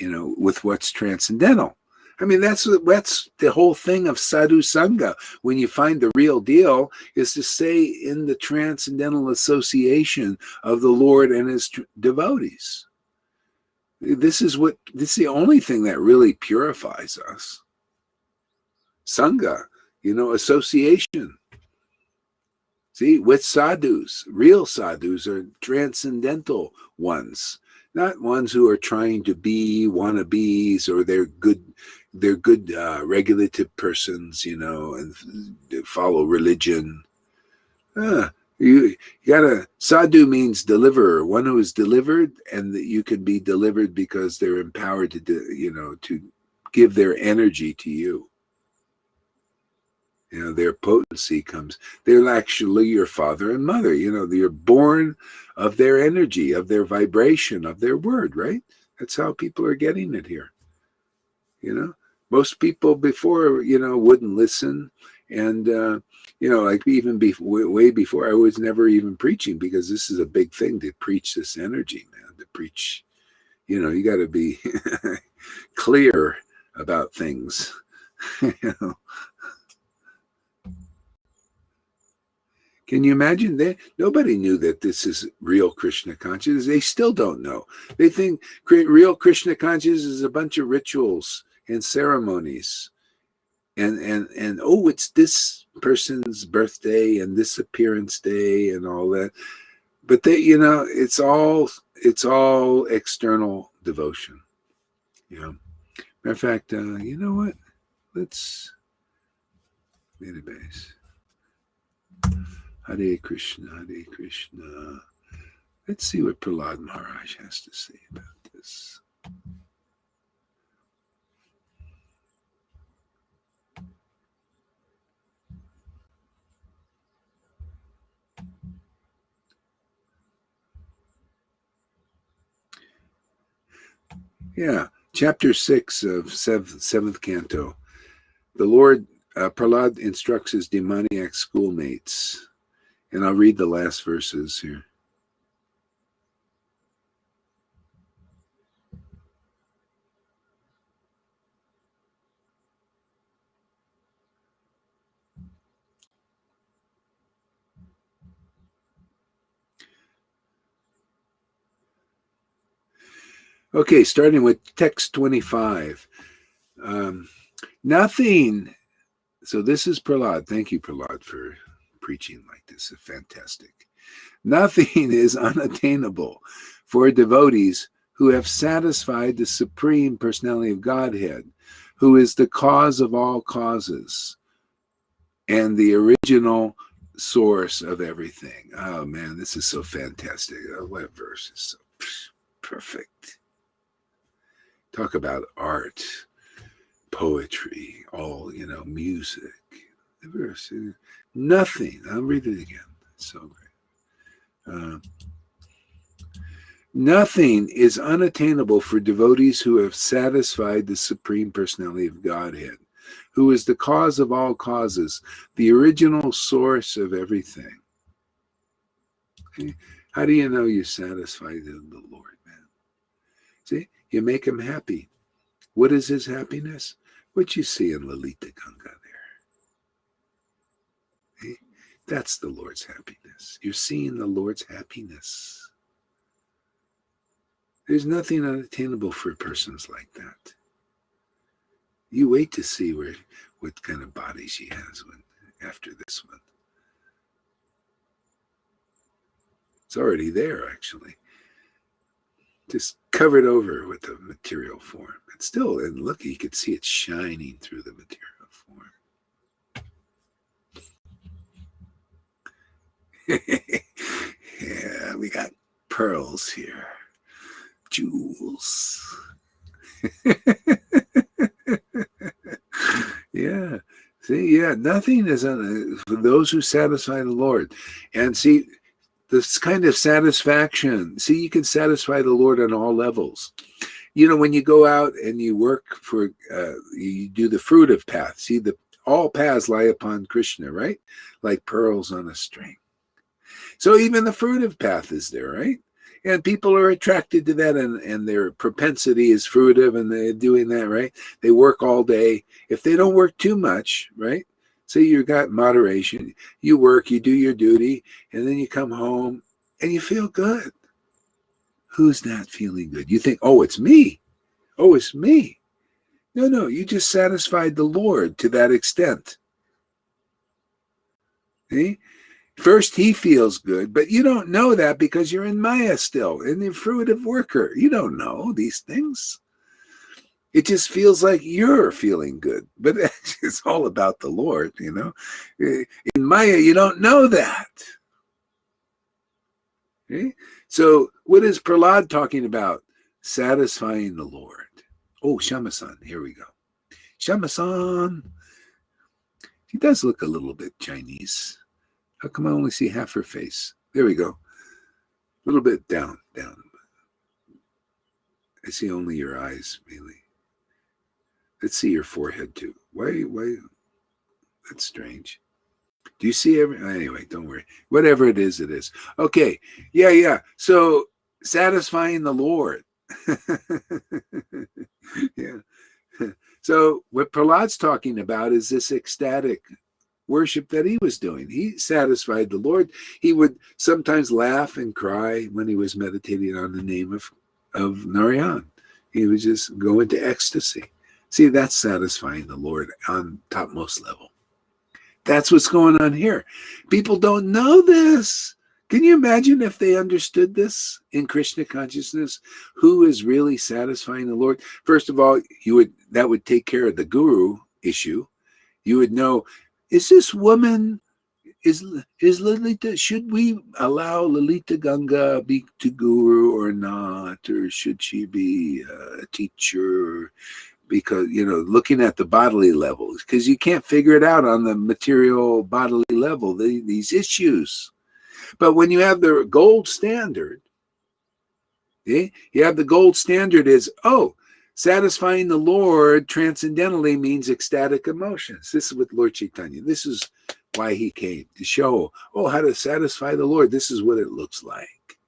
with what's transcendental. I mean, that's the whole thing of sadhu sangha. When you find the real deal, is to stay in the transcendental association of the Lord and his devotees. This is the only thing that really purifies us. Sangha, association. See, with sadhus, real sadhus are transcendental ones, not ones who are trying to be wannabes, or they're good regulative persons, and follow religion. You gotta, sadhu means deliverer, one who is delivered, and that you can be delivered because they're empowered to to give their energy to you. Their potency comes. They're actually your father and mother. You're born of their energy, of their vibration, of their word, right? That's how people are getting it here. Most people before, wouldn't listen. And, like even way before, I was never even preaching, because this is a big thing to preach this energy, man, to preach. You got to be clear about things, Can you imagine that? Nobody knew that this is real Krishna consciousness. They still don't know. They think real Krishna consciousness is a bunch of rituals and ceremonies. And oh, it's this person's birthday and this appearance day and all that. But it's all external devotion. Matter of fact, you know what? Let's database. Hare Krishna, Hare Krishna. Let's see what Prahlad Maharaj has to say about this. Yeah, chapter 6 of seventh canto. The Lord, Prahlad instructs his demoniac schoolmates. And I'll read the last verses here. Okay, starting with text 25. Nothing. So this is Prahlad. Thank you, Prahlad, for preaching like this. It's fantastic. Nothing is unattainable for devotees who have satisfied the Supreme Personality of Godhead, who is the cause of all causes and the original source of everything. Oh man, this is so fantastic. What verse is so perfect. Talk about art, poetry, all, music. The verse, nothing. I'll read it again. It's so great. Nothing is unattainable for devotees who have satisfied the Supreme Personality of Godhead, who is the cause of all causes, the original source of everything. Okay? How do you know you're satisfied in the Lord, man? See, you make him happy. What is his happiness? What you see in Lalita Ganga there. Okay? That's the Lord's happiness. You're seeing the Lord's happiness. There's nothing unattainable for persons like that. You wait to see what kind of body she has after this one. It's already there, actually. Just covered over with the material form. But still, and look, you can see it shining through the material form. Yeah, we got pearls here. Jewels. Yeah. See, yeah, nothing is for those who satisfy the Lord. And see, this kind of satisfaction, see, you can satisfy the Lord on all levels. You know, when you go out and you work for, you do the fruitive path, see, all paths lie upon Krishna, right? Like pearls on a string. So even the fruitive path is there, right? And people are attracted to that, and their propensity is fruitive, and they're doing that, right? They work all day. If they don't work too much, right? So you've got moderation. You work, you do your duty, and then you come home, and you feel good. Who's not feeling good? You think, oh, it's me. Oh, it's me. No, you just satisfied the Lord to that extent. See? First, he feels good, but you don't know that because you're in Maya still, in the fruitive worker. You don't know these things. It just feels like you're feeling good, but it's all about the Lord, you know. In Maya, you don't know that. Okay? So what is Prahlad talking about? Satisfying the Lord. Oh, Shama-san, here we go. Shama-san. She does look a little bit Chinese. How come I only see half her face? There we go. A little bit down. I see only your eyes, really. Let's see your forehead, too. Why? That's strange. Do you see anyway, don't worry. Whatever it is, it is. Okay. Yeah. So, satisfying the Lord. Yeah. So, what Prahlad's talking about is this ecstatic worship that he was doing. He satisfied the Lord. He would sometimes laugh and cry when he was meditating on the name of Narayan. He would just go into ecstasy. See, that's satisfying the Lord on topmost level. That's what's going on here. People don't know this. Can you imagine if they understood this in Krishna consciousness? Who is really satisfying the Lord? First of all, that would take care of the guru issue. You would know, is this woman, is Lalita, should we allow Lalita Ganga be to guru or not? Or should she be a teacher? Because, looking at the bodily levels, because you can't figure it out on the material bodily level, these issues. But when you have the gold standard, you have the gold standard is, satisfying the Lord transcendentally means ecstatic emotions. This is with Lord Chaitanya. This is why he came, to show, how to satisfy the Lord. This is what it looks like.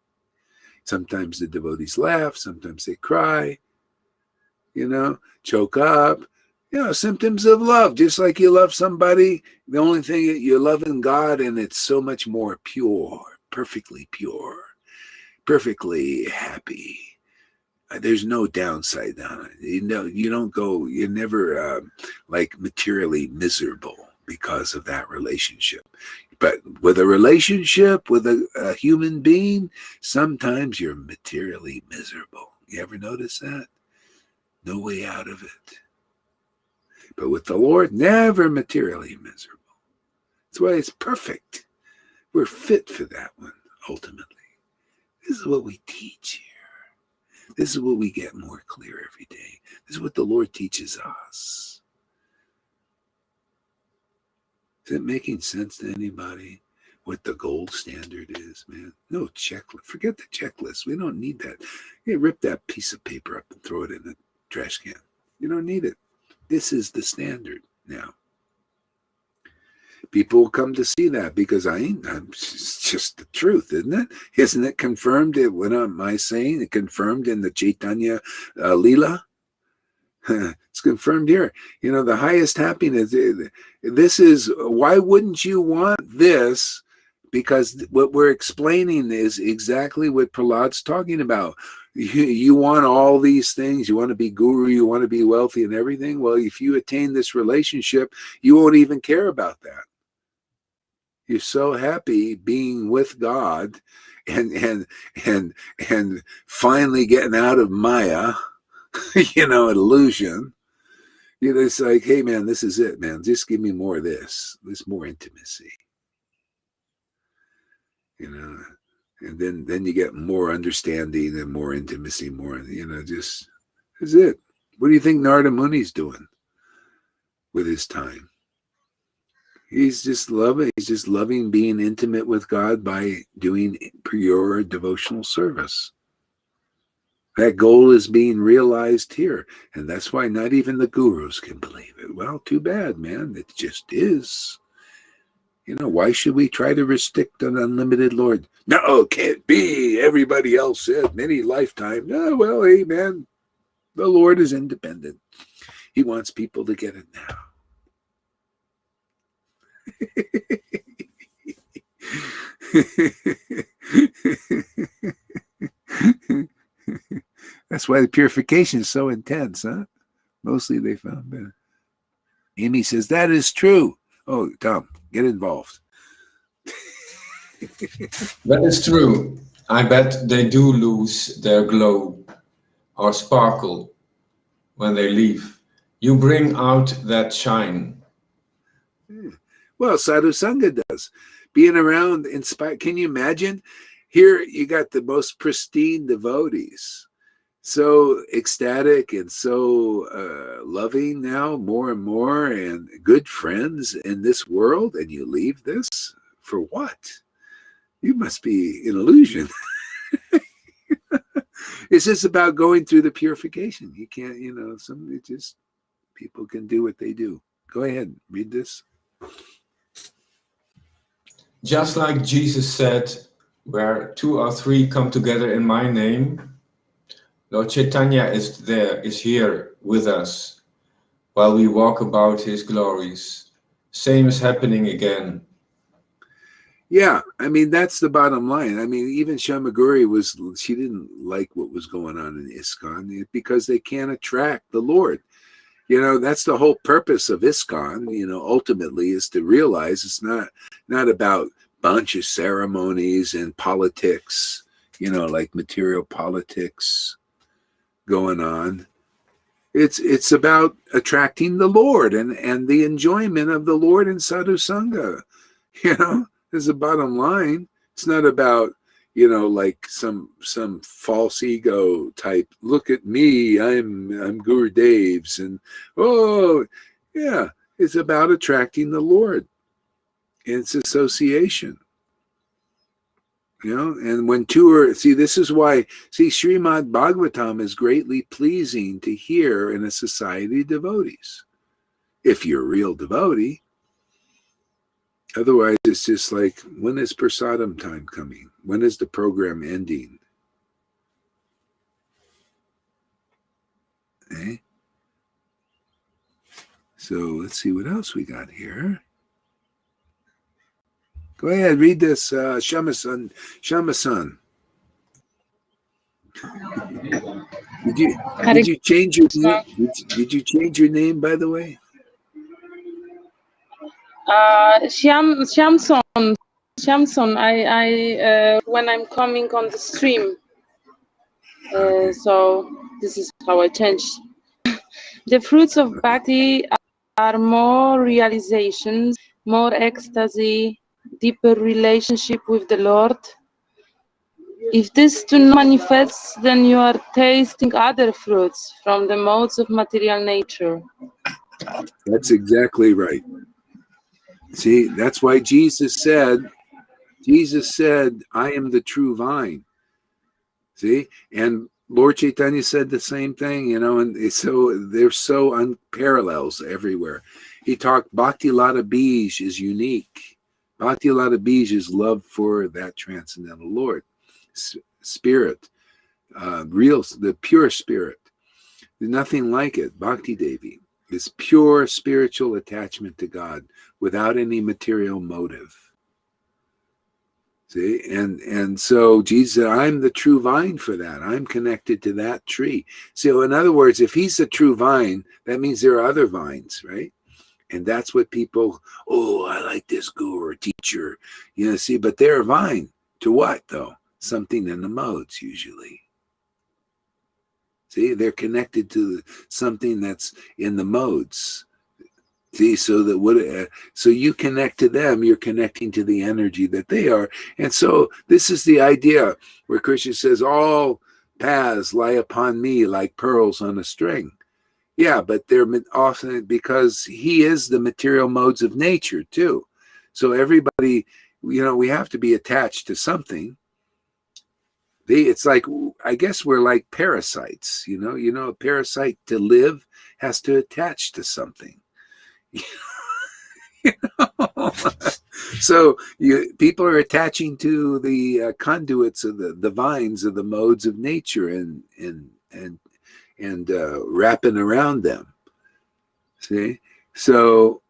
Sometimes the devotees laugh, sometimes they cry, choke up, symptoms of love. Just like you love somebody, the only thing that you love in God, and it's so much more pure, perfectly happy. There's no downside on it. You don't go, you're never materially miserable because of that relationship. But with a relationship with a human being, sometimes you're materially miserable. You ever notice that? No way out of it. But with the Lord, never materially miserable. That's why it's perfect. We're fit for that one, ultimately. This is what we teach here. This is what we get more clear every day. This is what the Lord teaches us. Is it making sense to anybody what the gold standard is, man? No checklist. Forget the checklist. We don't need that. You rip that piece of paper up and throw it in the trash can. You don't need it. This is the standard now. People will come to see that because it's just the truth, isn't it? Isn't it confirmed? What am I saying? It confirmed in the Chaitanya Leela. It's confirmed here. The highest happiness. This is, why wouldn't you want this? Because what we're explaining is exactly what Prahlad's talking about. You want all these things. You want to be guru. You want to be wealthy and everything. Well, if you attain this relationship, you won't even care about that. You're so happy being with God and finally getting out of Maya, illusion. It's like, hey man, this is it, man. Just give me more of this more intimacy. And then you get more understanding and more intimacy, more, just is it. What do you think Narada Muni's doing with his time? He's just loving being intimate with God by doing pure devotional service. That goal is being realized here. And that's why not even the gurus can believe it. Well, too bad, man. It just is. Why should we try to restrict an unlimited Lord? No, can't be. Everybody else said many lifetimes. Oh, well, hey, man, the Lord is independent. He wants people to get it now. That's why the purification is so intense, huh? Mostly they found better. Amy says, that is true. Oh, Tom, get involved. That is true. I bet they do lose their glow or sparkle when they leave. You bring out that shine. Well, Sadhu Sangha does. Being around, inspired. Can you imagine? Here you got the most pristine devotees. So ecstatic and so loving now, more and more, and good friends in this world, and you leave this for what? You must be an illusion. It's just about going through the purification. You can't, people can do what they do. Go ahead, read this. Just like Jesus said, where 2 or 3 come together in my name, Lord Chaitanya is here with us while we walk about his glories. Same is happening again. Yeah, that's the bottom line. Even Shamaguri she didn't like what was going on in ISKCON because they can't attract the Lord. That's the whole purpose of ISKCON, ultimately is to realize it's not about bunch of ceremonies and politics, like material politics going on. It's about attracting the Lord and the enjoyment of the Lord in Sadhu Sangha. Is the bottom line. It's not about, like some false ego type. Look at me, I'm Gurudev's, and it's about attracting the Lord. It's association. And when this is why, Srimad Bhagavatam is greatly pleasing to hear in a society of devotees. If you're a real devotee. Otherwise, it's just like, when is prasadam time coming? When is the program ending? So let's see what else we got here. Go ahead, read this, Shama-san. Shama-san. Did you change your name? Did you change your name, by the way? Shamson, I when I'm coming on the stream, Okay. so this is how I changed. The fruits of Bhakti are more realizations, more ecstasy, deeper relationship with the Lord. If this do not manifest, then you are tasting other fruits from the modes of material nature. That's exactly right. See, that's why Jesus said, I am the true vine. See, and Lord Chaitanya said the same thing, and so they're so unparallels everywhere. He talked, Bhakti Lata Bij is unique. Bhakti Lata Bij is love for that transcendental Lord, spirit, the pure spirit. There's nothing like it. Bhakti Devi is pure spiritual attachment to God without any material motive. See, and so Jesus said, I'm the true vine for that. I'm connected to that tree. So in other words, if he's the true vine, that means there are other vines, right? And that's what people, oh, I like this guru or teacher, see, but they're a vine. To what though? Something in the modes usually. See, they're connected to something that's in the modes. See, so that so you connect to them, you're connecting to the energy that they are. And so this is the idea where Krishna says, all paths lie upon me like pearls on a string. Yeah, but they're often because he is the material modes of nature too. So everybody, we have to be attached to something. It's like, I guess we're like parasites, a parasite to live has to attach to something. So people are attaching to the conduits of the vines of the modes of nature and wrapping around them. See, so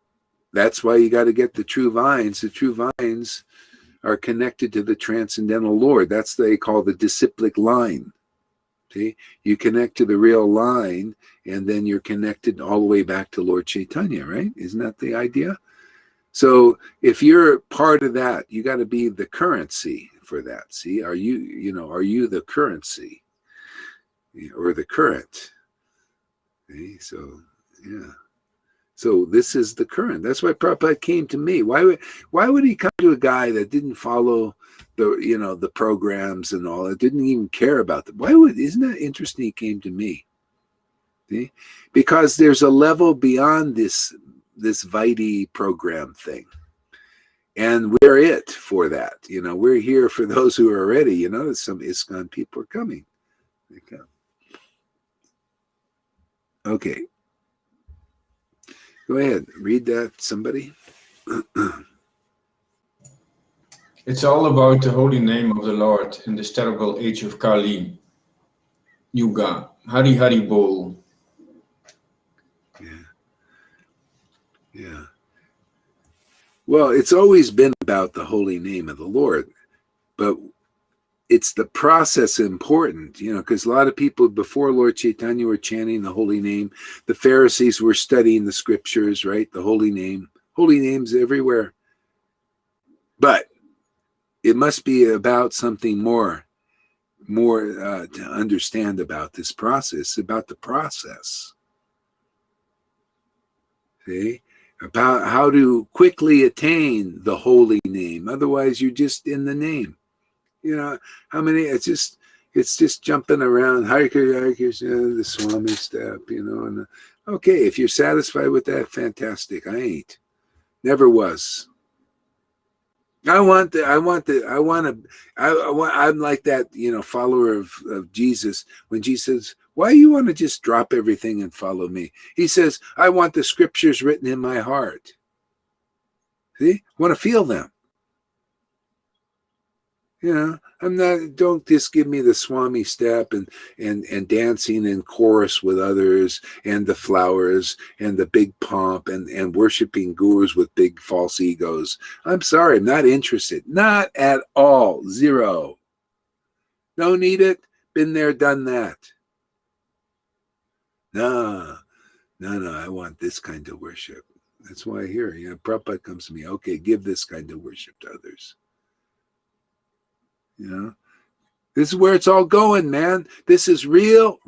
that's why you got to get the true vines. The true vines are connected to the transcendental Lord. That's they call the disciplic line. See, you connect to the real line, and then you're connected all the way back to Lord Chaitanya, right? Isn't that the idea? So if you're part of that, you got to be the currency for that. See, are you the currency or the current? See? So, yeah. So this is the current. That's why Prabhupada came to me. Why would he come to a guy that didn't follow the programs and all that, didn't even care about them? Isn't that interesting he came to me? See? Because there's a level beyond this Vaidhi program thing. And we're it for that. We're here for those who are ready. Some ISKCON people are coming. They come. Okay. Go ahead, read that, somebody. It's all about the holy name of the Lord in this terrible age of Kali Yuga. Hari Hari Bol. Yeah. Well, it's always been about the holy name of the Lord, but it's the process important, because a lot of people before Lord Chaitanya were chanting the holy name. The Pharisees were studying the scriptures, right? The holy names everywhere. But it must be about something more to understand about this process, about the process. See? About how to quickly attain the holy name. Otherwise, you're just in the name. How many? It's just jumping around. Hare Krishna, the Swami step. And okay, if you're satisfied with that, fantastic. I ain't. Never was. I'm like that. Follower of Jesus. When Jesus says, "Why you want to just drop everything and follow me?" He says, "I want the scriptures written in my heart." See, I want to feel them. Don't just give me the Swami step and dancing in chorus with others and the flowers and the big pomp and worshiping gurus with big false egos. I'm sorry, I'm not interested. Not at all. Zero. Don't need it. Been there, done that. No, I want this kind of worship. That's why here, Prabhupada comes to me, okay, give this kind of worship to others. This is where it's all going, man. This is real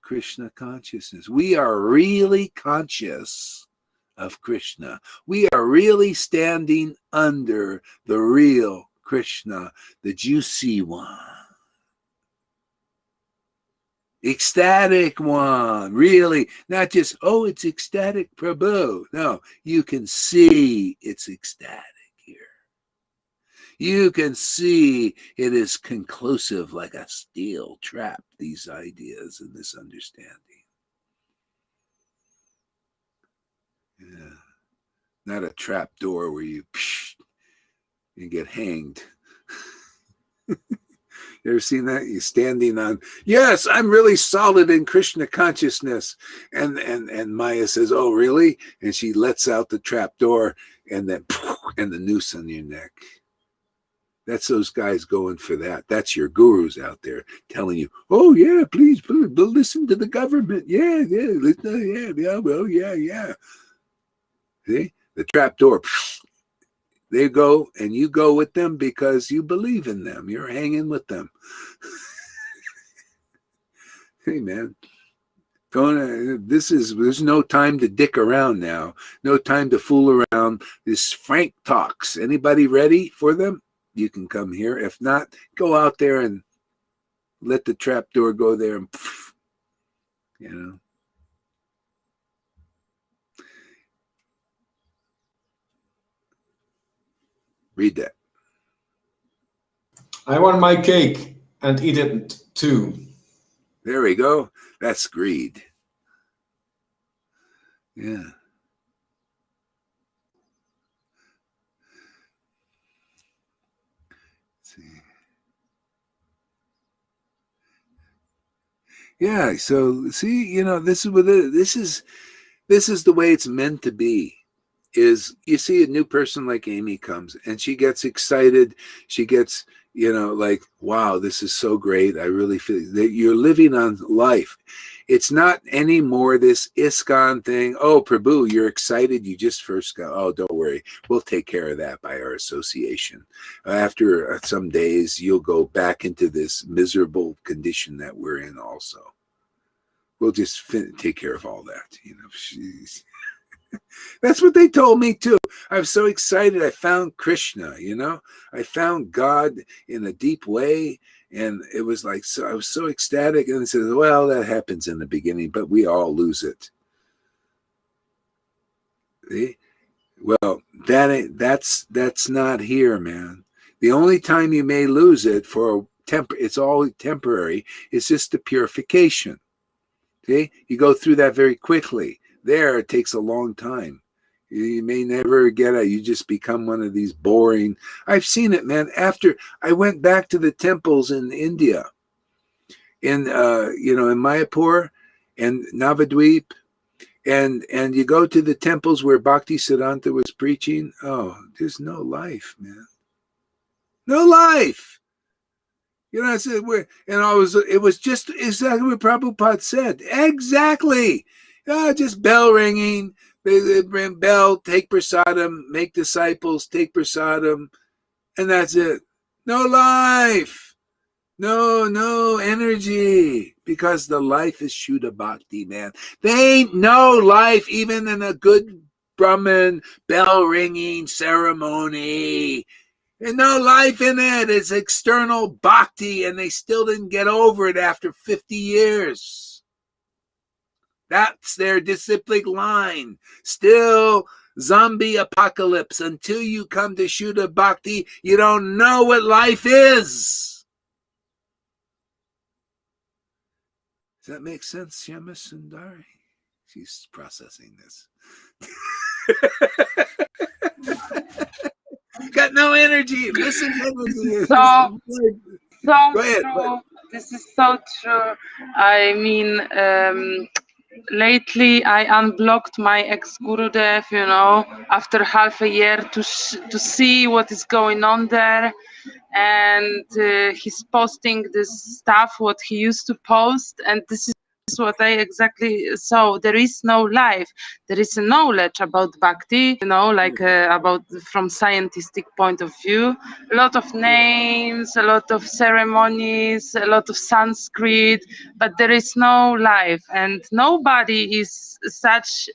Krishna consciousness. We are really conscious of Krishna. We are really standing under the real Krishna, the juicy one. Ecstatic one, really, not just, oh, it's ecstatic Prabhu. No, you can see it's ecstatic. You can see it is conclusive like a steel trap, these ideas and this understanding. Yeah. Not a trap door where you get hanged. You ever seen that? You're standing on, yes, I'm really solid in Krishna consciousness. And Maya says, oh, really? And she lets out the trap door and then and the noose on your neck. That's those guys going for that. That's your gurus out there telling you, oh, yeah, please listen to the government. Yeah. Well, yeah. See? The trap door. They go, and you go with them because you believe in them. You're hanging with them. Hey, man. There's no time to dick around now. No time to fool around. This Frank talks. Anybody ready for them? You can come here. If not, go out there and let the trap door go there and, you know. Read that. I want my cake and eat it too. There we go. That's greed. Yeah. Let's see. Yeah. So see, you know, this is the way it's meant to be. Is you see a new person like Amy comes and she gets excited. She gets, you know, like, wow, this is so great. I really feel that you're living on life. It's not anymore this ISKCON thing. Oh, Prabhu, you're excited. You just first got, oh, don't worry. We'll take care of that by our association. After some days, you'll go back into this miserable condition that we're in also. We'll just take care of all that. You know, jeez. That's what they told me too. I was so excited. I found Krishna, you know, I found God in a deep way. And it was like, so I was so ecstatic. And they said, well, that happens in the beginning, but we all lose it. See? Well, that's not here, man. The only time you may lose it it's all temporary. It's just the purification. See, you go through that very quickly. There, it takes a long time. You may never get it. You just become one of these boring. I've seen it, man. After I went back to the temples in India, in Mayapur and Navadvip, and you go to the temples where Bhakti Siddhanta was preaching. Oh, there's no life, man. No life. You know, I said, it was just exactly what Prabhupada said. Exactly. Just bell ringing. They bring bell, take prasadam, make disciples, take prasadam, and that's it. No life. No energy. Because the life is Shuddha Bhakti, man. They ain't no life even in a good Brahman bell ringing ceremony. There's no life in it. It's external bhakti, and they still didn't get over it after 50 years. That's their disciplic line. Still zombie apocalypse. Until you come to Shuddha Bhakti, you don't know what life is. Does that make sense, Shama Sundari? She's processing this. Got no energy. Listen, energy. So Go ahead. true. This is so true. I mean, lately I unblocked my ex-Gurudev, you know, after half a year to see what is going on there. And he's posting this stuff, what he used to post. And this is what I exactly saw. There is no life. There is a knowledge about Bhakti, you know, like about from scientific point of view. A lot of names, a lot of ceremonies, a lot of Sanskrit, but there is no life. And nobody is such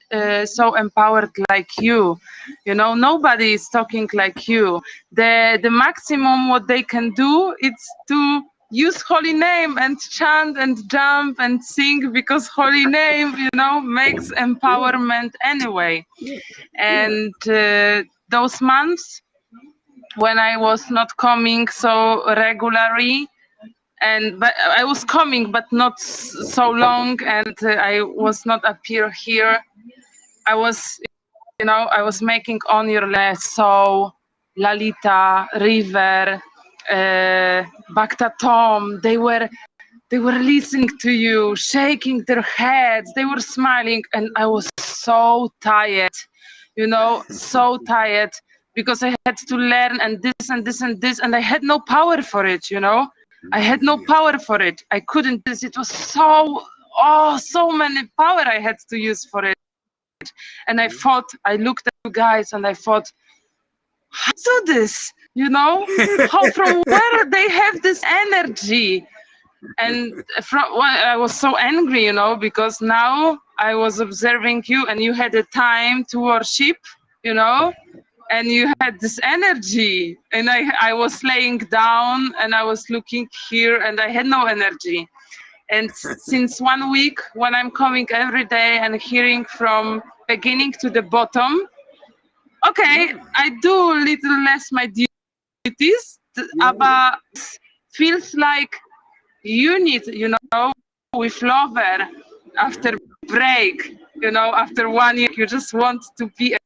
so empowered like you. You know, nobody is talking like you. The maximum what they can do is to use holy name and chant and jump and sing, because holy name, you know, makes empowerment anyway. And those months when I was not coming so regularly, but I was coming but not so long, and I was not appear here, I was, you know, I was making on your list. So Lalita, River, Bhakta Tom, they were listening to you, shaking their heads, they were smiling, and I was so tired, you know, so tired, because I had to learn and this and this and this, and I had no power for it, you know. I had no power for it. I couldn't do this. It was so many power I had to use for it. And I looked at you guys and I thought, how do this? You know, from where they have this energy? And I was so angry, you know, because now I was observing you and you had a time to worship, you know, and you had this energy, and I was laying down and I was looking here and I had no energy. And since 1 week, when I'm coming every day and hearing from beginning to the bottom, okay, I do a little less my duties, but feels like unit, you know, with lover after break, you know, after 1 year, you just want to be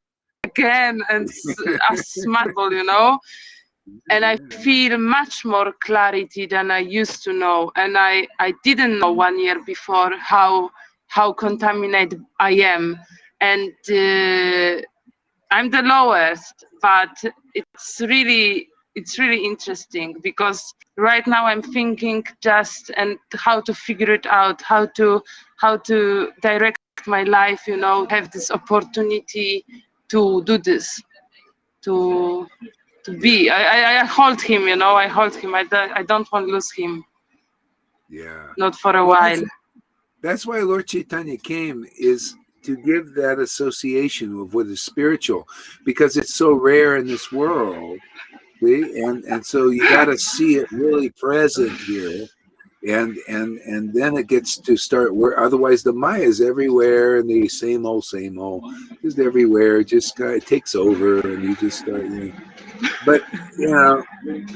again and as smart, you know. And I feel much more clarity than I used to know. And I didn't know 1 year before how contaminated I am. And I'm the lowest, but it's really interesting, because right now I'm thinking just and how to figure it out, how to direct my life, you know, have this opportunity to do this, to be. I hold him, you know, I hold him. I don't want to lose him. Yeah. Not for a while. That's why Lord Chaitanya came, is to give that association of what is spiritual, because it's so rare in this world. See? And so you got to see it really present here. And then it gets to start where, otherwise the Maya is everywhere and the same old, just everywhere, just kind of takes over and you just start, you know. But, you know,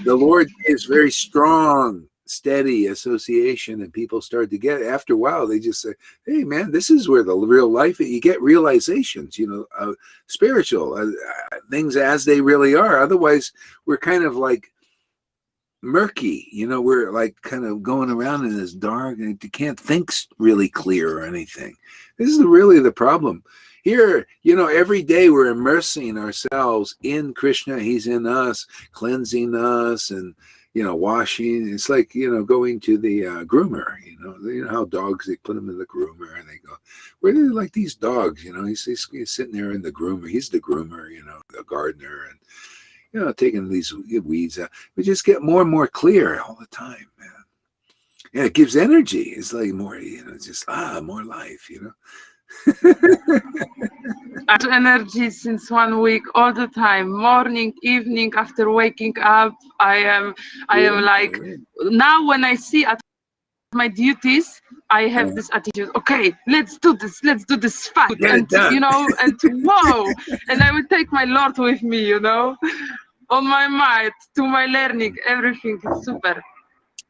the Lord is very strong, steady association, and people start to get, after a while, they just say, hey, man, this is where the real life, you get realizations, you know, spiritual things as they really are. Otherwise, we're kind of like murky, you know, we're like kind of going around in this dark and you can't think really clear or anything. This is really the problem. Here, you know, every day we're immersing ourselves in Krishna. He's in us, cleansing us and, you know, washing. It's like, you know, going to the groomer, you know how dogs, they put them in the groomer and they go, where they're like these dogs, you know, he's sitting there in the groomer. He's the groomer, you know, the gardener, and, you know, taking these weeds out. We just get more and more clear all the time, man. And it gives energy. It's like more, you know, just, more life, you know. Energy since 1 week, all the time, morning, evening, after waking up. I am like, now when I see at my duties, I have this attitude, okay, let's do this fast, and you know, and whoa, and I will take my Lord with me, you know, on my mind, to my learning, everything is super.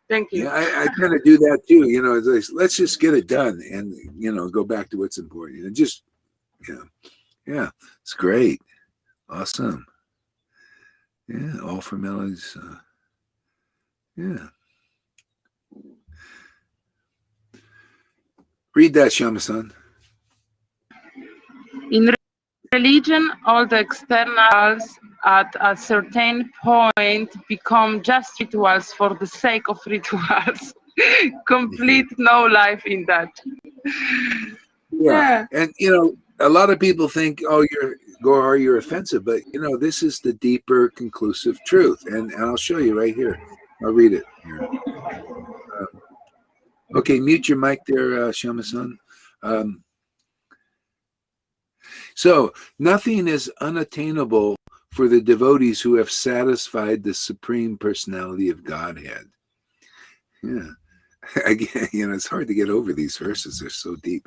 Thank you. Yeah, I kind of do that too. You know, it's like, let's just get it done and, you know, go back to what's important. And just, yeah, it's great. Awesome. Yeah, all for melodies. Yeah. Read that, Shama-san. In religion, all the externals at a certain point become just rituals for the sake of rituals. Complete no life in that. Yeah. And, you know, a lot of people think, oh, you're offensive, but, you know, this is the deeper, conclusive truth. And I'll show you right here. I'll read it here. Okay, mute your mic there, Shama-san. So, nothing is unattainable for the devotees who have satisfied the Supreme Personality of Godhead. Yeah. Again, you know, it's hard to get over these verses. They're so deep.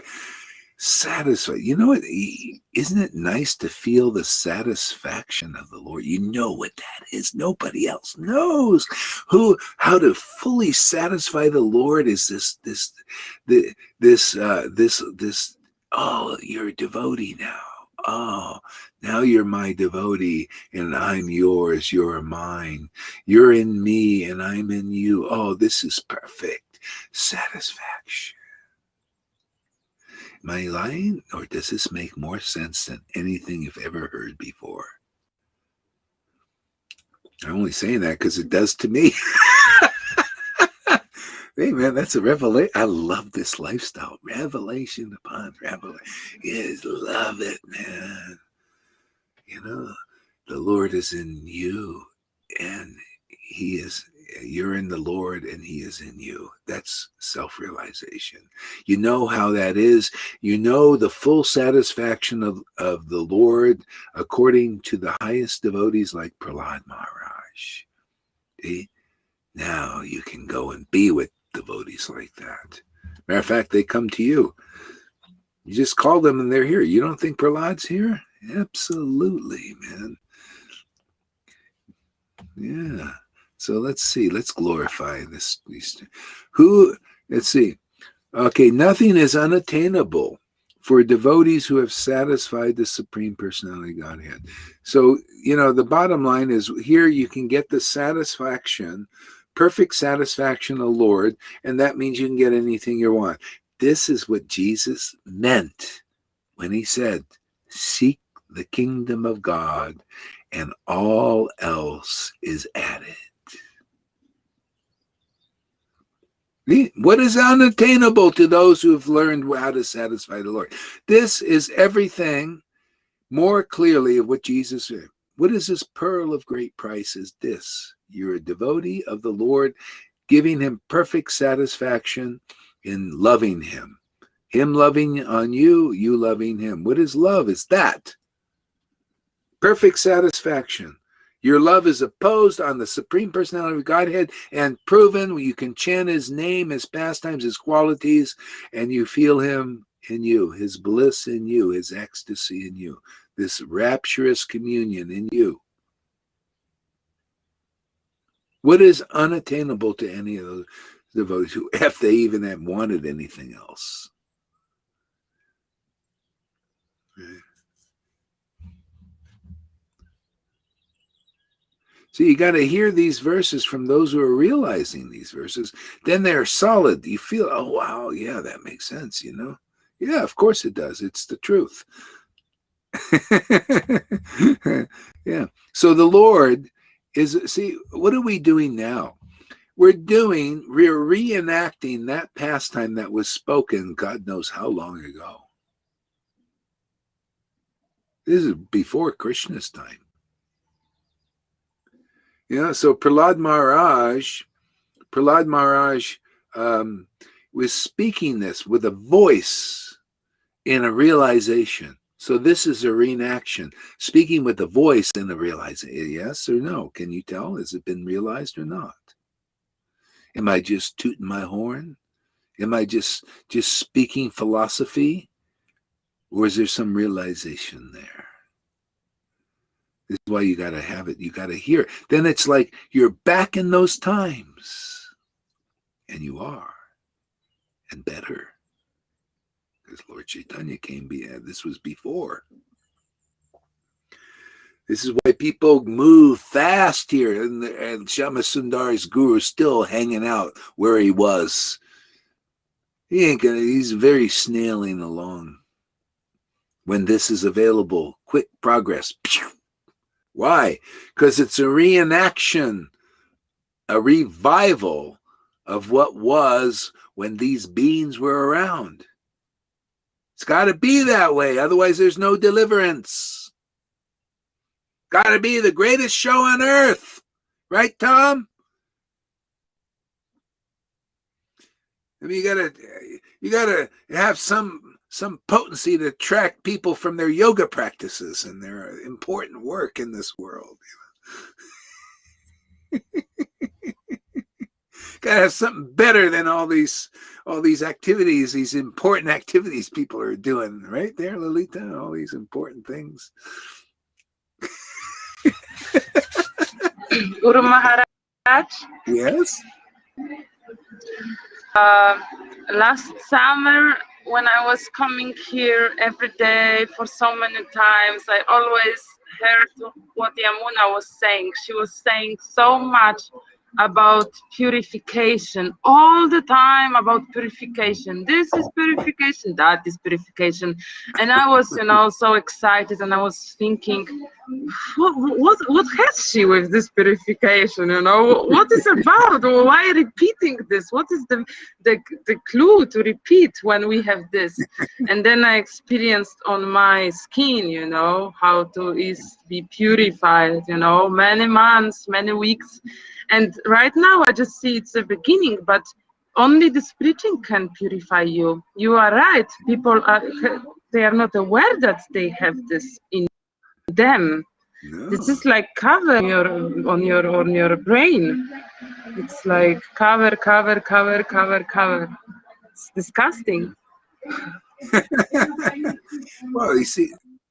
Satisfied. You know what? Isn't it nice to feel the satisfaction of the Lord? You know what that is. Nobody else knows how to fully satisfy the Lord. Is this oh, you're a devotee now. Oh, now you're my devotee and I'm yours. You're mine. You're in me and I'm in you. Oh, this is perfect satisfaction. Am I lying, or does this make more sense than anything you've ever heard before? I'm only saying that because it does to me. Hey man, that's a revelation. I love this lifestyle. Revelation upon revelation. Yes, love it, man. You know, the Lord is in you, and you're in the Lord, and He is in you. That's self-realization. You know how that is. You know the full satisfaction of the Lord according to the highest devotees like Prahlad Maharaj. See? Now you can go and be with devotees like that. Matter of fact, they come to you. You just call them and they're here. You don't think Prahlad's here? Absolutely, man. Yeah. So let's see. Let's glorify this. Let's see. Okay, nothing is unattainable for devotees who have satisfied the Supreme Personality Godhead. So, the bottom line is here you can get the satisfaction, perfect satisfaction of the Lord, and that means you can get anything you want. This is what Jesus meant when He said, seek the kingdom of God and all else is added. What is unattainable to those who have learned how to satisfy the Lord? This is everything more clearly of what Jesus said. What is this pearl of great price is this? You're a devotee of the Lord, giving Him perfect satisfaction in loving Him. Him loving on you, you loving Him. What is love? It's that. Perfect satisfaction. Your love is opposed on the Supreme Personality of Godhead and proven. You can chant His name, His pastimes, His qualities, and you feel Him in you, His bliss in you, His ecstasy in you, this rapturous communion in you. What is unattainable to any of those devotees who, if they even have wanted anything else? Right. So you got to hear these verses from those who are realizing these verses. Then they're solid. You feel, oh, wow, yeah, that makes sense, Yeah, of course it does. It's the truth. Yeah. So the Lord is, see, what are we doing now? We're reenacting that pastime that was spoken God knows how long ago. This is before Krishna's time. So Prahlad Maharaj was speaking this with a voice in a realization. So this is a reenaction, speaking with a voice in a realization. Yes or no? Can you tell? Has it been realized or not? Am I just tooting my horn? Am I just speaking philosophy? Or is there some realization there? This is why you got to have it. You got to hear it. Then it's like you're back in those times. And you are. And better. Because Lord Chaitanya came, this was before. This is why people move fast here. And Shama Sundar's guru is still hanging out where he was. He's very snailing along. When this is available, quick progress. Why? Because it's a reenaction, a revival of what was when these beings were around. It's got to be that way. Otherwise, there's no deliverance. Got to be the greatest show on earth. Right, Tom? I mean, you gotta have some potency to attract people from their yoga practices and their important work in this world. Gotta have something better than all these activities, these important activities people are doing. Right there, Lolita, all these important things. Guru Maharaj. Yes. Last summer, when I was coming here every day for so many times, I always heard what Yamuna was saying. She was saying so much about purification, all the time about purification. This is purification, that is purification. And I was, so excited, and I was thinking, what has she with this purification? You know, what is about? Why repeating this? What is the clue to repeat when we have this? And then I experienced on my skin, you know, how to be purified, you know, many months, many weeks. And right now I just see it's a beginning, but only this preaching can purify you. You are right. People they are not aware that they have this in them. No. This is like cover on your brain. It's like cover. It's disgusting. Well,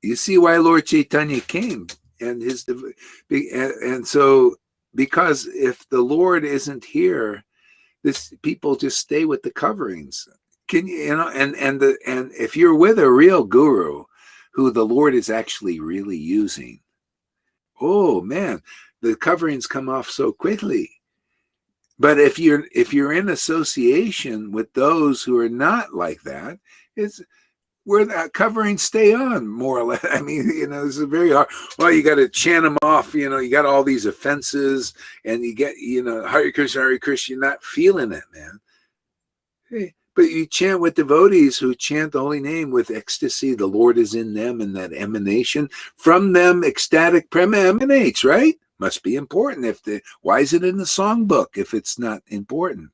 you see why Lord Chaitanya came, and and so because if the Lord isn't here, this people just stay with the coverings. Can you know? And if you're with a real guru, who the Lord is actually really using, oh man, the coverings come off so quickly. But if you're in association with those who are not like that, it's where that coverings stay on, more or less. I mean, you know, this is very hard. Well, you got to chant them off. You know, you got all these offenses, and you get, you know, Hare Krishna, you're not feeling it, man. Hey, but you chant with devotees who chant the holy name with ecstasy. The Lord is in them, and that emanation from them, ecstatic prema emanates, right? Must be important. Why is it in the songbook if it's not important?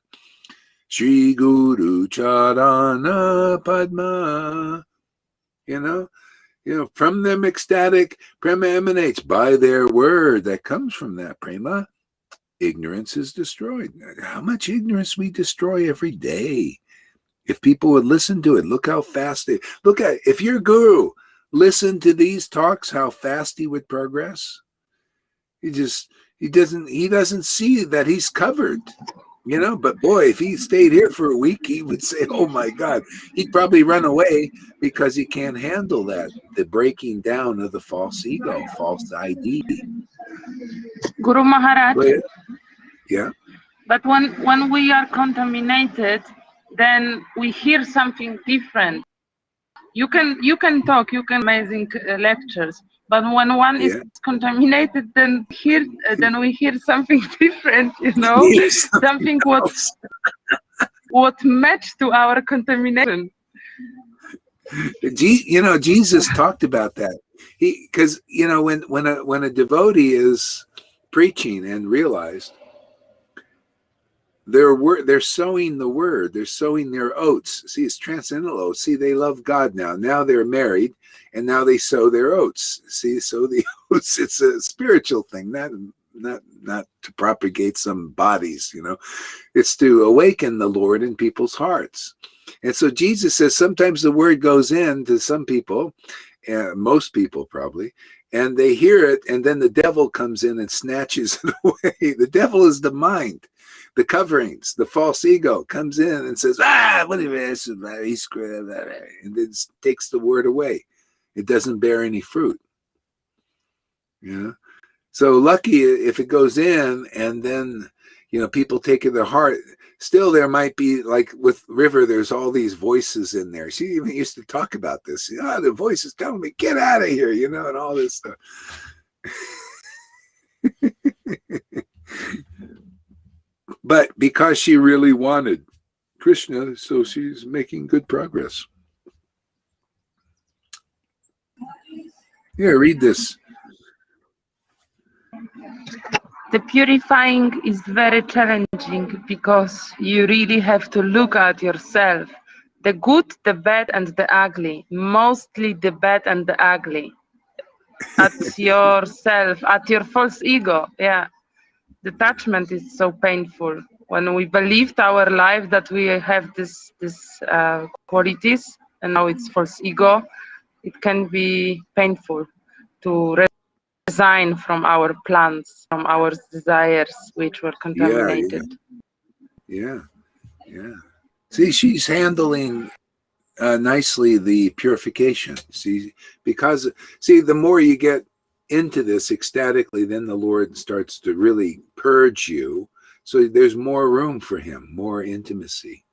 Shri Guru Charana Padma. You know, from them ecstatic prema emanates. By their word that comes from that prema, ignorance is destroyed. How much ignorance we destroy every day. If people would listen to it, look how fast if your guru listened to these talks, how fast he would progress. He doesn't see that he's covered, you know. But boy, if he stayed here for a week, he would say, oh my God, he'd probably run away because he can't handle that, the breaking down of the false ego, false ID. Guru Maharaj. Yeah. But when we are contaminated, then we hear something different. You can talk, you can amazing lectures, but when one is contaminated, then we hear something different, you know, something what matched to our contamination. You know, Jesus talked about that. Because you know, when a devotee is preaching and realized they're sowing the word, they're sowing their oats. See, it's transcendental oats. See, they love God now. Now they're married, and now they sow their oats. See, sow the oats. It's a spiritual thing, not to propagate some bodies. You know, it's to awaken the Lord in people's hearts. And so Jesus says sometimes the word goes in to some people, most people probably, and they hear it, and then the devil comes in and snatches it away. The devil is the mind. The coverings, the false ego comes in and says, what is this? And then takes the word away. It doesn't bear any fruit. Yeah. So lucky if it goes in and then, you know, people take it to their heart. Still, there might be, like with River, there's all these voices in there. She even used to talk about this. The voice is telling me, get out of here, you know, and all this stuff. But because she really wanted Krishna, so she's making good progress. Here, read this. The purifying is very challenging because you really have to look at yourself. The good, the bad, and the ugly. Mostly the bad and the ugly. At yourself, at your false ego. Yeah. Detachment is so painful. When we believed our life that we have this qualities, and now it's false ego, it can be painful to resign from our plans, from our desires, which were contaminated. Yeah. See, she's handling nicely the purification. See, the more you get into this ecstatically, then the Lord starts to really purge you. So there's more room for him, more intimacy.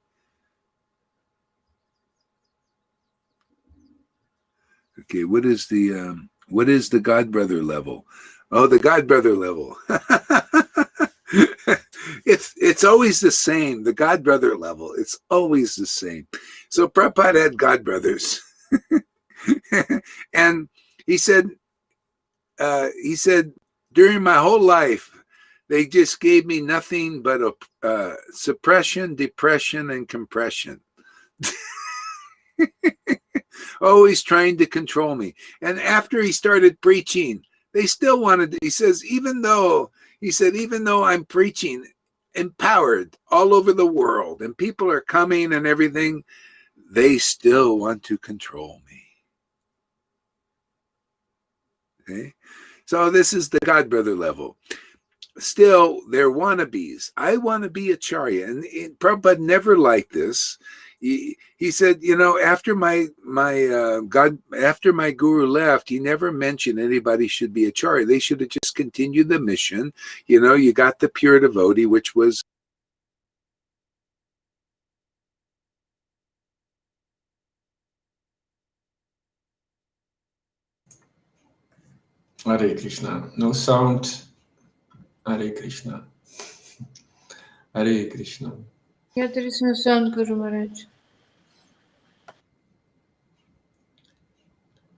Okay, what is the What is the God brother level? Oh, the God brother level. It's always the same. The God brother level. It's always the same. So Prabhupada had God brothers, and he said during my whole life, they just gave me nothing but a suppression, depression, and compression. Always trying to control me. And after he started preaching, they still wanted to, he says, even though I'm preaching empowered all over the world and people are coming and everything, they still want to control me. Okay? So this is the God brother level. Still, they're wannabes. I want to be Acharya. And Prabhupada never liked this. He said, after my guru left, he never mentioned anybody should be Acharya. They should have just continued the mission. You got the pure devotee, which was Hare Krishna. No sound. Hare Krishna. Hare Krishna. Yeah, there is no sound, Guru Maharaj.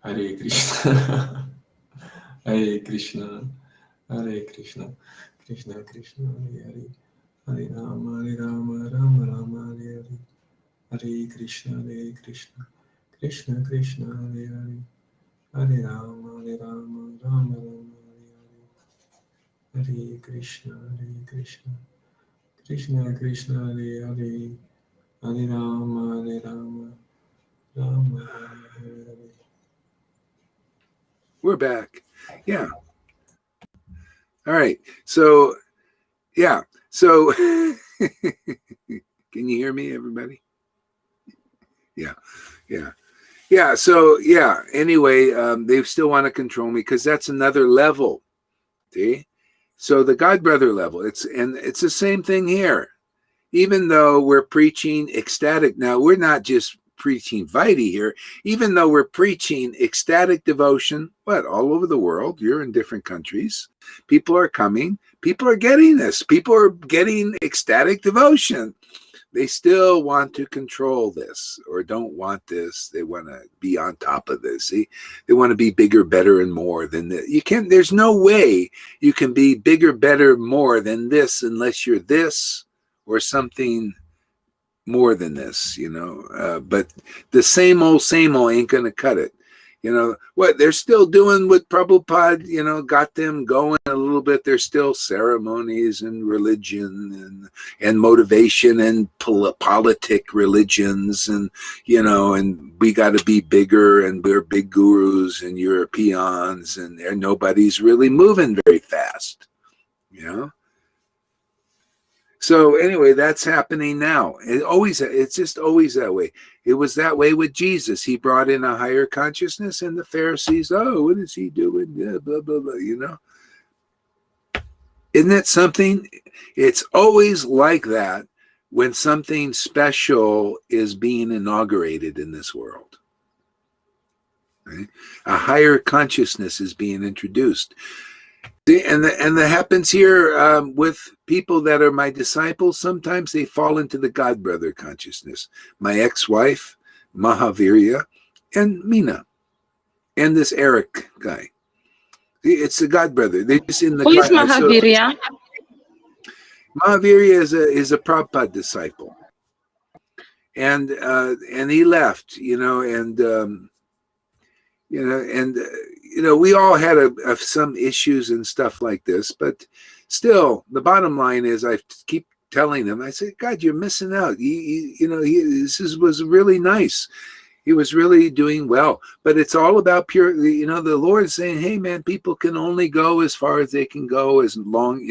Hare Krishna. Hare Krishna. Hare Krishna. Krishna Krishna. Hare Hare. Hare Rama. Hare Rama. Rama Rama. Hare Hare. Hare Krishna. Hare Krishna. Krishna Krishna. Hare Hare. Hare Rama. Hare Rama. Rama Rama. Hare Hare. Hare Krishna. Hare Krishna. Krishna Krishna. Hare Hare. Hare Rama. Hare Rama. Rama Rama. Hare Hare. We're back. Yeah. All right. So, yeah. So, can you hear me, everybody? Yeah. Yeah. Yeah. So, yeah. Anyway, they still want to control me because that's another level. See? So the God brother level, it's the same thing here. Even though we're preaching ecstatic, now we're not just preaching Vaidhi here, even though we're preaching ecstatic devotion, all over the world, you're in different countries, people are coming, people are getting this, people are getting ecstatic devotion. They still want to control this or don't want this. They want to be on top of this. See? They want to be bigger, better, and more than this. There's no way you can be bigger, better, more than this unless you're this or something more than this, but the same old ain't going to cut it. What they're still doing with Prabhupada, got them going a little bit. There's still ceremonies and religion and motivation and politic religions and we got to be bigger and we're big gurus and Europeans and nobody's really moving very fast, So anyway, that's happening now. It's just always that way. It was that way with Jesus. He brought in a higher consciousness, and the Pharisees, what is he doing? Yeah, blah, blah, blah, Isn't it something? It's always like that when something special is being inaugurated in this world. Right? A higher consciousness is being introduced. And that happens here with people that are my disciples. Sometimes they fall into the God brother consciousness. My ex-wife, Mahavirya, and Meena, and this Eric guy. It's the God brother. They're just in the. Who is Mahavirya? So, Mahavirya is a Prabhupada disciple, and he left. We all had some issues and stuff like this, but still, the bottom line is I keep telling him, I say, God, you're missing out. This was really nice. He was really doing well, but it's all about pure, the Lord is saying, hey man, people can only go as far as they can go as long,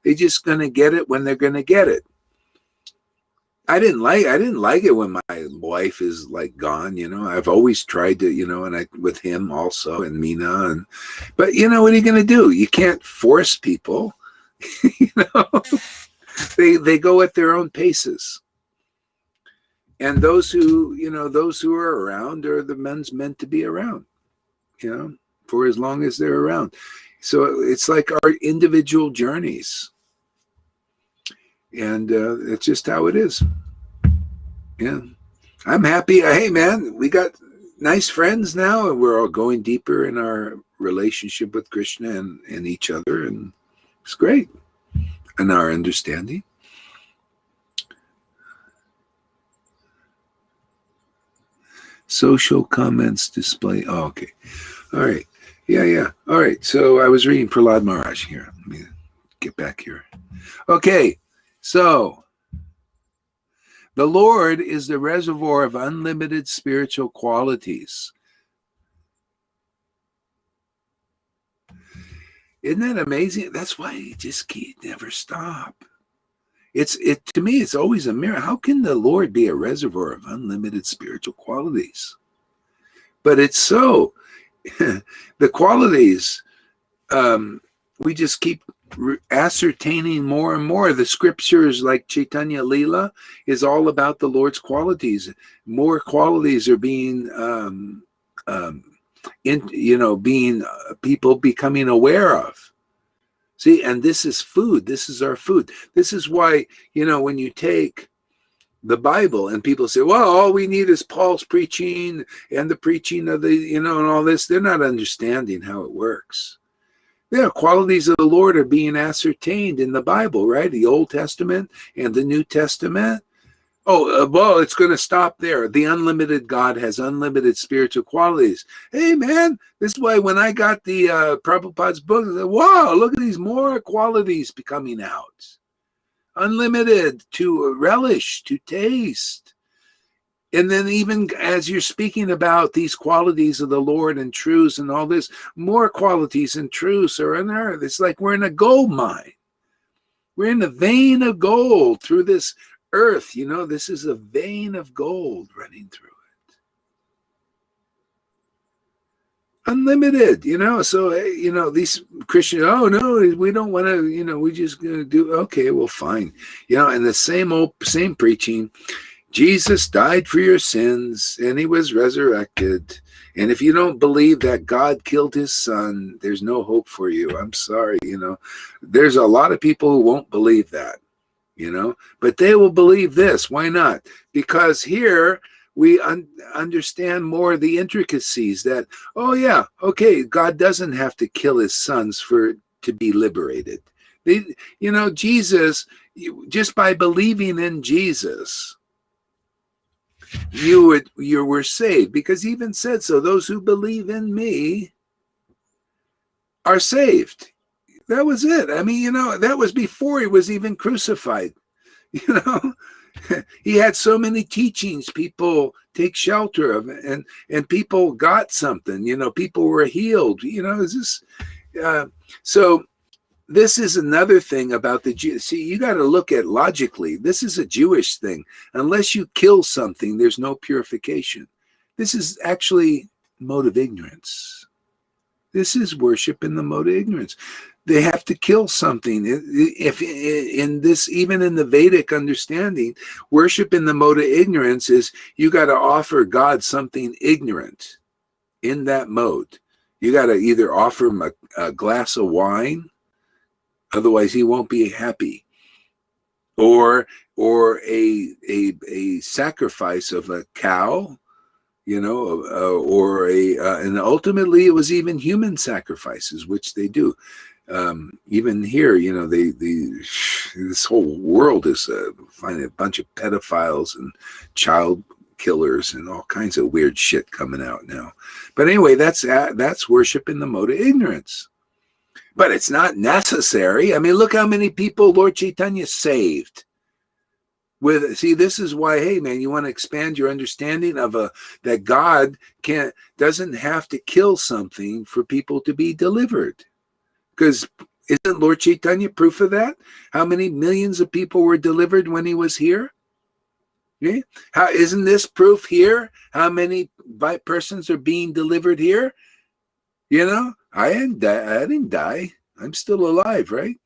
they're just going to get it when they're going to get it. I didn't like it when my wife is like gone, I've always tried to, and I with him also and Meena but what are you going to do? You can't force people, they go at their own paces. And those who are around are the men's meant to be around, for as long as they're around. So it's like our individual journeys. And it's just how it is. Yeah. I'm happy. Hey, man, we got nice friends now, and we're all going deeper in our relationship with Krishna and each other, and it's great. And our understanding. Social comments display. Oh, okay. All right. Yeah. All right. So I was reading Prahlad Maharaj here. Let me get back here. Okay. So the Lord is the reservoir of unlimited spiritual qualities. Isn't that amazing? That's why he just can't never stop. To me, it's always a mirror. How can the Lord be a reservoir of unlimited spiritual qualities? But it's so. The qualities, we just keep ascertaining more and more. The scriptures like Chaitanya Leela is all about the Lord's qualities. More qualities are being, people becoming aware of. See, and this is food. This is our food. This is why, when you take the Bible and people say, well, all we need is Paul's preaching and the preaching of the, and all this, they're not understanding how it works. The qualities of the Lord are being ascertained in the Bible, right? The Old Testament and the New Testament. Oh, well, it's going to stop there. The unlimited God has unlimited spiritual qualities. Hey, man, this is why when I got the Prabhupada's book, I said, wow, look at these more qualities coming out. Unlimited to relish, to taste. And then even as you're speaking about these qualities of the Lord and truths and all this, more qualities and truths are in earth. It's like we're in a gold mine. We're in a vein of gold through this earth. This is a vein of gold running through it. Unlimited, so, these Christians, oh no, we don't want to, we just going to do, okay, well, fine. And the same preaching, Jesus died for your sins and he was resurrected. And if you don't believe that God killed his son, there's no hope for you. I'm sorry, there's a lot of people who won't believe that. But they will believe this. Why not? Because here we understand more of the intricacies that, oh yeah, okay, God doesn't have to kill his sons to be liberated. Jesus, just by believing in Jesus, you were saved, because he even said so. Those who believe in me are saved. That was it. I mean, that was before he was even crucified. He had so many teachings. People take shelter of it, and people got something. People were healed. So this is another thing about the Jew. See, you got to look at logically. This is a Jewish thing. Unless you kill something, there's no purification. This is actually mode of ignorance. This is worship in the mode of ignorance. They have to kill something. If in this, even in the Vedic understanding, worship in the mode of ignorance is you got to offer God something ignorant in that mode. You got to either offer him a glass of wine, otherwise he won't be happy, or a sacrifice of a cow, and ultimately it was even human sacrifices, which they do. Even here, this whole world is finding a bunch of pedophiles and child killers and all kinds of weird shit coming out now. But anyway, that's worship in the mode of ignorance. But it's not necessary. I mean, look how many people Lord Chaitanya saved. This is why, hey man, you want to expand your understanding of that God doesn't have to kill something for people to be delivered. Because isn't Lord Chaitanya proof of that? How many millions of people were delivered when he was here? Yeah. Isn't this proof here? How many persons are being delivered here? I didn't die. I'm still alive, right?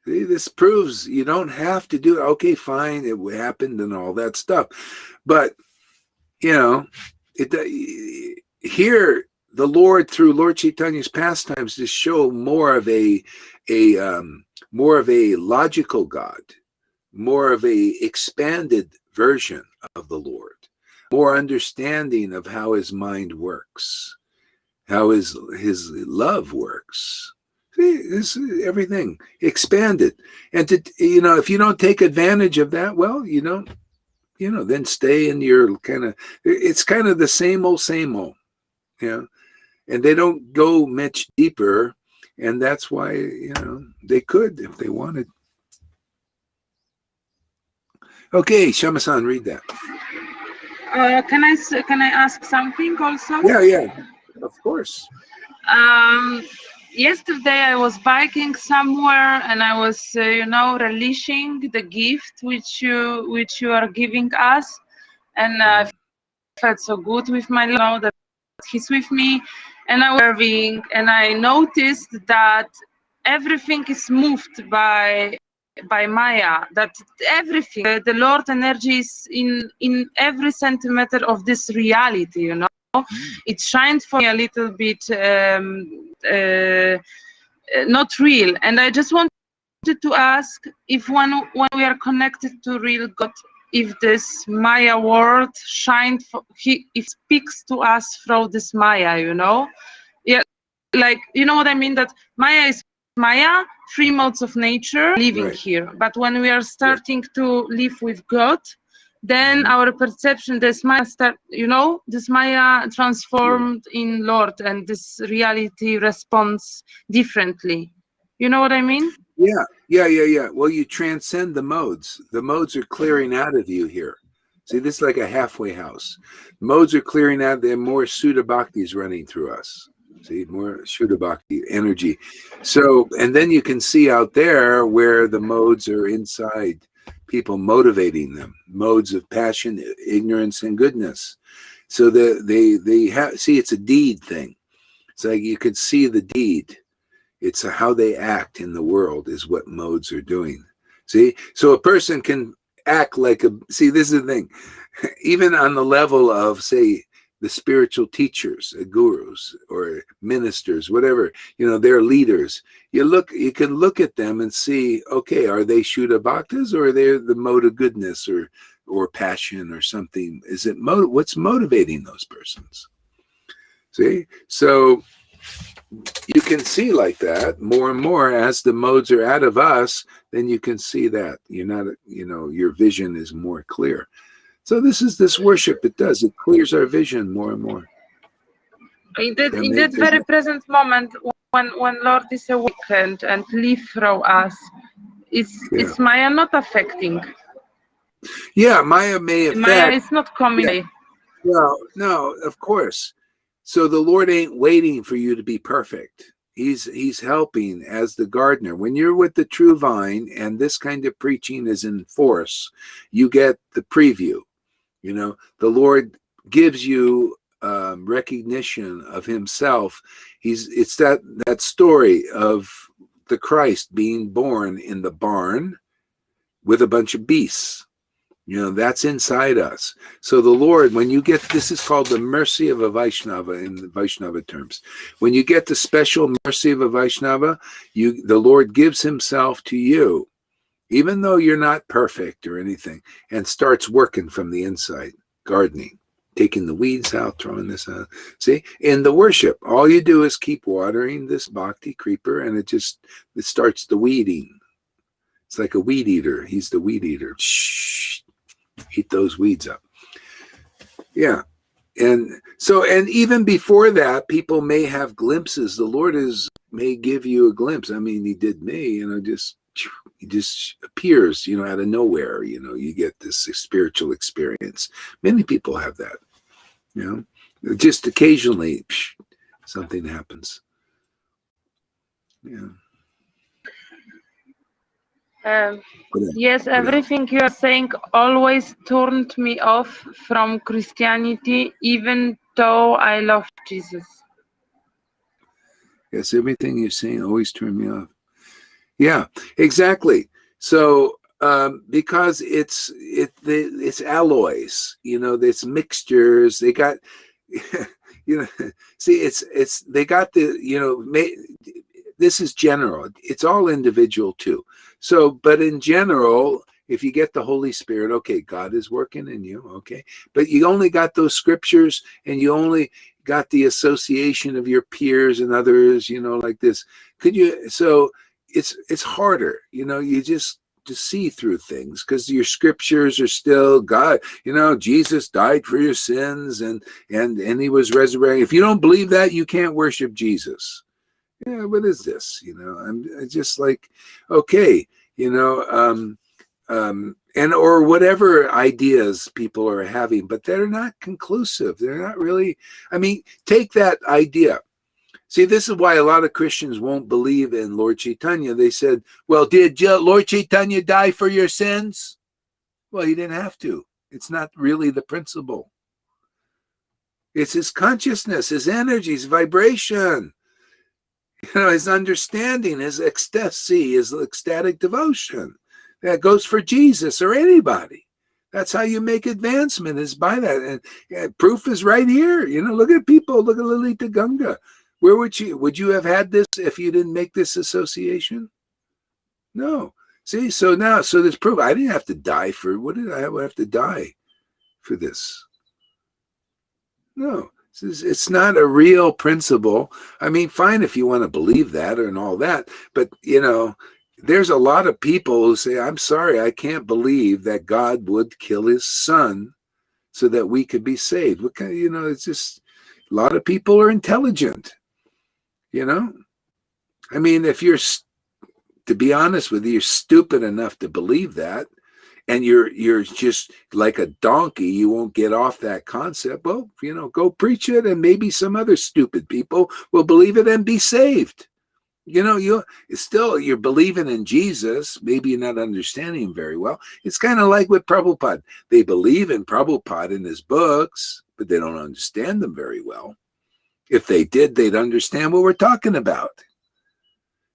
See, this proves you don't have to do it. Okay, fine, it happened and all that stuff. But, it here the Lord, through Lord Chaitanya's pastimes, to show more of a logical God, more of a expanded version of the Lord, more understanding of how his mind works, how his love works. See, this everything expanded. And to, if you don't take advantage of that, well, then stay in your it's kind of the same old, and they don't go much deeper. And that's why, they could if they wanted. Okay, Shama-san, read that. Can I ask something also? Yeah, of course. Yesterday I was biking somewhere and I was, relishing the gift which you are giving us, and I felt so good with my Lord that He's with me, and I was observing, and I noticed that everything is moved by Maya. That everything, the Lord energy is in every centimeter of this reality. It shines for me a little bit not real, and I just wanted to ask if when we are connected to real God, if this Maya world shines, it speaks to us through this Maya, yeah, like, you know what I mean, that Maya is Maya, three modes of nature living here, but when we are starting to live with God, then our perception, this Maya this Maya transformed in Lord, and this reality responds differently. You know what I mean? Yeah. Well, you transcend the modes. The modes are clearing out of you here. See, this is like a halfway house. Modes are clearing out. There are more Shuddha Bhaktis running through us. See, more Shuddha Bhakti energy. So, and then you can see out there where the modes are inside people, motivating them. Modes of passion, ignorance, and goodness. So they have, see, it's a deed thing. It's like you could see the deed. It's how they act in the world is what modes are doing. See? So a person can act like see, this is the thing. Even on the level of, say, the spiritual teachers, gurus or ministers, whatever, they're leaders. You can look at them and see, okay, are they Shuddha Bhaktas, or are they the mode of goodness or passion or something? Is it what's motivating those persons? See? So you can see like that more and more as the modes are out of us, then you can see that you're not, your vision is more clear. So this worship, it clears our vision more and more. In that very present moment, when Lord is awakened and live through us, it's Maya not affecting. Yeah, Maya may affect. Maya is not coming. Yeah. No, of course. So the Lord ain't waiting for you to be perfect. He's helping as the gardener. When you're with the true vine and this kind of preaching is in force, you get the preview. The Lord gives you recognition of himself. It's that story of the Christ being born in the barn with a bunch of beasts. That's inside us. So the Lord, when you get, this is called the mercy of a Vaishnava in the Vaishnava terms. When you get the special mercy of a Vaishnava, the Lord gives himself to you, even though you're not perfect or anything, and starts working from the inside, gardening, taking the weeds out, throwing this out. See, in the worship, all you do is keep watering this bhakti creeper, and it starts the weeding. It's like a weed eater. He's the weed eater. Shh. Eat those weeds up. Yeah. And so, and even before that, people may have glimpses. The Lord may give you a glimpse. I mean, he did me, he just appears, out of nowhere, you get this spiritual experience. Many people have that, just occasionally something happens. Yeah. Yes, everything you are saying always turned me off from Christianity, even though I love Jesus. Yes, everything you're saying always turned me off. Yeah, exactly. So because it's alloys, it's mixtures. They got, see, it's they got the, this is general. It's all individual too. So, but in general, if you get the Holy Spirit, okay, God is working in you, okay, but you only got those scriptures and you only got the association of your peers and others, like this. So it's harder, you just to see through things because your scriptures are still God, Jesus died for your sins and he was resurrected. If you don't believe that, you can't worship Jesus. Yeah, what is this? I'm just like, okay, and or whatever ideas people are having, but they're not conclusive. They're not really, take that idea. See, this is why a lot of Christians won't believe in Lord Chaitanya. They said, well, did Lord Chaitanya die for your sins? Well, he didn't have to. It's not really the principle. It's his consciousness, his energy, his vibration, his understanding, his ecstasy, his ecstatic devotion. That goes for Jesus or anybody. That's how you make advancement, is by that. And proof is right here. Look at people. Look at Lalita Ganga. Where would you have had this if you didn't make this association? No. See, so there's proof. I didn't have to die for, what did I have to die for this? No, it's not a real principle. Fine if you want to believe that and all that, but there's a lot of people who say, I'm sorry, I can't believe that God would kill his son so that we could be saved. What kind of, it's just, a lot of people are intelligent, if you're, to be honest with you, you're stupid enough to believe that, and you're just like a donkey, you won't get off that concept. Well, go preach it, and maybe some other stupid people will believe it and be saved. You're believing in Jesus. Maybe you're not understanding him very well. It's kind of like with Prabhupada. They believe in Prabhupada in his books, but they don't understand them very well. If they did, they'd understand what we're talking about.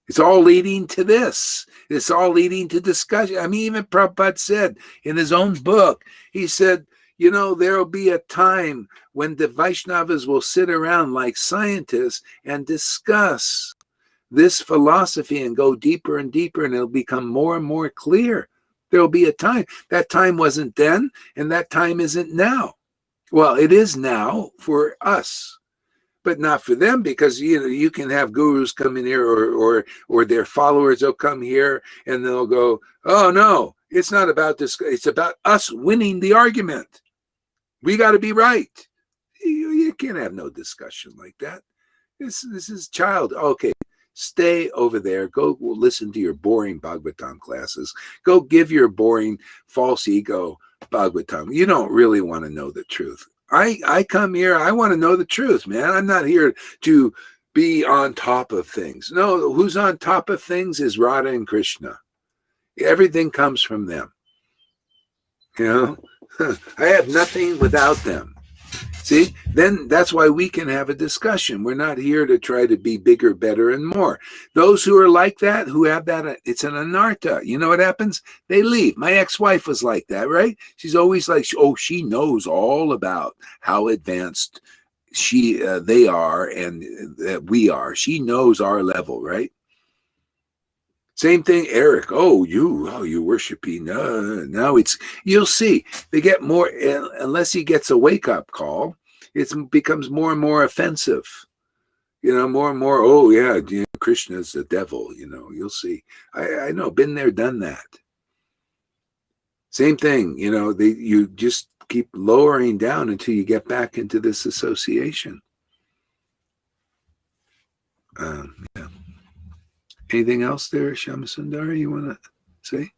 It's all leading to this. It's all leading to discussion. Even Prabhupada said in his own book, he said, there'll be a time when the Vaishnavas will sit around like scientists and discuss this philosophy and go deeper and deeper, and it'll become more and more clear. There'll be a time. That time wasn't then, and that time isn't now. Well, it is now for us, but not for them, because you can have gurus come in here or their followers will come here and they'll go, oh no, it's not about this. It's about us winning the argument. We got to be right. You can't have no discussion like that. This is child. Okay. Stay over there. Go listen to your boring Bhagavatam classes. Go give your boring false ego Bhagavatam. You don't really want to know the truth. I come here, I want to know the truth, man. I'm not here to be on top of things. No, who's on top of things is Radha and Krishna. Everything comes from them. I have nothing without them. See, then that's why we can have a discussion. We're not here to try to be bigger, better, and more. Those who are like that, who have that, it's an anartha. You know what happens? They leave. My ex-wife was like that, right? She's always like, oh, she knows all about how advanced they are and that we are. She knows our level, right? Same thing, Eric. You worshiping. Now you'll see. They get more, unless he gets a wake-up call, it becomes more and more offensive. More and more, oh yeah, Krishna's the devil, you'll see. I know, been there, done that. Same thing, you just keep lowering down until you get back into this association. Yeah. Anything else there, Shyamasundari, you want to say?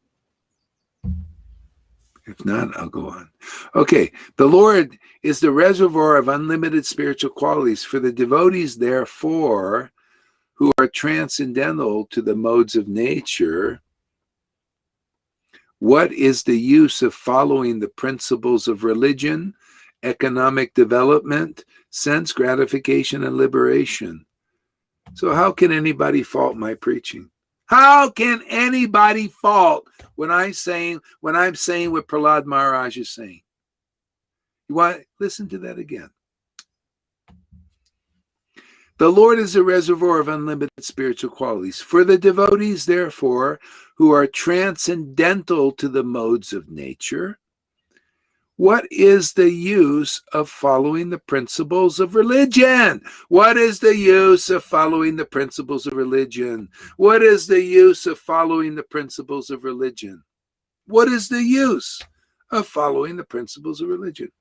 If not, I'll go on. Okay, the Lord is the reservoir of unlimited spiritual qualities for the devotees, therefore, who are transcendental to the modes of nature. What is the use of following the principles of religion, economic development, sense gratification, and liberation? So how can anybody fault my preaching? How can anybody fault when I'm saying what Prahlad Maharaj is saying? You want listen to that again. The Lord is a reservoir of unlimited spiritual qualities. For the devotees, therefore, who are transcendental to the modes of nature, what is the use of following the principles of religion? What is the use of following the principles of religion? What is the use of following the principles of religion? What is the use of following the principles of religion?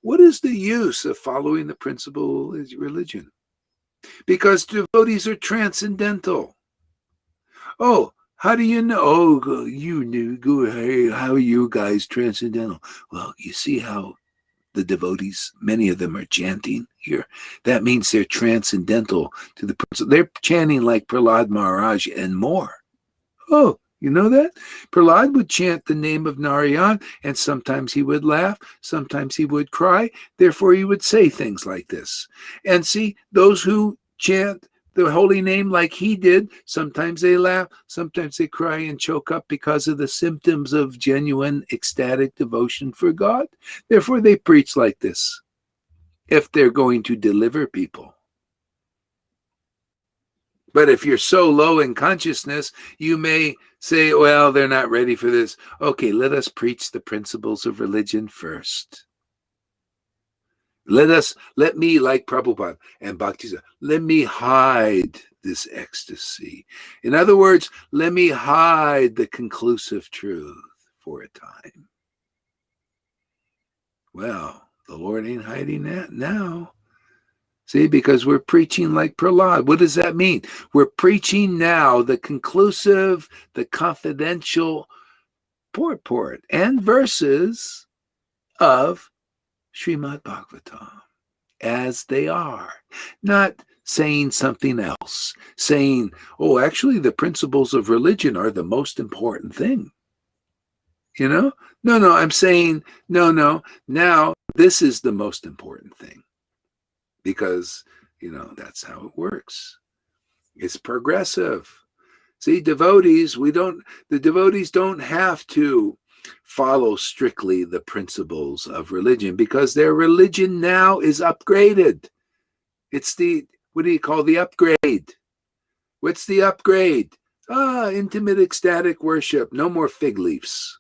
What is the use of following the principle of religion? Because devotees are transcendental. Oh, how do you know? Oh, you knew. Hey, how are you guys transcendental? Well, you see how the devotees, many of them are chanting here. That means they're transcendental to the principle. They're chanting like Prahlad Maharaj and more. Oh, you know that? Prahlad would chant the name of Narayan, and sometimes he would laugh, sometimes he would cry. Therefore, he would say things like this. And see, those who chant the holy name like he did, sometimes they laugh, sometimes they cry and choke up because of the symptoms of genuine ecstatic devotion for God. Therefore, they preach like this if they're going to deliver people. But if you're so low in consciousness, you may say, well, they're not ready for this. Okay, let us preach the principles of religion first. Let me, like Prabhupada and Bhakti, let me hide this ecstasy. In other words, let me hide the conclusive truth for a time. Well, the Lord ain't hiding that now. See, because we're preaching like Prahlad. What does that mean? We're preaching now the conclusive, the confidential purport and verses of Srimad Bhagavatam as they are, not saying something else, saying, oh, actually the principles of religion are the most important thing. You know? No, I'm saying, no, now this is the most important thing. Because, that's how it works. It's progressive. See, the devotees don't have to follow strictly the principles of religion because their religion now is upgraded. It's what do you call the upgrade? What's the upgrade? Intimate ecstatic worship. No more fig leaves.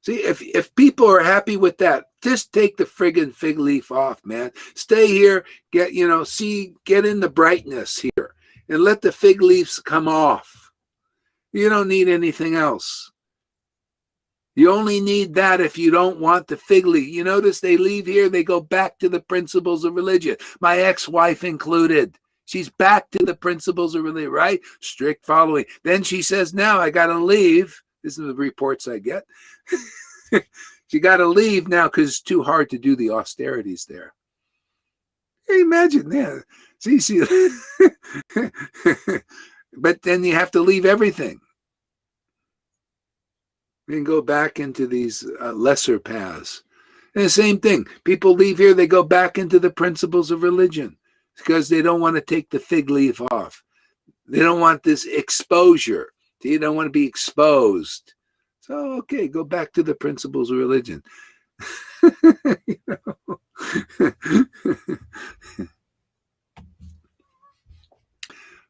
See, if people are happy with that, just take the friggin' fig leaf off, man. Stay here, get in the brightness here, and let the fig leaves come off. You don't need anything else. You only need that if you don't want the fig leaf. You notice they leave here, they go back to the principles of religion. My ex-wife included. She's back to the principles of religion, right? Strict following. Then she says, now I got to leave. This is the reports I get. You got to leave now because it's too hard to do the austerities there. Hey, imagine that. See. But then you have to leave everything. And go back into these lesser paths. And the same thing. People leave here, they go back into the principles of religion because they don't want to take the fig leaf off. They don't want this exposure. They don't want to be exposed. So, okay, go back to the principles of religion.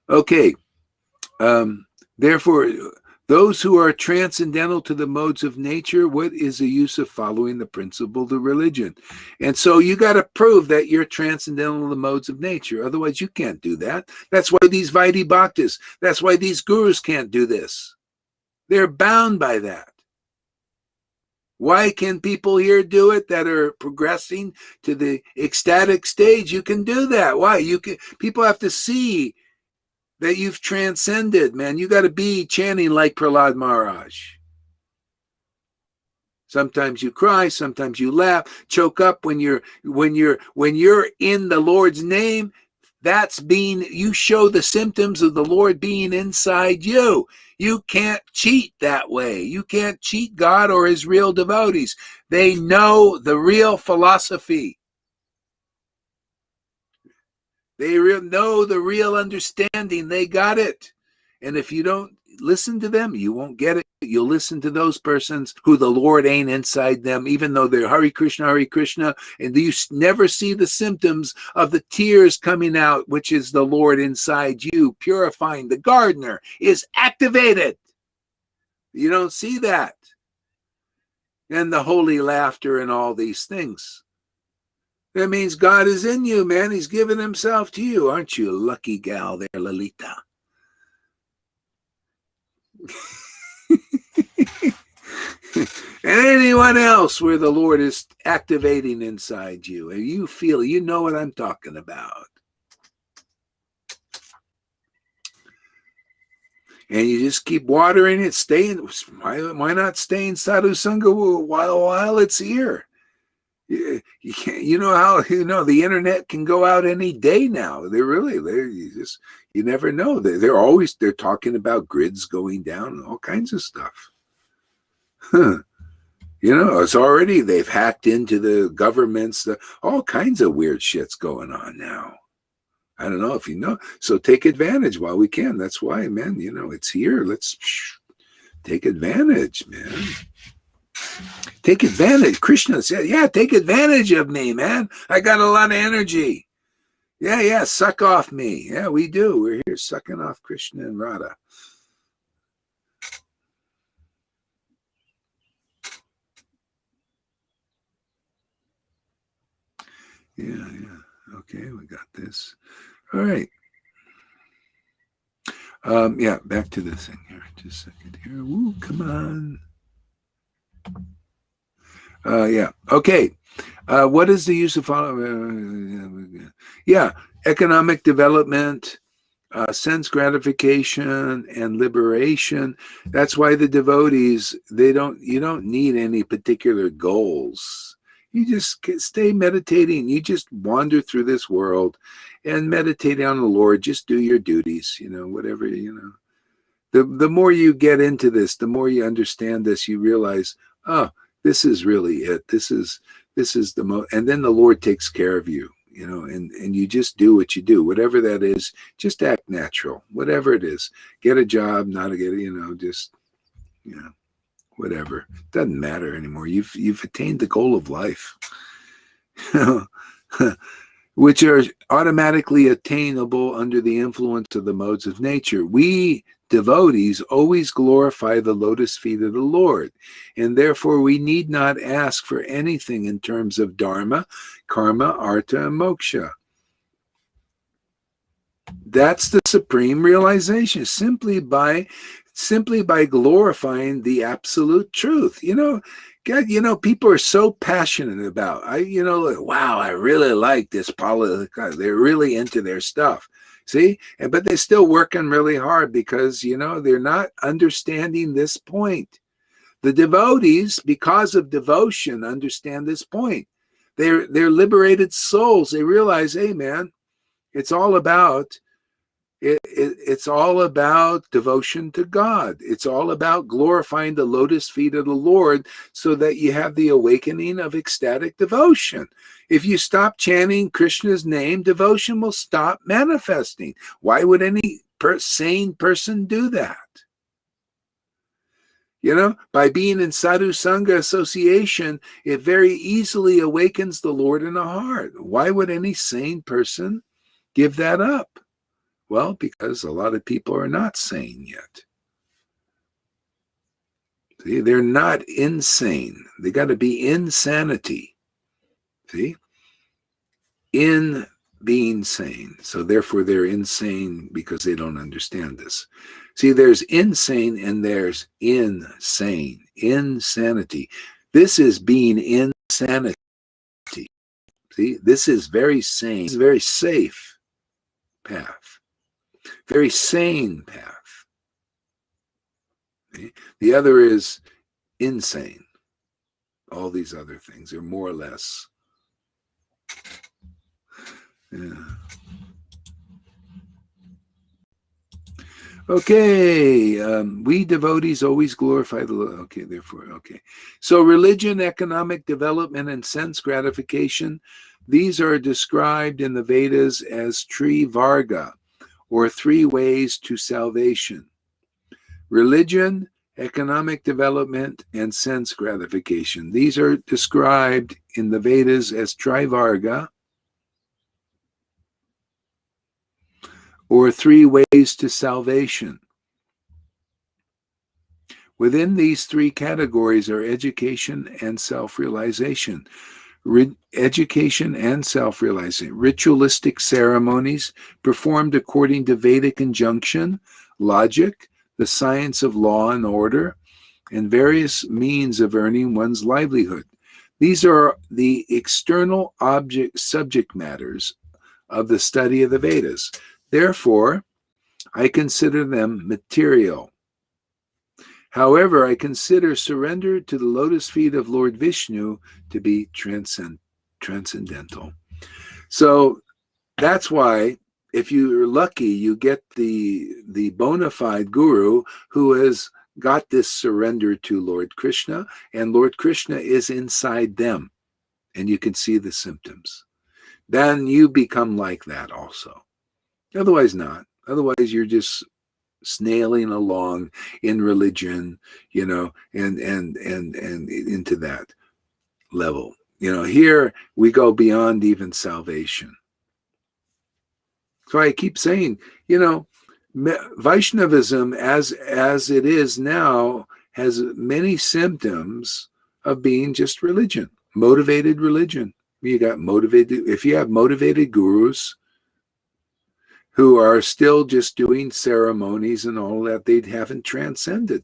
Okay. Therefore, those who are transcendental to the modes of nature, what is the use of following the principle of religion? And so you got to prove that you're transcendental to the modes of nature. Otherwise, you can't do that. That's why these Vaidhi Bhaktas, that's why these gurus can't do this. They're bound by that. Why can people here do it that are progressing to the ecstatic stage? You can do that. Why? People have to see that you've transcended, man. You got to be chanting like Prahlad Maharaj. Sometimes you cry, sometimes you laugh, choke up when you're in the Lord's name. You show the symptoms of the Lord being inside you. You can't cheat that way. You can't cheat God or his real devotees. They know the real philosophy. They know the real understanding. They got it. And if you don't listen to them, you won't get it. You'll listen to those persons who the Lord ain't inside them, even though they're Hare Krishna, and you never see the symptoms of the tears coming out, which is the Lord inside you, purifying. The gardener is activated. You don't see that. And the holy laughter and all these things. That means God is in you, man. He's given himself to you. Aren't you a lucky gal there, Lalita? And anyone else where the Lord is activating inside you, and you feel, you know what I'm talking about. And you just keep watering it, why not stay in Sadhu Sangha while it's here? You can't, you know how, the internet can go out any day now. You never know. They're talking about grids going down and all kinds of stuff. It's already, they've hacked into the governments, all kinds of weird shit's going on now. I don't know if you know. So take advantage while we can. That's why, man, it's here. Let's take advantage, man. Take advantage. Krishna said, yeah, take advantage of me, man. I got a lot of energy. Yeah, suck off me. Yeah, we do. We're here sucking off Krishna and Radha. Yeah. Okay, we got this. All right. Back to this thing here. Just a second here. Woo, come on. Okay. What is the use of economic development, sense gratification, and liberation? That's why the devotees, you don't need any particular goals. You just stay meditating. You just wander through this world and meditate on the Lord. Just do your duties, whatever, The more you get into this, the more you understand this, you realize, oh, this is really it. This is the most, and then the Lord takes care of you, and you just do what you do, whatever that is. Just act natural, whatever it is. Get a job, not get it, whatever. Doesn't matter anymore. You've attained the goal of life, which are automatically attainable under the influence of the modes of nature. We devotees always glorify the lotus feet of the Lord, and therefore we need not ask for anything in terms of dharma, karma, artha, and moksha. That's the supreme realization, simply by glorifying the absolute truth. God, people are so passionate about, wow, I really like this politics. They're really into their stuff. See? But they're still working really hard because, they're not understanding this point. The devotees, because of devotion, understand this point. They're liberated souls. They realize, hey, man, it's all about devotion to God. It's all about glorifying the lotus feet of the Lord so that you have the awakening of ecstatic devotion. If you stop chanting Krishna's name, devotion will stop manifesting. Why would any sane person do that? By being in Sadhu Sangha association, it very easily awakens the Lord in the heart. Why would any sane person give that up? Well, because a lot of people are not sane yet. See, they're not insane. They got to be insanity. See? In being sane. So therefore they're insane because they don't understand this. See, there's insane and there's insane. Insanity. This is being insanity. See, this is very sane. This is a very safe path. Very sane path. Okay? The other is insane. All these other things are more or less. Yeah. Okay, we devotees always glorify the Lord. Okay, therefore, okay. So religion, economic development, and sense gratification, these are described in the Vedas as Trivarga, or 3 ways to salvation. Religion, economic development, and sense gratification. These are described in the Vedas as Trivarga, or 3 ways to salvation. Within these 3 categories are education and self-realization. Education and self-realization. Ritualistic ceremonies performed according to Vedic injunction, logic, the science of law and order, and various means of earning one's livelihood. These are the external subject matters of the study of the Vedas. Therefore, I consider them material. However, I consider surrender to the lotus feet of Lord Vishnu to be transcendental. So that's why, if you're lucky, you get the bona fide guru who has got this surrender to Lord Krishna, and Lord Krishna is inside them, and you can see the symptoms. Then you become like that also. Otherwise not. Otherwise you're just snailing along in religion, and into that level. Here we go beyond even salvation. So I keep saying, Vaishnavism as it is now has many symptoms of being just religion, motivated religion. You got motivated, if you have motivated gurus who are still just doing ceremonies and all that, they haven't transcended.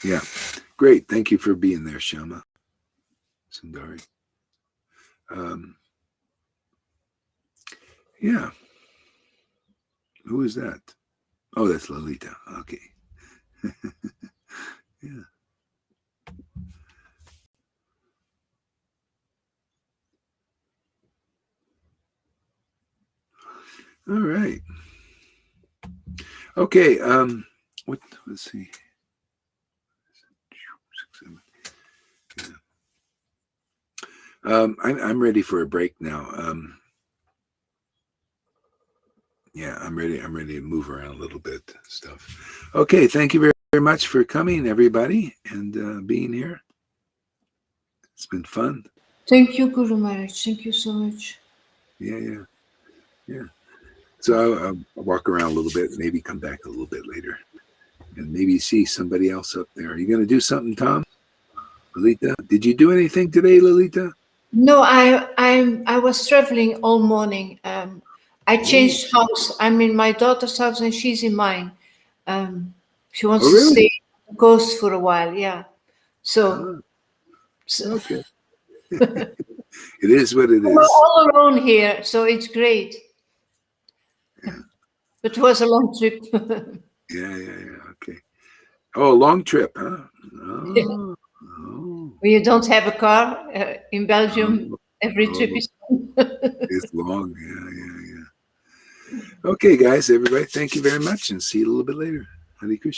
Yeah, great. Thank you for being there, Shama Sundari. Yeah. Who is that? Oh, that's Lalita. Okay. Yeah. All right. Okay. Let's see. 6, 7. Yeah. I'm ready for a break now. Yeah, I'm ready to move around a little bit stuff. Okay, thank you very much for coming, everybody, and being here. It's been fun. Thank you, Guru Maharaj. Thank you so much. Yeah. So I'll walk around a little bit, maybe come back a little bit later, and maybe see somebody else up there. Are you going to do something, Tom? Lalita, did you do anything today, Lalita? No, I was traveling all morning. I changed house. I'm in my daughter's house and she's in mine. She wants to stay on the coast for a while. Yeah. So. Okay. It is what it is. We're all alone here, so it's great. Yeah. But it was a long trip. Yeah. Okay. Oh, a long trip, huh? Oh. Yeah. When you don't have a car in Belgium, every trip is long. It's long. Yeah. Okay, guys, everybody, thank you very much, and see you a little bit later. Hare Krishna.